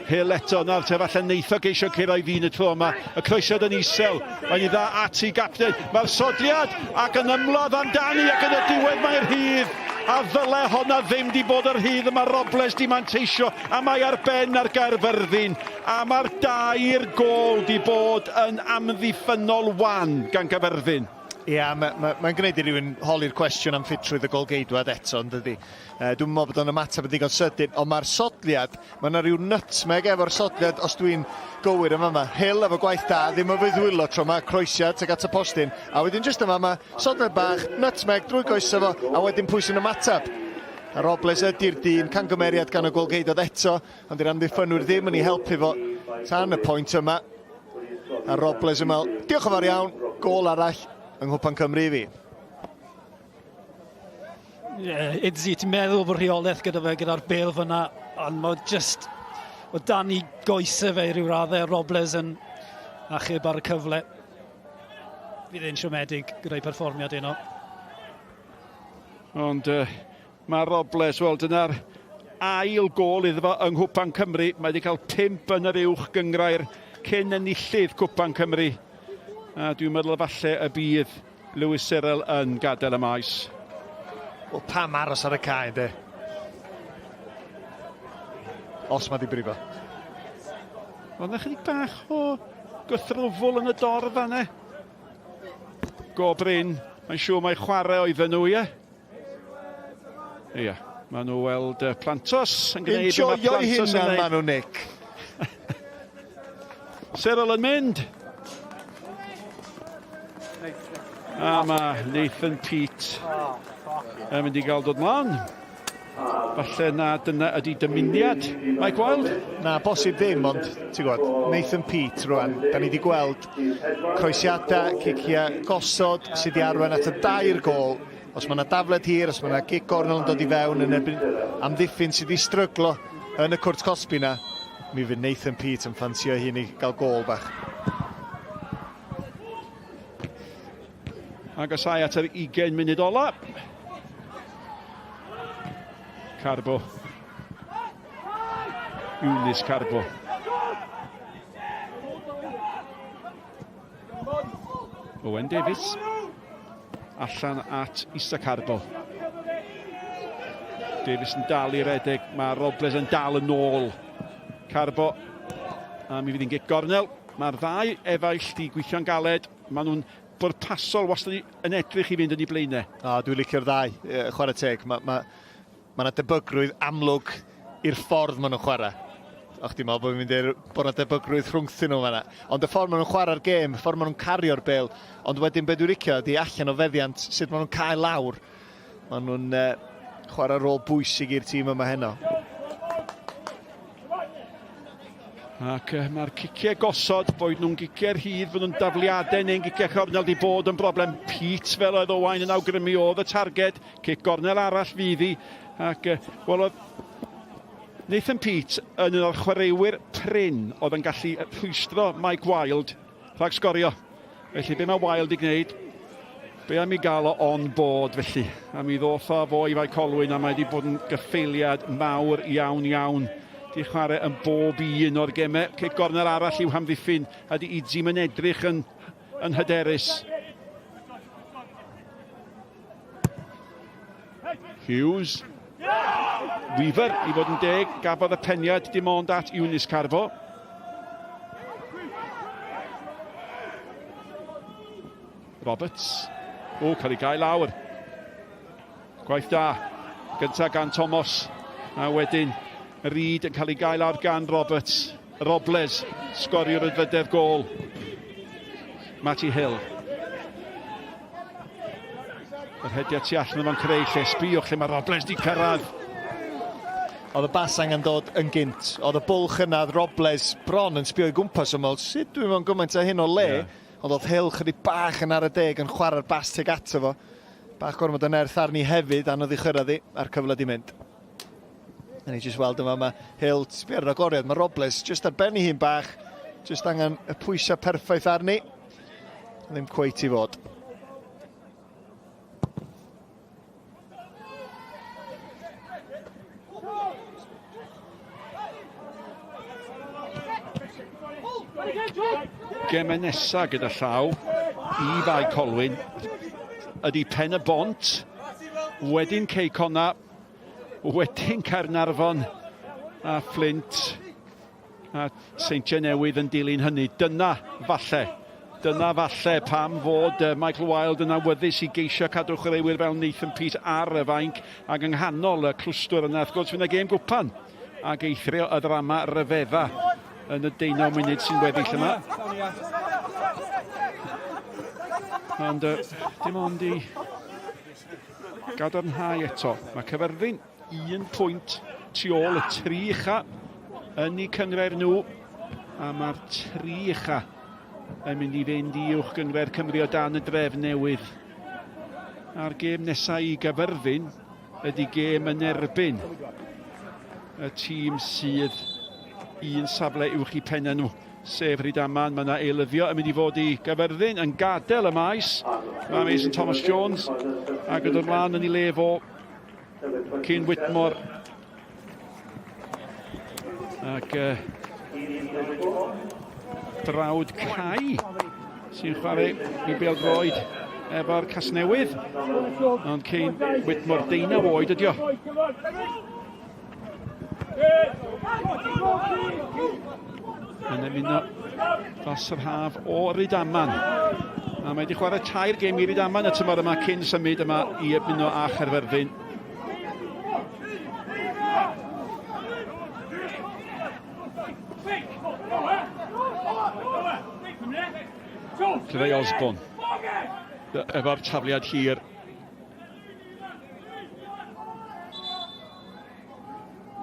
Hill eto, nawr te falle neitho geisio cyrraedd fi'n y tro yma. Y croesiad yn isel, mae'n i dda at i gapten. Mae'r sodliad ac yn ymladd amdani ac yn y diwedd mae'r rhydd. A ddyle honna ddim di bod yr rhydd, mae Robles di manteisio a mae ar ben ar Caerfyrddin. A mae'r dair gol di bod yn amddiffynol wan gan Caerfyrddin. Ie, mae'n gwneud i rywun holi'r cwestiwn am ffitrwydd y golgeidwad eto, yn dydi. Dwi'n meddwl bod o'n ymateb yn ddigon sydyn, ond mae'r sodliad, mae yna rhyw nutmeg efo'r sodliad os dwi'n gywir yma yma. Hill efo gwaith da, ddim yn fwyddwylo tro yma, croesiad tuag at y postyn. A wedyn jyst yma, mae sodliad bach, nutmeg drwy goesio fo, a wedyn pwy sy'n ymateb. A Robles ydy'r dyn, cangymeriad gan y golgeidwad eto, ond i'r amddiffynwyr ddim yn ei helpu fo tan y pwynt yma. A Robles yn meddwl, diolch yn fawr iawn, gol arall yng Cwpan Cymru i fi. Idzi, ti'n meddwl bod rheolaeth gyda fe gyda'r bel fyna, ond mae just o dan i goesau fe i ryw raddau, Robles yn achub ar y cyfle. Fydd e'n siomedig gyda'i perfformiad yno. Ond mae Robles, wel, dyna'r ail gol iddo fo yng Cwpan Cymru. Mae wedi cael 5 yn yr uwch gyngrair cyn enillydd Cwpan Cymru. A dwi'n meddwl falle y bydd Lewis Cyril yn gadael y maes. O, pam aros ar y cae, de? Os mae di brifo. Ond na chydig bach o gythrwfwl yn y dorf fanne. Go Bryn, mae'n siŵr mae chwarae oedden nhw, ie? Ia, maen nhw weld Plantos yn gwneud yma Plantos yn gwneud. Enjoyo'i hynna, maen nhw, Nick. Cyril yn mynd. A mae Nathan Pete yn mynd i gael dod mlaen. Falle na dyna ydi dymuniad, mae gweld? Na, bosib ddim, ond ti'n gwybod, Nathan Pete rwan, da ni wedi gweld croesiadau, ciciau gosod sydd wedi arwain at y dair gol. Os mae yna dafled hir, os mae yna gic gornel yn dod i fewn yn erbyn amddiffyn sydd wedi stryglo yn y cwrt cosbi na, mi fydd Nathan Pete yn ffansio hyn i gael gol bach. Agosau at yr 20 munud ola. Carbo. Eunice Carbo. Owen Davies. Allan at Isa Carbo. Davies yn dal i redeg. Mae Robles yn dal yn ôl. Carbo. A mi fydd hi'n gic gornel. Mae'r ddau efaill di gweithio'n galed. Maen nhw'n bwrpasol wastad yn edrych i fynd yn ei blaenau. Dwi'n licio'r ddau, chwarae teg. Mae yna debygrwydd amlwg i'r ffordd maen nhw'n chwarae. Och, ti'n meddwl bod fi'n mynd bod yna debygrwydd rhwngthyn nhw fan'na. Ond y ffordd maen nhw'n chwarae'r gêm, y ffordd maen nhw'n cario'r bêl. Ond wedyn be dwi'n licio ydi allan o feddiant sut maen nhw'n cael lawr. Maen nhw'n chwarae rôl bwysig i'r tîm yma heno. Ac mae'r ciciau gosod, boed nhw'n giciau'r hyd, bod nhw'n dafliadau neu'n giciau cornel di bod yn broblem. Pete fel oedd Owain yn awgrymu oedd y targed, cic gornel arall fydd hi. Ac wel oedd Nathan Pete yn un o'r chwaraewyr prin oedd yn gallu rhwystro Mike Wild rhag sgorio. Felly be mae Wild i gwneud? Be am i gael o on board felly? A mi ddoth o fo i Bae Colwyn a mae wedi bod yn gyffeiliad mawr iawn. Di chwarae yn bob un o'r gemau. Cic gornel arall i'w hamddiffyn a di Idzim yn edrych yn hyderus. Hughes. Weaver i fod yn deg, gafodd y peniad dim ond at Eunice Carfo. Roberts. Cael ei gael lawr. Gwaith da. Gyntaf gan Thomas. A wedyn Reid yn cael ei gael lawr gan Roberts. Robles. Sgorio'r drydedd gol. Matty Hill. Yr hediad tu allan yma'n creu lle. Sbiwch lle mae Robles di cyrraedd. Oedd y bas angen dod yn gynt. Oedd y bwlch yna, Robles bron yn sbio i gwmpas o mewn. Sut dwi'n mewn gymaint o hyn o le? Ond oedd Hill chydig bach yn ar y deg yn chwarae'r bas teg ato fo. Bach gormod yn erth arni hefyd, anodd i chyrraedd i, a'r cyfle di mynd. A ni jyst weld yma, mae Hill, sbio'r ragoriad, mae Robles jyst ar benni hi'n bach. Jyst angen y pwysau perffaith arni. Ddim cweit i fod. Gemau nesaf gyda llaw i Bae Colwyn ydy Pen y Bont, wedyn Ceicona, wedyn Caernarfon a Flint a Seintiau Newydd yn dilyn hynny. Dyna falle pam fod Michael Wild yn awyddus i geisio cadw chwaraewyr fel Nathan Pete ar y fainc ac yng nghanol y clwstwr yna. Wrth gwrs fydd yna gêm gwpan ac eithrio y ddrama ryfedda yn y 19 munud sy'n weddill yma. Ond dim ond i gadarnhau eto. Mae Caerfyrddin 1 pwynt tu ôl y 3 ucha yn eu cyngred nhw. A mae'r 3 ucha yn mynd i fynd i uwch gyngred Cymru o dan y drefn newydd. A'r gêm nesaf i Caerfyrddin ydy gêm yn erbyn y tîm sydd un safle uwch i pennau nhw, sef Rydaman. Mae yna eilyddio yn mynd i fod i Caerfyrddin yn gadael y maes. Mae Mason Thomas Jones ac yn dod ymlaen yn ei lefo Cyn Whitmore ac Brawd Cai sy'n chwarae i bêl-droed efo'r Casnewydd, ond Cyn Whitmore 19 oed ydi o. Yn ymuno dros yr haf o Rydaman. A mae wedi chwarae 3 gêm i Rydaman y tymor yma cyn symud yma i ymuno â Caerfyrddin. Clydau Osborne efo'r tafliad hir.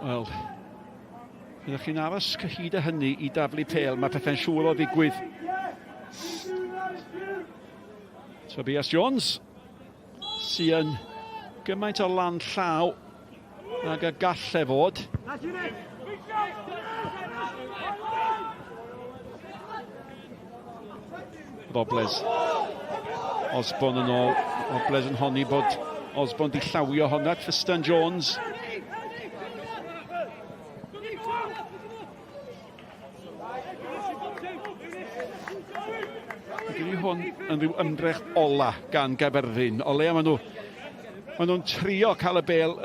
Wel, ydych chi'n aros cyhyd â hynny i daflu pêl, mae pethau'n siŵr o ddigwydd. Tobias Jones sy'n gymaint o lan llaw ag y galle fod. Robles. Osborne yn ôl. Robles yn honni bod Osborne di llawio honna. Tristan Jones. Gyda hwn yn rhyw ymdrech ola gan Caerfyrddin. O leia maen nhw'n trio cael y bêl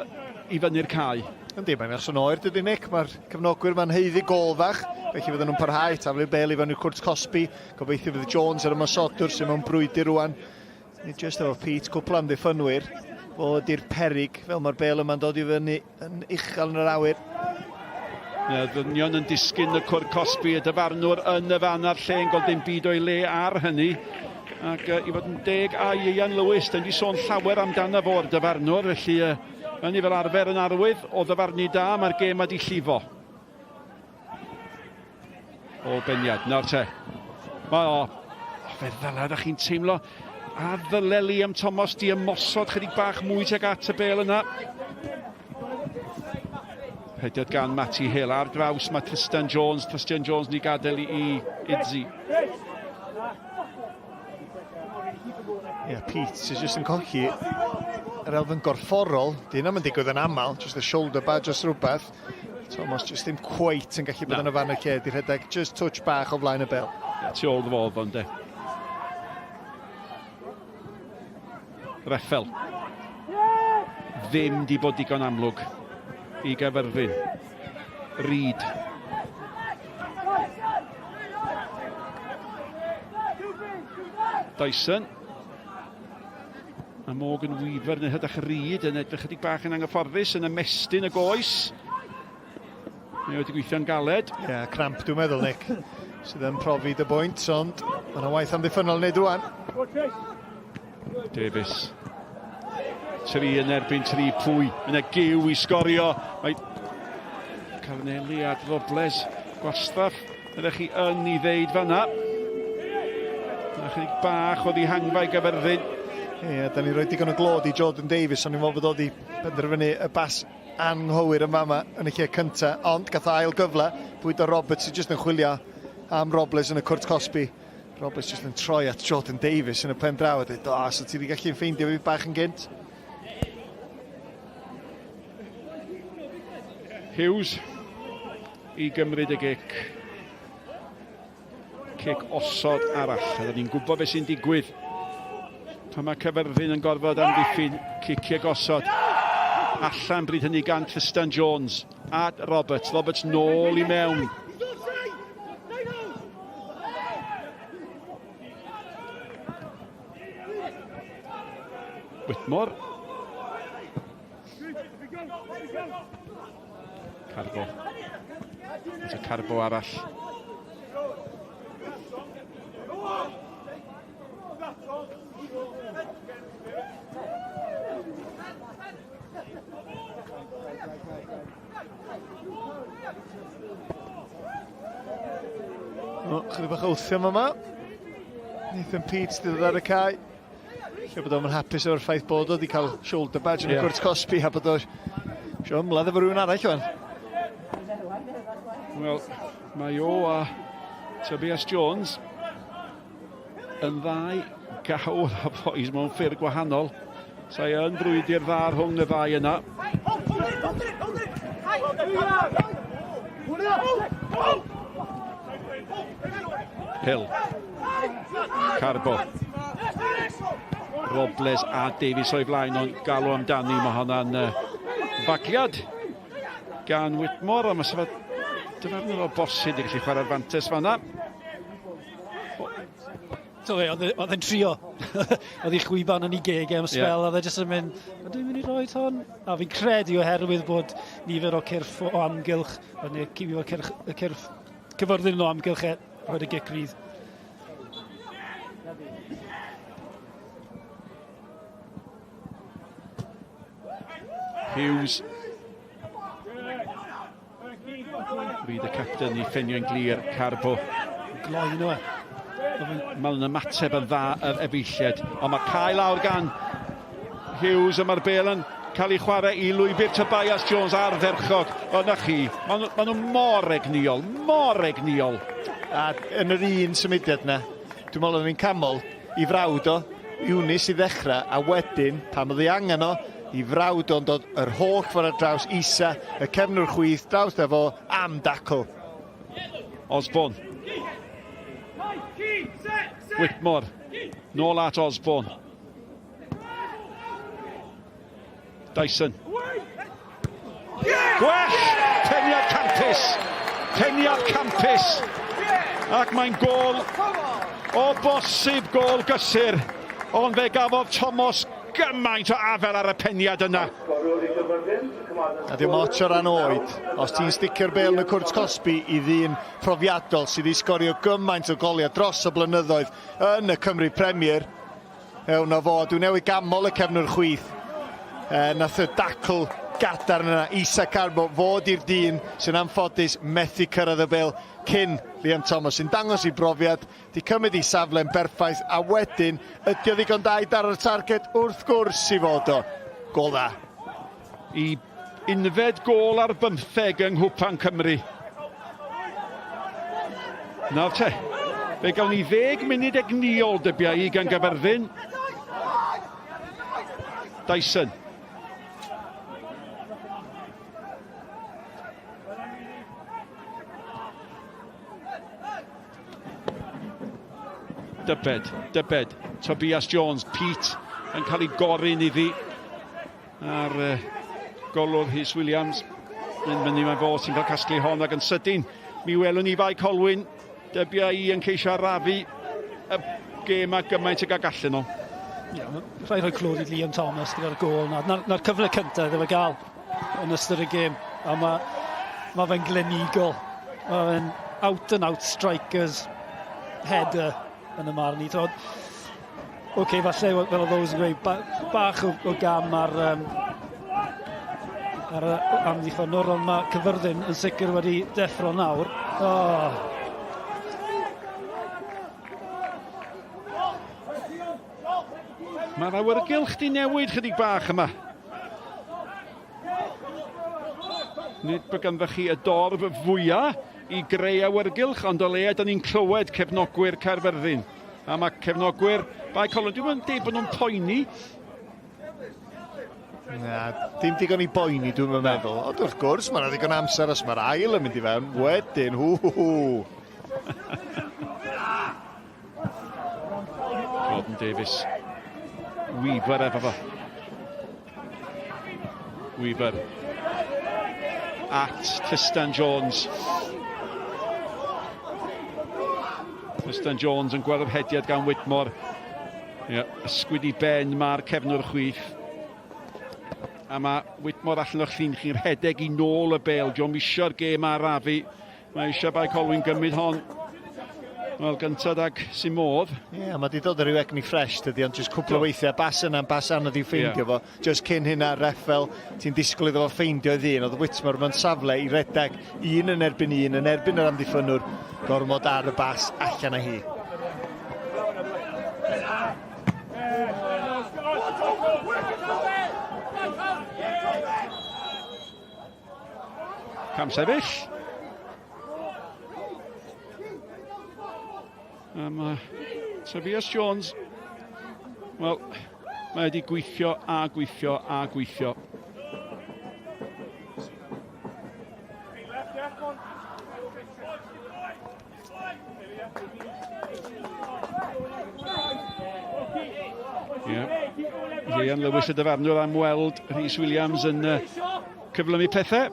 i fyny'r cae. Yndi, mae'n eich sôn oer, dydy Nick. Mae'r cefnogwyr ma'n heiddi golfach. Felly fydden nhw'n parhau, taflu Bale i fan i'r cwrt Cosby. Gobeithio fydd Jones ar y masodwr sy'n mewn brwydyr rwan. Ni just efo Pete, cwpl am ddiffynwyr. Fod i'r perig, fel mae'r Bale yma'n dod i fyny yn uchel yn yr awyr. Ddynion yn disgyn y cwrt Cosby, y dyfarnwr yn y fan ar lle yn gweld dim byd o'i le ar hynny. Ac i fod yn deg a Ian Lewis, dyn ni sôn llawer amdano fo'r dyfarnwr, felly yn i fel arfer yn arwydd o ddyfarnu da, mae'r gêm wedi llifo. O beniad, nawr te. Fe ddala, da chi'n teimlo, a ddyle Liam Thomas di ymosod chydig bach mwy tuag at y Bale yna. Hediad gan Matty Hill ar draws, mae Tristan Jones ni gadael i Idzi. Pete sy'n just yn colli yr elfen gorfforol. Dyn nhw'n digwydd yn aml, just y shoulder badge os rhywbeth. Thomas just ddim cweit yn gallu bod yn y fan y lle. Di rhedeg just touch bach o flaen y Bale. Tu ôl dy fodd, de. Reffel. Ddim di bod digon amlwg i Caerfyrddin. Reid. Dyson. A Morgan Weaver yn hydach Reid yn edrych chydig bach yn anghyfforddus yn ymestyn y goes. Mae wedi gweithio'n galed. Cramp dwi'n meddwl, Nick. Sydd yn profi dy bwynt, ond mae yna waith amddiffynol wneud rwan. Davies. 3 yn erbyn 3 pwy. Yna giw i sgorio. Mae Carneli a Robles gwastraff. Ydych chi yn i ddeud fanna. Yna chydig bach o ddihangfa i Caerfyrddin. Da ni roi digon o glod i Jordan Davies, ond ni'n meddwl bod o di penderfynu y bas anghywir yn fama yn y lle cynta, ond gath ail gyfle, bwyd o Roberts sy'n just yn chwilio am Robles yn y cwrt Cosby. Roberts just yn troi at Jordan Davies yn y pen draw a dweud, so ti wedi gallu'n ffeindio fi bach yn gynt. Hughes i gymryd y gic. Cic osod arall, a ni'n gwybod beth sy'n digwydd. Pan mae Caerfyrddin yn gorfod amddiffyn cicio gosod. Allan bryd hynny gan Tristan Jones a Roberts. Roberts nôl i mewn. Whitmore. Carbo. It's a Carbo arall. Chydig bach o wthiam yma. Nathan Pete di ddod ar y cae. Lle bod o'n hapus o'r ffaith bod o di cael shoulder badge yn y cwrt Cosby a bod o sio ymladd efo rhywun arall o'n. Wel, mae o a Tobias Jones yn ddau gawr a boes mewn ffyrdd gwahanol. Sa'i yn brwydyr dda rhwng y ddau yna. Hill. Carbo. Robles a Davies o'i flaen o'n galw amdani. Mae hwnna'n fagiad gan Whitmore. A mae sefyd dyfarnwr o bosib i gallu chwarae'r fantes fanna. Oedd e'n trio. Oedd ei Cwpan yn ei gegau am spel. Oedd e jyst yn mynd, dwi'n mynd i roi hon. A fi'n credu oherwydd bod nifer o cyrff o amgylch, neu cyrff Caerfyrddin o amgylch roed y gic rydd. Hughes. Ryd y captain i ffenio'n glir. Carbo. Gloi nhw e. Mae'n ymateb yn dda yr efeilliad. Ond mae cael lawr gan Hughes a mae'r Bale yn cael ei chwarae i lwybr Tobias Jones ar ferchog. O na chi, maen nhw mor egniol. A yn yr un symudiad na, dwi'n meddwl yn camol i frawd o, Eunice i ddechrau, a wedyn, pan oedd ei angen o, i frawd o'n dod yr holl ffordd ar draws Isa, y cefnwr chwith, draws efo am dacl. Osborne. Whitmore. Nôl at Osborne. Dyson. Gwell! Peniad Campus! peniad campus. Ac mae'n gol o bosib gol gysur. Ond fe gafodd Thomas gymaint o afel ar y peniad yna. A dim ots o ran oed, os ti'n sticio'r bel yn y cwrt Cosby i ddyn profiadol sydd wedi sgorio gymaint o goliau dros y blynyddoedd yn y Cymru Premier. Ewn o fod, dwi'n newid gamol y cefnwr chwith. Nath y dacl gadar yna, Isa Carbo, fod i'r dyn sy'n anffodus methu cyrraedd y bel cyn Liam Thomas sy'n dangos i brofiad, di cymryd i safle'n berffaith, a wedyn ydi o ddigon da i dar y targed wrth gwrs i fod o. Gol dda. I unfed gol ar 15 yng Cwpan Cymru. Nawr te, fe gael ni 10 munud egnïol dybia i gan Caerfyrddin. Dyson. Dybed, Tobias Jones, Pete yn cael ei gorin iddi ar golwr Rhys Williams. Yn mynd i mae fod sy'n cael casglu hon ac yn sydyn. Mi welwn ni Bae Colwyn, dybia i yn ceisio arafu y gêm a gymaint ag allan nhw. Rhaid rhoi clwyd i Liam Thomas gyda'r gol. Na'r cyfle cyntaf ddim yn gael yn ystod y gêm. A mae fe'n glenigol. Mae fe'n out and out strikers header yn y marn i. Oce, falle fel oedd Ows yn gweud, bach o gam ar amddiffynwr, ond mae Caerfyrddin yn sicr wedi deffro nawr. Mae'r awyrgylch di newid chydig bach yma. Nid bod ganddo chi y dorf fwyaf i greu awyrgylch, ond o leia da ni'n clywed cefnogwyr Caerfyrddin. A mae cefnogwyr Bae Colwyn, dwi'n mynd deud bod nhw'n poeni. Na, dim digon i boeni, dwi'n meddwl. Ond wrth gwrs, mae'n digon amser os mae'r ail yn mynd i fewn. Wedyn, Jordan Davies. Weaver efo fo. Weaver. At Tristan Jones. Tristan Jones yn gweld yr hediad gan Whitmore. Ysgwyd i ben mae'r cefnwr chwith. A mae Whitmore allan o'ch llun chi'n rhedeg i nôl y bel. John Misio'r gêm arafu. Mae eisiau Bae Colwyn gymryd hon. Wel, gyntad ag sy'n modd. Ie, mae di dod ar ryw egni ffres, dydy, ond jyst cwpl o weithiau, bas anodd i'w ffeindio fo. Just cyn hynna, Reffel, ti'n disgwyl iddo fo ffeindio i ddyn. Oedd Whitmore mewn safle i redeg un yn erbyn yr amddiffynwr. Gormod ar y bas allan â hi. Cam sefyll. A mae Tobias Jones, wel, mae wedi gweithio a gweithio a gweithio. Ian Lewis y dyfarnwr am weld Rhys Williams yn cyflymu pethau.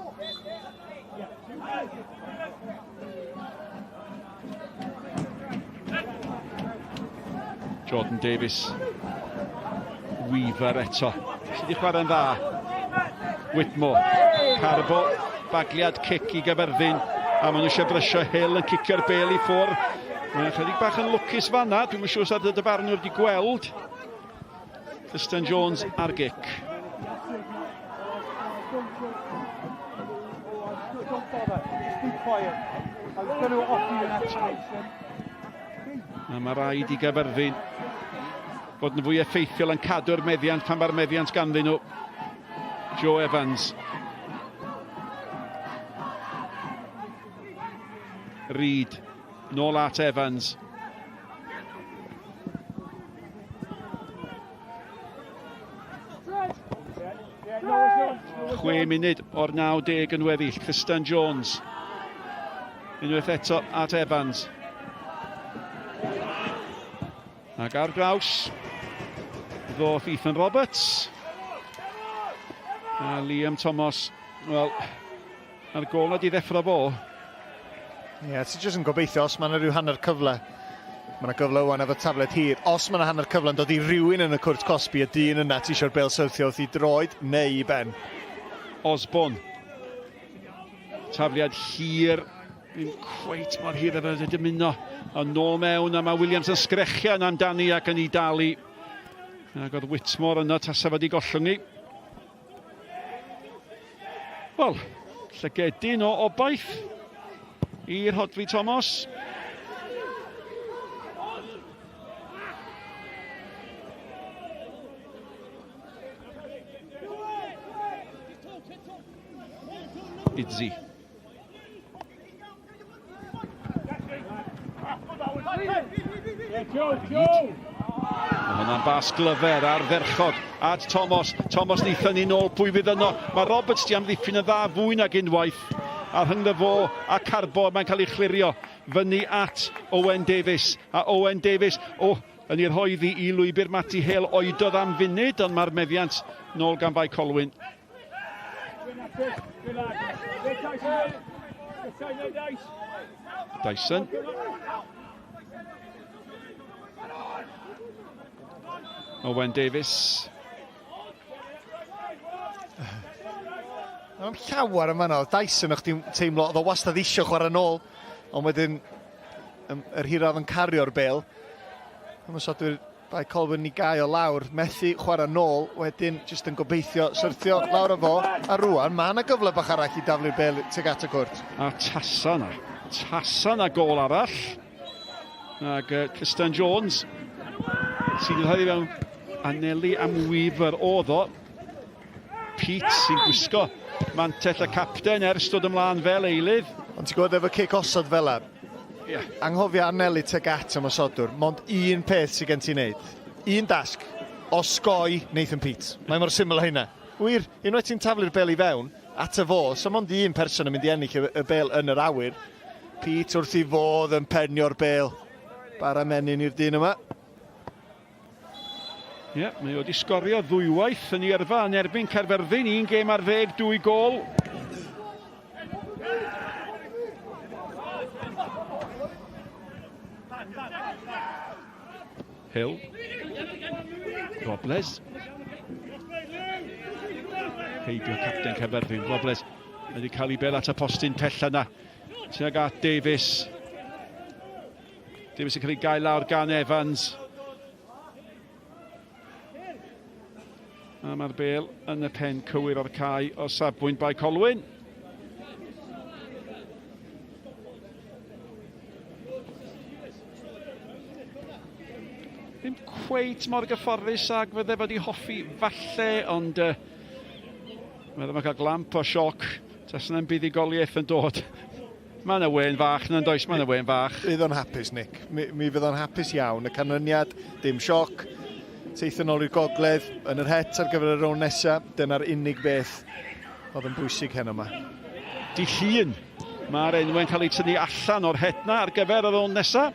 Jordan Davies. Weaver eto. Sydd wedi chwarae'n dda. Whitmore. Carbo. Bagliad cic i Caerfyrddin. A maen nhw eisiau brysio Hill yn cicio'r bel i ffwrdd. Mae'n chydig bach yn lwcus fanna. Dwi'n yn siŵr sydd y dyfarnwr wedi gweld. Tristan Jones ar gic. A mae rhaid i Caerfyrddin bod yn fwy effeithiol yn cadw'r meddiant pan mae'r meddiant ganddyn nhw. Joe Evans. Reid. Nôl at Evans. Chwe munud o'r 90 yn weddill. Tristan Jones. Unwaith eto at Evans. Ac ar draws, ddoth Ethan Roberts. A Liam Thomas, wel, ar gol nad i ddeffro fo. Ie, ti jyst yn gobeithio os mae yna rhyw hanner cyfle. Mae yna gyfle wan efo taflet hir. Os mae yna hanner cyfle yn dod i rhywun yn y cwrt cosbi, y dyn yna ti eisiau'r bêl syrthio wrth i droed neu i ben. Osborn. Tafliad hir. Ddim cweit mor hir efo wedi dymuno. Ond nôl mewn a mae Williams yn sgrechian amdani ac yn ei dalu. Ac oedd Whitmore yno tasa wedi gollwng ni. Wel, llygedyn o obaith i'r Hodfi Thomas. Idzi. Mae hwnna'n bas glyfer ar ferchod at Thomas. Thomas neithon ni nôl pwy fydd yno. Mae Roberts di amddiffyn y dda fwy nag unwaith. A rhyngddo fo a Carbo mae'n cael ei chlirio fyny at Owen Davies. A Owen Davies, yn i'r hoeddi i lwybr Mati Hale oedodd am funud, ond mae'r meddiant nôl gan Bae Colwyn. Dyson. Owen Davies. Am llawer yma yna, Dyson o'ch ti'n teimlo, oedd o wastad isio chwarae nôl, ond wedyn yr hirodd yn cario'r bêl. Ymwysodwyr Bae Colwyn i gau o lawr, methu chwarae nôl, wedyn jyst yn gobeithio syrthio lawr o fo, a rwan mae yna gyfle bach arall i daflu'r bêl tuag at y cwrt. A tasa na gol arall. Ac Tristan Jones sy'n rhaid i fewn anelu am wyfer oedd o. Pete sy'n gwisgo mantell y capten ers dod ymlaen fel eilydd. Ond ti'n gwybod efo cic osod fel e? Yeah. Anghofio anelu tuag at ymwysodwr, mond un peth sy'n gen ti'n neud. Un dasg, osgoi Nathan Pete. Mae mor syml hynna. Wir, unwaith ti'n taflu'r bêl i fewn, at y fo, so mond un person yn mynd i ennill y bêl yn yr awyr. Pete wrth i fodd yn pernio'r bêl. Bara menyn i'r dyn yma. Ie, mae wedi sgorio ddwywaith yn ei yrfa yn erbyn Caerfyrddin, 1 gêm ar 10, 2 gol. Hill. Robles. Heibio capten Caerfyrddin. Robles wedi cael ei bel at y postyn pell yna. Tuag at Davies. Davies yn cael ei gael lawr gan Evans. A mae'r bêl yn y pen cywir o'r cae o safbwynt Bae Colwyn. Ddim cweit mor gyfforddus ag fydde wedi hoffi falle, ond meddwl mae'n cael glamp o sioc. Tas yna'n buddigoliaeth yn dod. Mae yna wen fach, na'n does, mae yna wen fach. Fydd o'n hapus, Nick. Mi fydd o'n hapus iawn. Y canlyniad, dim sioc. Teithio nôl i'r gogledd, yn yr het ar gyfer y rownd nesaf. Dyna'r unig beth oedd yn bwysig heno yma. Di llun. Mae'r enwau'n cael ei tynnu allan o'r het na ar gyfer y rownd nesaf.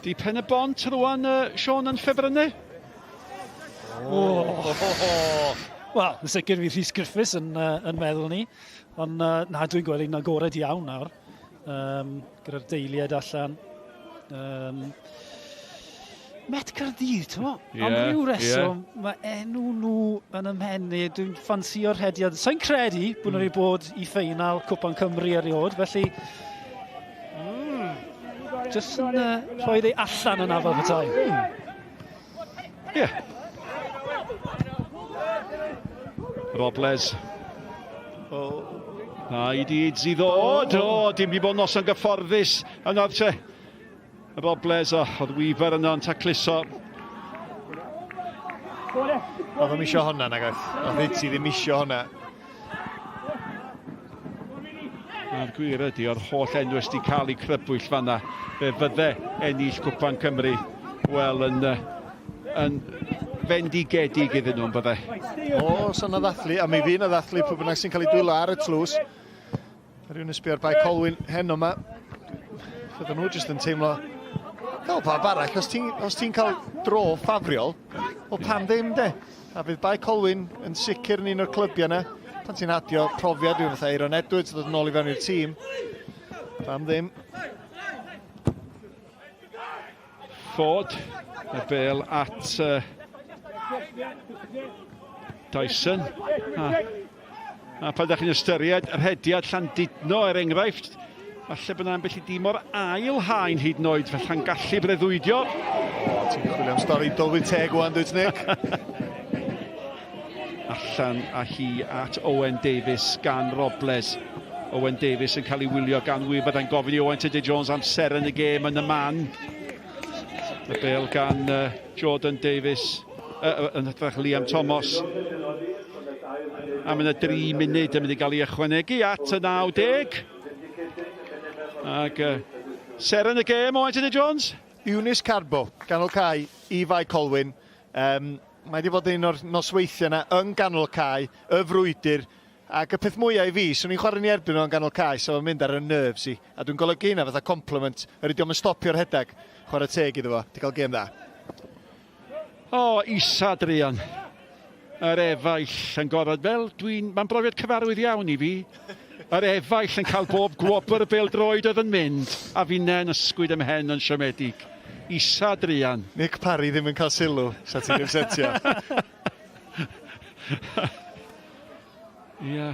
Di pen y bont rwan Sean yn ffefrynu? Wel, yn sicr fi Rhys Griffiths yn meddwl ni. Ond na, dwi'n gweld un agored iawn nawr. Gyda'r deiliad allan. Met Caerdydd, ti'n mo? Am ryw reswm, mae enw nhw yn ymhennu. Dwi'n ffansio'r hediad. Sa'n credu bod nhw wedi bod i ffeinal Cwpan Cymru erioed, felly jyst yn rhoi ei allan yn afal petai. Ie. Robles. Na, i di Idzi ddod. Dim di bod nos yn gyfforddus yn oedd te. Robles, oedd Weaver yno yn tacluso. Oedd ddim isio honna, nag oedd. Oedd Idzi ddim isio honna. A'r gwir ydy, o'r holl enw ysdi cael ei crybwyll fanna. Fe fydde ennill Cwpan Cymru. Wel, yn fendigedig iddyn nhw'n bydde. Sa'n ddathlu, a mi fi'n y ddathlu pwy bynnag sy'n cael ei dwylo ar y tlws. Rwy'n ysbio ar Bae Colwyn heno yma. Fydden nhw jyst yn teimlo fel pawb arall. Os ti'n cael dro ffafriol, O pam ddim de. A fydd Bae Colwyn yn sicr yn un o'r clybiau yna. Pan ti'n adio profiad, dwi'n fatha Aaron Edwards, dod yn ôl i fewn i'r tîm. Pam ddim. Ford, y bel at Dyson. A pan ydych chi'n ystyried yr hediad Llandudno enghraifft, falle bod yna'n bell i dim o'r ail haen hyd yn oed, felly'n gallu breuddwydio. Ti'n chwilio am stori dylwydd teg o'n dwyt, Nick? Allan a hi at Owen Davies gan Robles. Owen Davies yn cael ei wylio gan wy, byddai'n gofyn i Owen Tudur-Jones amser yn y gêm yn y man. Y bel gan Jordan Davies, yn hytrach Liam Thomas. A mae yna 3 munud yn mynd i gael ei ychwanegu at y 90. Ac ser yn y gêm, Owen Tudur-Jones? Eunice Carbo, ganol cae i Bae Colwyn. Mae wedi bod un o'r nosweithiau yna yn ganol cae, y frwydr. Ac y peth mwyaf i fi, swn i'n chwarae ni erbyn o'n ganol cae, so mae'n mynd ar y nerves i. A dwi'n golygu hynna fatha compliment, yr idiom yn stopio'r hedag. Chwarae teg iddo fo, di cael gêm dda. O, isa Drian. Yr efaill yn gorfod fel, mae'n brofiad cyfarwydd iawn i fi. Yr efaill yn cael bob gwobr y bêl-droed oedd yn mynd, a fi'n ysgwyd ymhen yn siomedig. Isa Drian. Nick Parry ddim yn cael sylw, sa ti'n ddim setio. Ia,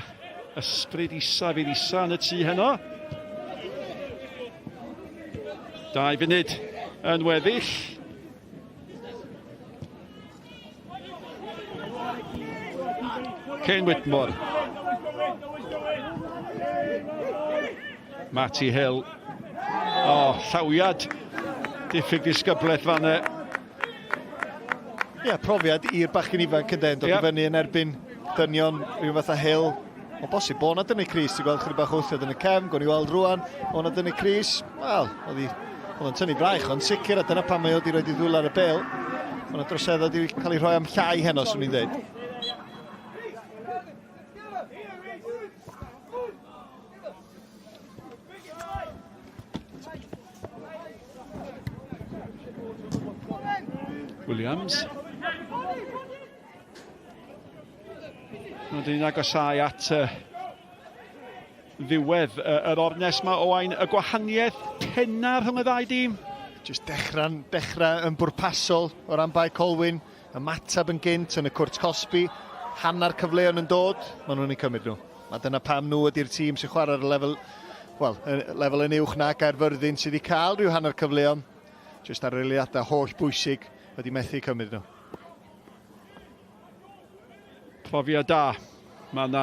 ysbryd isa fydd isa yn y tŷ heno. 2 funud yn weddill. Ken Whitmore. Matty Hill. O, llawiad. Diffyg disgyblaeth fan'na. Ie, profiad i'r bachgen ifanc yn den, dod i fyny yn erbyn dynion rhyw fath a Hill. O bosib, bod na dynnu Cris, ti'n gweld chydig bach wrthiad yn y cefn, gwni weld rwan, bod na dynnu Cris. Wel, oedd yn tynnu braich, ond sicr, a dyna pan mae o di roed i ddwyl ar y bel. Oedd na drosedda di cael ei rhoi am llai heno, swn i'n dweud. Williams. Mae'n dyn agosau at ddiwedd yr ornest yma Owain, y gwahaniaeth penna rhwng y 2 dîm. Jyst dechrau yn bwrpasol o ran Bae Colwyn, ymatab yn gynt yn y cwrt Cosby, hanner cyfleon yn dod, maen nhw'n ei cymryd nhw. A dyna pam nhw ydy'r tîm sy'n chwarae ar y lefel yn uwch na Caerfyrddin sydd wedi cael rhyw hanner cyfleon, jyst ar eiliadau holl bwysig wedi methu cymryd nhw. Profiad da. Mae yna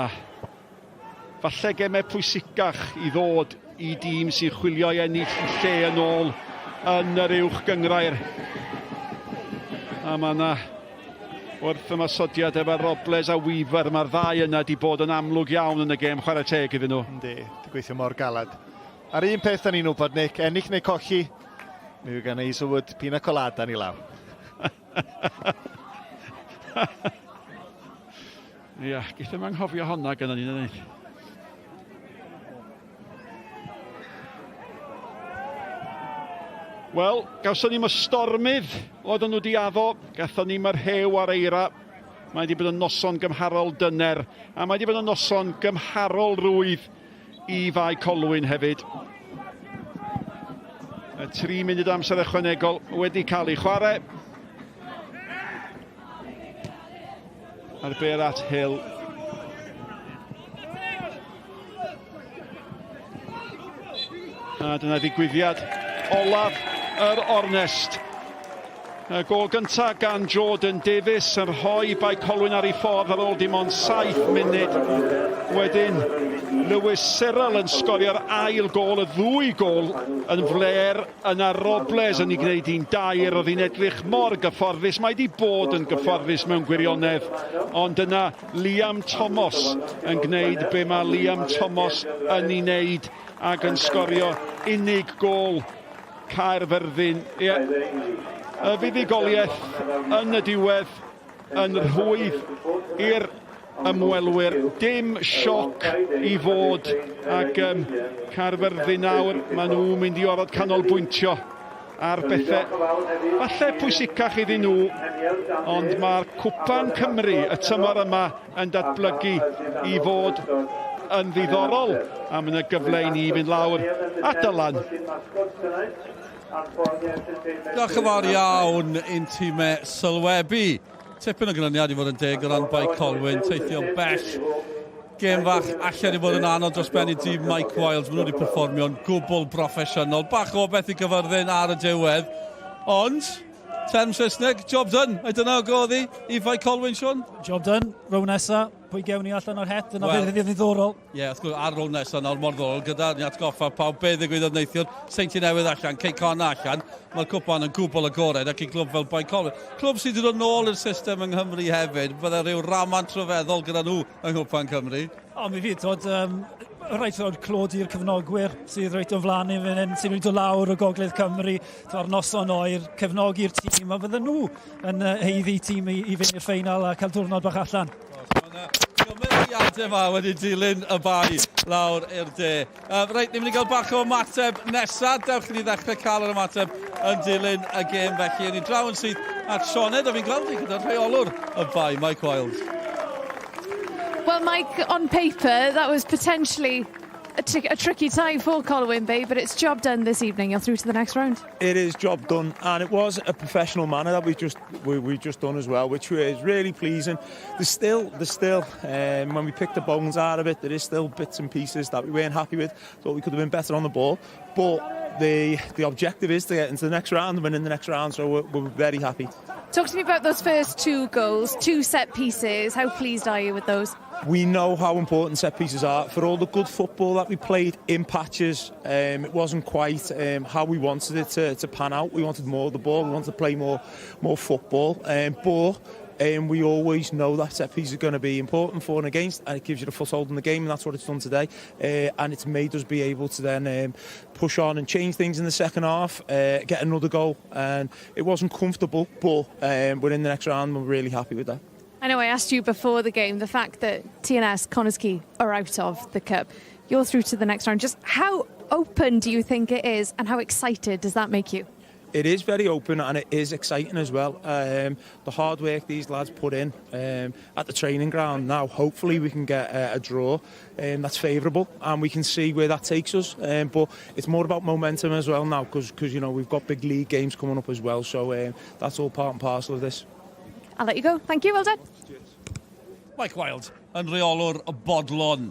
falle gemau pwysigach i ddod i dîm sy'n chwilio i ennill lle yn ôl yn yr uwch gyngrair. A mae yna wrth ymasodiad efo Robles a Weaver, mae'r 2 yna wedi bod yn amlwg iawn yn y gêm chwarae teg iddyn nhw. Yndi, di gweithio mor galad. Ar un peth da ni'n wybod, Nick, ennill neu colli, mi yw gan Hazelwood pina colada ni law. Ia, geith yma anghofio honna gyda ni'n ei. Wel, gawson ni'n stormydd oedden nhw di addo, gathon ni'n rhew ar eira. Mae wedi bod yn noson gymharol dyner, a mae wedi bod yn noson gymharol rwydd i Bae Colwyn hefyd. 3 munud amser ychwanegol wedi cael ei chwarae. Ar ber at Hill. A dyna ddigwyddiad olaf yr ornest. Y gol gyntaf gan Jordan Davies yn rhoi Bae Colwyn ar ei ffordd ar ôl dim ond 7 munud. Wedyn, Lewis Cyril yn sgorio'r ail gol, y 2 gol yn fler yna Robles yn ei gwneud un 2. Oedd hi'n edrych mor gyfforddus. Mae wedi bod yn gyfforddus mewn gwirionedd. Ond yna Liam Thomas yn gwneud be mae Liam Thomas yn ei wneud ac yn sgorio unig gol Caerfyrddin. Y fuddugoliaeth yn y diwedd yn rhwydd i'r ymwelwyr. Dim sioc i fod ac Caerfyrddin nawr, maen nhw'n mynd i orfod canolbwyntio ar bethau falle pwysicach iddyn nhw, ond mae'r Cwpan Cymru y tymor yma yn datblygu i fod yn ddiddorol, a mae yna gyfle i ni fynd lawr at y lan. Diolch yn fawr iawn i'n tîmau sylwebu. Tipyn o gryniad i fod yn deg o ran Bae Colwyn, teithio bell. Gêm fach allan i fod yn anodd dros ben i tîm Mike Wiles. Maen nhw wedi perfformio'n gwbl broffesiynol. Bach o beth i Caerfyrddin ar y diwedd. Ond, term Saesneg, job done. A dyna o goddi i Bae Colwyn, Sean? Job done, rown nesa. Pwy gewn ni allan o'r het, yna beth ydy'n ddiddorol. Ie, wrth gwrs, ar rown nesaf nawr mor ddorol, gyda ni atgoffa pawb beth ddigwyddodd neithiwr, Seinti Newydd allan, Ceycon allan, mae'r cwpan yn gwbl agored ac i glwb fel Bae Colwyn. Clwb sydd wedi dod nôl i'r system yng Nghymru hefyd, bydde rhyw raman trofeddol gyda nhw yng Cwpan Cymru. O, mi fi, dod, rhaid o'r clod i'r cyfnogwyr sydd rhaid o flan i fan hyn, sydd wedi dod lawr o Gogledd Cymru, ar noson oer, cefnogi'r tîm, a fydde nhw yn heiddi tîm i fynd i'r ffeinal a cael diwrnod bach allan. Gymeriadau yma wedi dilyn y bai lawr i'r de. Reit, ni'n mynd i gael bach o ymateb nesaf. Dewch i ni ddechrau cael yr ymateb yn dilyn y gêm felly. Ni'n draw yn sydd at Sioned, a fi'n gweld i gyda'r rheolwr y bai, Mike Wiles. Well, Mike, on paper, that was potentially a tricky tie for Colwyn Bay, but it's job done this evening. You're through to the next round. It is job done, and it was a professional manner that we've just done as well, which is really pleasing. There's still, when we pick the bones out of it, there is still bits and pieces that we weren't happy with. Thought we could have been better on the ball, but the objective is to get into the next round and win in the next round, so we're very happy. Talk to me about those first 2 goals, 2 set pieces. How pleased are you with those? We know how important set pieces are. For all the good football that we played in patches, it wasn't quite how we wanted it to pan out. We wanted more of the ball, we wanted to play more football, but we always know that set piece is going to be important for and against, and it gives you the foothold in the game, and that's what it's done today. And it's made us be able to then push on and change things in the second half, get another goal. And it wasn't comfortable, but we're in the next round, and we're really happy with that. I know I asked you before the game, the fact that TNS, Connors Key are out of the Cup. You're through to the next round. Just how open do you think it is, and how excited does that make you? It is very open, and it is exciting as well. The hard work these lads put in at the training ground. Now, hopefully we can get a draw that's favourable, and we can see where that takes us. But it's more about momentum as well now, because you know we've got big league games coming up as well. So that's all part and parcel of this. I'll let you go. Thank you, well done. Mike Wiles yn reolwr y bodlon.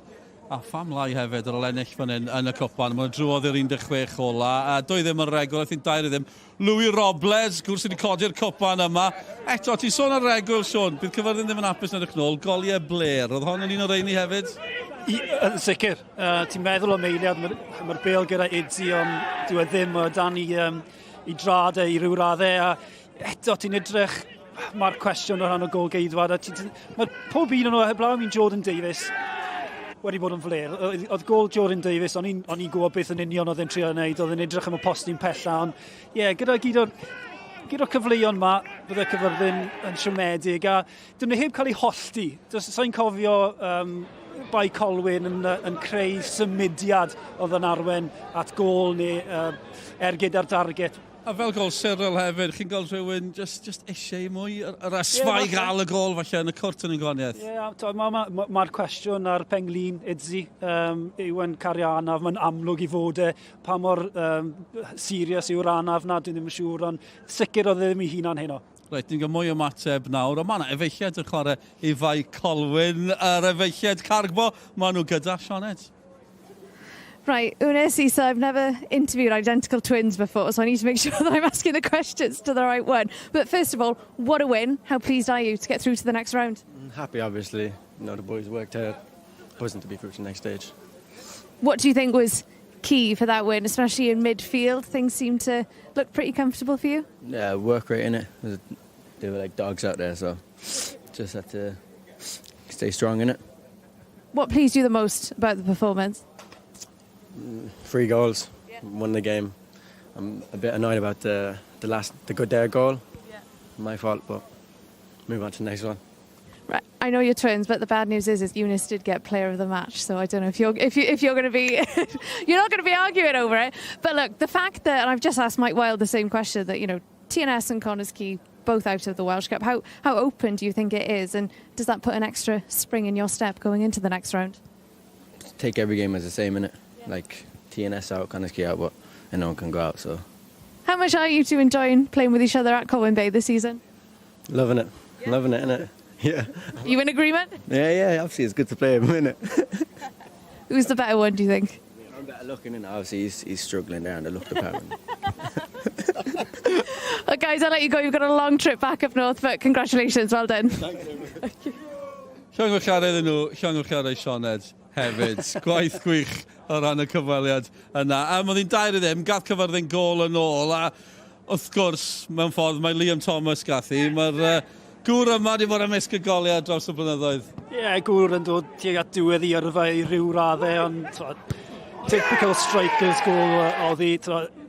A pham lai hefyd ar ôl ennill fan hyn yn y cwpan. Mae'n drwodd i'r 16 ola. Dwy ddim yn regwl, I think 2 ddim. Louis Robles, gwrs wedi codi'r cwpan yma. Eto, ti'n sôn ar regwl, Sean. Bydd Caerfyrddin ddim yn hapus yn edrych nôl. Goliau Blair. Oedd hon yn un o'r reini hefyd? Yn sicr. Ti'n meddwl o meiliad, mae'r bêl gyda Idzi, ond dwi ddim o dan i drad i ryw raddau. A eto, ti'n edrych, mae'r cwestiwn o rhan o gol geidwad. Mae pob un o'n nhw, heblaw mi'n Jordan Davies, wedi bod yn fler. Oedd gol Jordan Davies, o'n i'n gwybod beth yn union oedd e'n trio wneud, oedd e'n edrych am y postyn pella, ond gyda'r cyfleuon yma, bydde Caerfyrddin yn siomedig, a dyn nhw heb cael ei hollti. Sa'n cofio Bae Colwyn yn creu symudiad oedd yn arwen at gol neu gyda'r darget. A fel gol Cyril hefyd, chi'n gweld rhywun just eisiau mwy, yr asfau gael y gol falle yn y cwrt yn y gwaniaeth. Ie, mae'r cwestiwn ar penglin Idzi yw yn cario anaf, mae'n amlwg i fod pa mor serious yw'r anaf na, dwi'n ddim yn siŵr, ond sicr oedd ddim i hunan heno. Reit, ni'n gael mwy o mateb nawr, o mae yna efeilliad yn chwarae i Bae Colwyn, yr efeilliad Cargbo, maen nhw gyda Sioned. Right, Unis, Issa, I've never interviewed identical twins before, so I need to make sure that I'm asking the questions to the right one. But first of all, what a win. How pleased are you to get through to the next round? Happy, obviously. You know, the boys worked hard, buzzing to be through to the next stage. What do you think was key for that win, especially in midfield? Things seem to look pretty comfortable for you? Yeah, work rate in it. They were like dogs out there, so just had to stay strong in it. What pleased you the most about the performance? 3 goals, won the game. I'm a bit annoyed about the gyda'r goal. Yeah. My fault, but move on to the next one. Right, I I know you're twins, but the bad news is Eunice did get player of the match. So I don't know if you're going to be, you're not going to be arguing over it. But look, the fact that, and I've just asked Mike Wilde the same question, that, you know, TNS and Connors Key both out of the Welsh Cup. How open do you think it is, and does that put an extra spring in your step going into the next round? Take every game as the same, innit? Like TNS out, Connors Key out, but anyone can go out. So. How much are you two enjoying playing with each other at Colwyn Bay this season? Loving it, loving it, innit? Yeah. You in agreement? Yeah. Obviously, it's good to play him, innit? Who's the better one, do you think? I'm better looking, innit? Obviously, he's struggling there in the look department. Well, guys, I'll let you go. You've got a long trip back up north, but congratulations, well done. Thank you. Llongyfarchiadau iddyn nhw, llongyfarchiadau Sioned hefyd. Gwaith gwych o ran y cyfweliad yna. Oedd hi'n dair i ddim, gath Caerfyrddin gol yn ôl. A wrth gwrs, mewn ffordd, mae Liam Thomas gath hi. Mae'r gŵr yma wedi bod ymysg y goliad dros y blynyddoedd. Ie, gŵr yn dod tuag at diwedd i yrfa i ryw raddau, ond typical strikers gol oedd hi.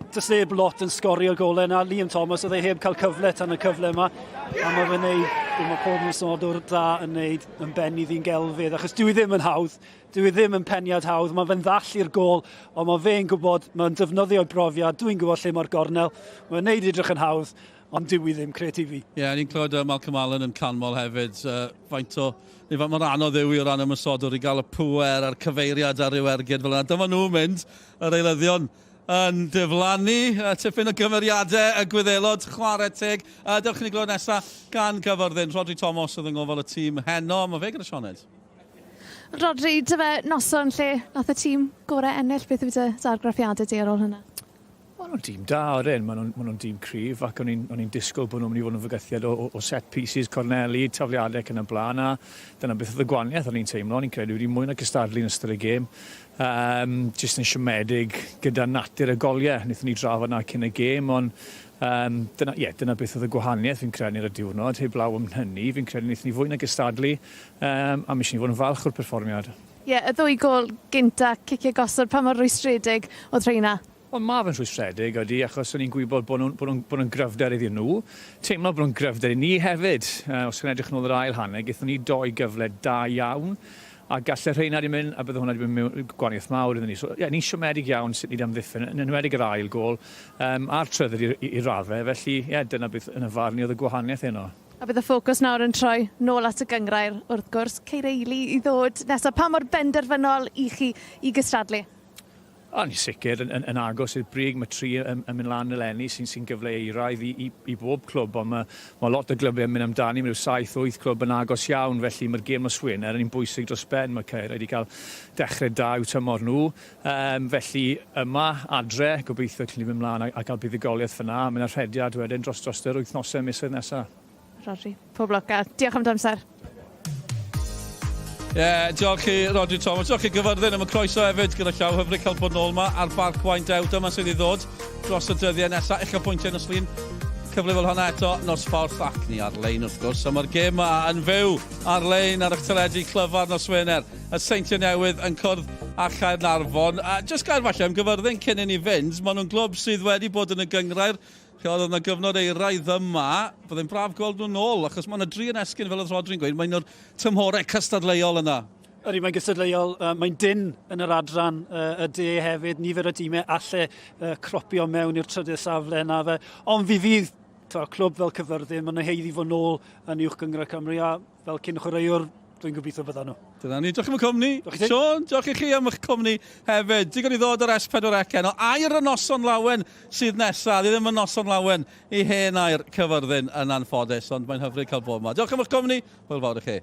Does neb lot yn sgorio golau yna. Liam Thomas oedd ei heb cael cyfle tan y cyfle yma. A mae fe'n neud, mae pob yn snodwr da yn neud yn benni ddi'n gelfydd. Achos dwi ddim yn hawdd, dwi ddim yn peniad hawdd. Mae fe'n ddall i'r gol, ond mae fe'n gwybod, mae'n defnyddio'i brofiad. Dwi'n gwybod lle mae'r gornel. Mae'n neud edrych yn hawdd, ond dwi ddim cret i fi. Ie, ni'n clywed Malcolm Allen yn canmol hefyd. Mae'r anodd yw i o ran ymysodwr i gael y pŵer a'r cyfeiriad ar ryw ergyd fel yna. Dyma nhw'n mynd, yr eilyddion yn diflannu, tipyn o gymeriadau y Gwyddelod, chwarae teg. Dewch ni glywed nesaf gan Caerfyrddin. Rodri Thomas oedd yn gofal y tîm heno. Mae fe gyda Sioned. Rodri, dyma noson lle nath y tîm gorau ennill. Beth yw dy argraffiadau di ar ôl hynna? Maen nhw'n dîm da o'r un, maen nhw'n dîm cryf ac o'n i'n disgwyl bod nhw'n mynd i fod yn fygythiad o set pieces, corneli, tafliadau ac yn y blaen a dyna beth oedd y gwaniaeth o'n i'n teimlo, o'n i'n credu wedi mwy na gystadlu yn ystod y gêm. Jyst yn siomedig gyda natur y goliau, wnaethon ni drafod na cyn y gêm, ond dyna beth oedd y gwahaniaeth fi'n credu ar y diwrnod, heb law am hynny, fi'n credu wnaethon ni fwy na gystadlu a mis ni fod yn falch o'r perfformiad. Ie, y ddwy gol gyntaf, cicio gosod, pa mor rwystredig oedd rheina? Ond mae fe'n rwystredig ydy, achos o'n i'n gwybod bod nhw'n gryfder iddyn nhw. Teimlo bod nhw'n gryfder i ni hefyd. Os yn edrych nôl yr ail hanner, gaethon ni doi gyfle da iawn. A gallai rheina wedi mynd, a bydde hwnna wedi mynd gwaniaeth mawr iddyn ni. So, ni'n siomedig iawn sut ni wedi amddiffyn, yn enwedig yr ail gol, a'r trydded i'r raddau. Felly, dyna beth yn y farn i oedd y gwahaniaeth heno. A bydd y ffocws nawr yn troi nôl at y gyngrair wrth gwrs. Ceireili i ddod nesaf. Pa mor benderfynol i chi i gystadlu? Ni'n sicr yn agos i'r brig, mae tri yn mynd lan eleni sy'n gyfle eiraidd i bob clwb, ond mae lot o glybau yn mynd amdani, mae 7-8 clwb yn agos iawn, felly mae'r gêm o Swyn yn un bwysig dros ben, mae Caer wedi cael dechrau da i'w tymor nhw, felly yma adre, gobeithio cyn i fynd mlaen a cael buddigoliaeth fyna, mae'n arrhediad wedyn dros yr wythnosau misoedd nesaf. Rodri, pob lwc a diolch am damser. Diolch i Rodri Thomas, diolch i Caerfyrddin am y croeso hefyd gyda llaw hyfryd cael bod nôl yma ar Barc Gwaint Ew, dyma sydd i ddod dros y dyddiau nesaf, eich o pwyntiau yn y slun. Cyfle fel hwnna eto, nosfawrth ac ni ar-lein wrth gwrs, a mae'r gêm yma yn fyw ar-lein ar eich teledu clyfar nos Wener. Y Seintiau Newydd yn cwrdd â Caernarfon. Just gair falle am Caerfyrddin cyn i ni fynd, maen nhw'n glwb sydd wedi bod yn y gyngrair. Oedd yna gyfnod eiraidd yma, byddai'n braf gweld nhw'n ôl, achos mae yna 3 yn esgyn fel oedd Rodri'n gweud, mae'n nhw'r tymhorau cystadleuol yna. Ydy, mae'n gystadleuol, mae'n dyn yn yr adran y de hefyd, nifer y dîmau allai cropio mewn i'r trydydd safle yna fe. Ond fydd clwb fel Caerfyrddin, mae'n heiddi fod nôl yn uwch gyngor Cymru a fel cyn chwaraewr, dwi'n gobeithio bydda nhw. Dyna ni, diolch am y cwmni. Sion, diolch i chi am eich cwmni hefyd. Digon i ddod o'r S4C o air y noson lawen sydd nesaf. Di ddim yn noson lawen i hen air Caerfyrddin yn anffodus, ond mae'n hyfryd cael bod yma. Diolch am eich cwmni, hwyl fawr i chi.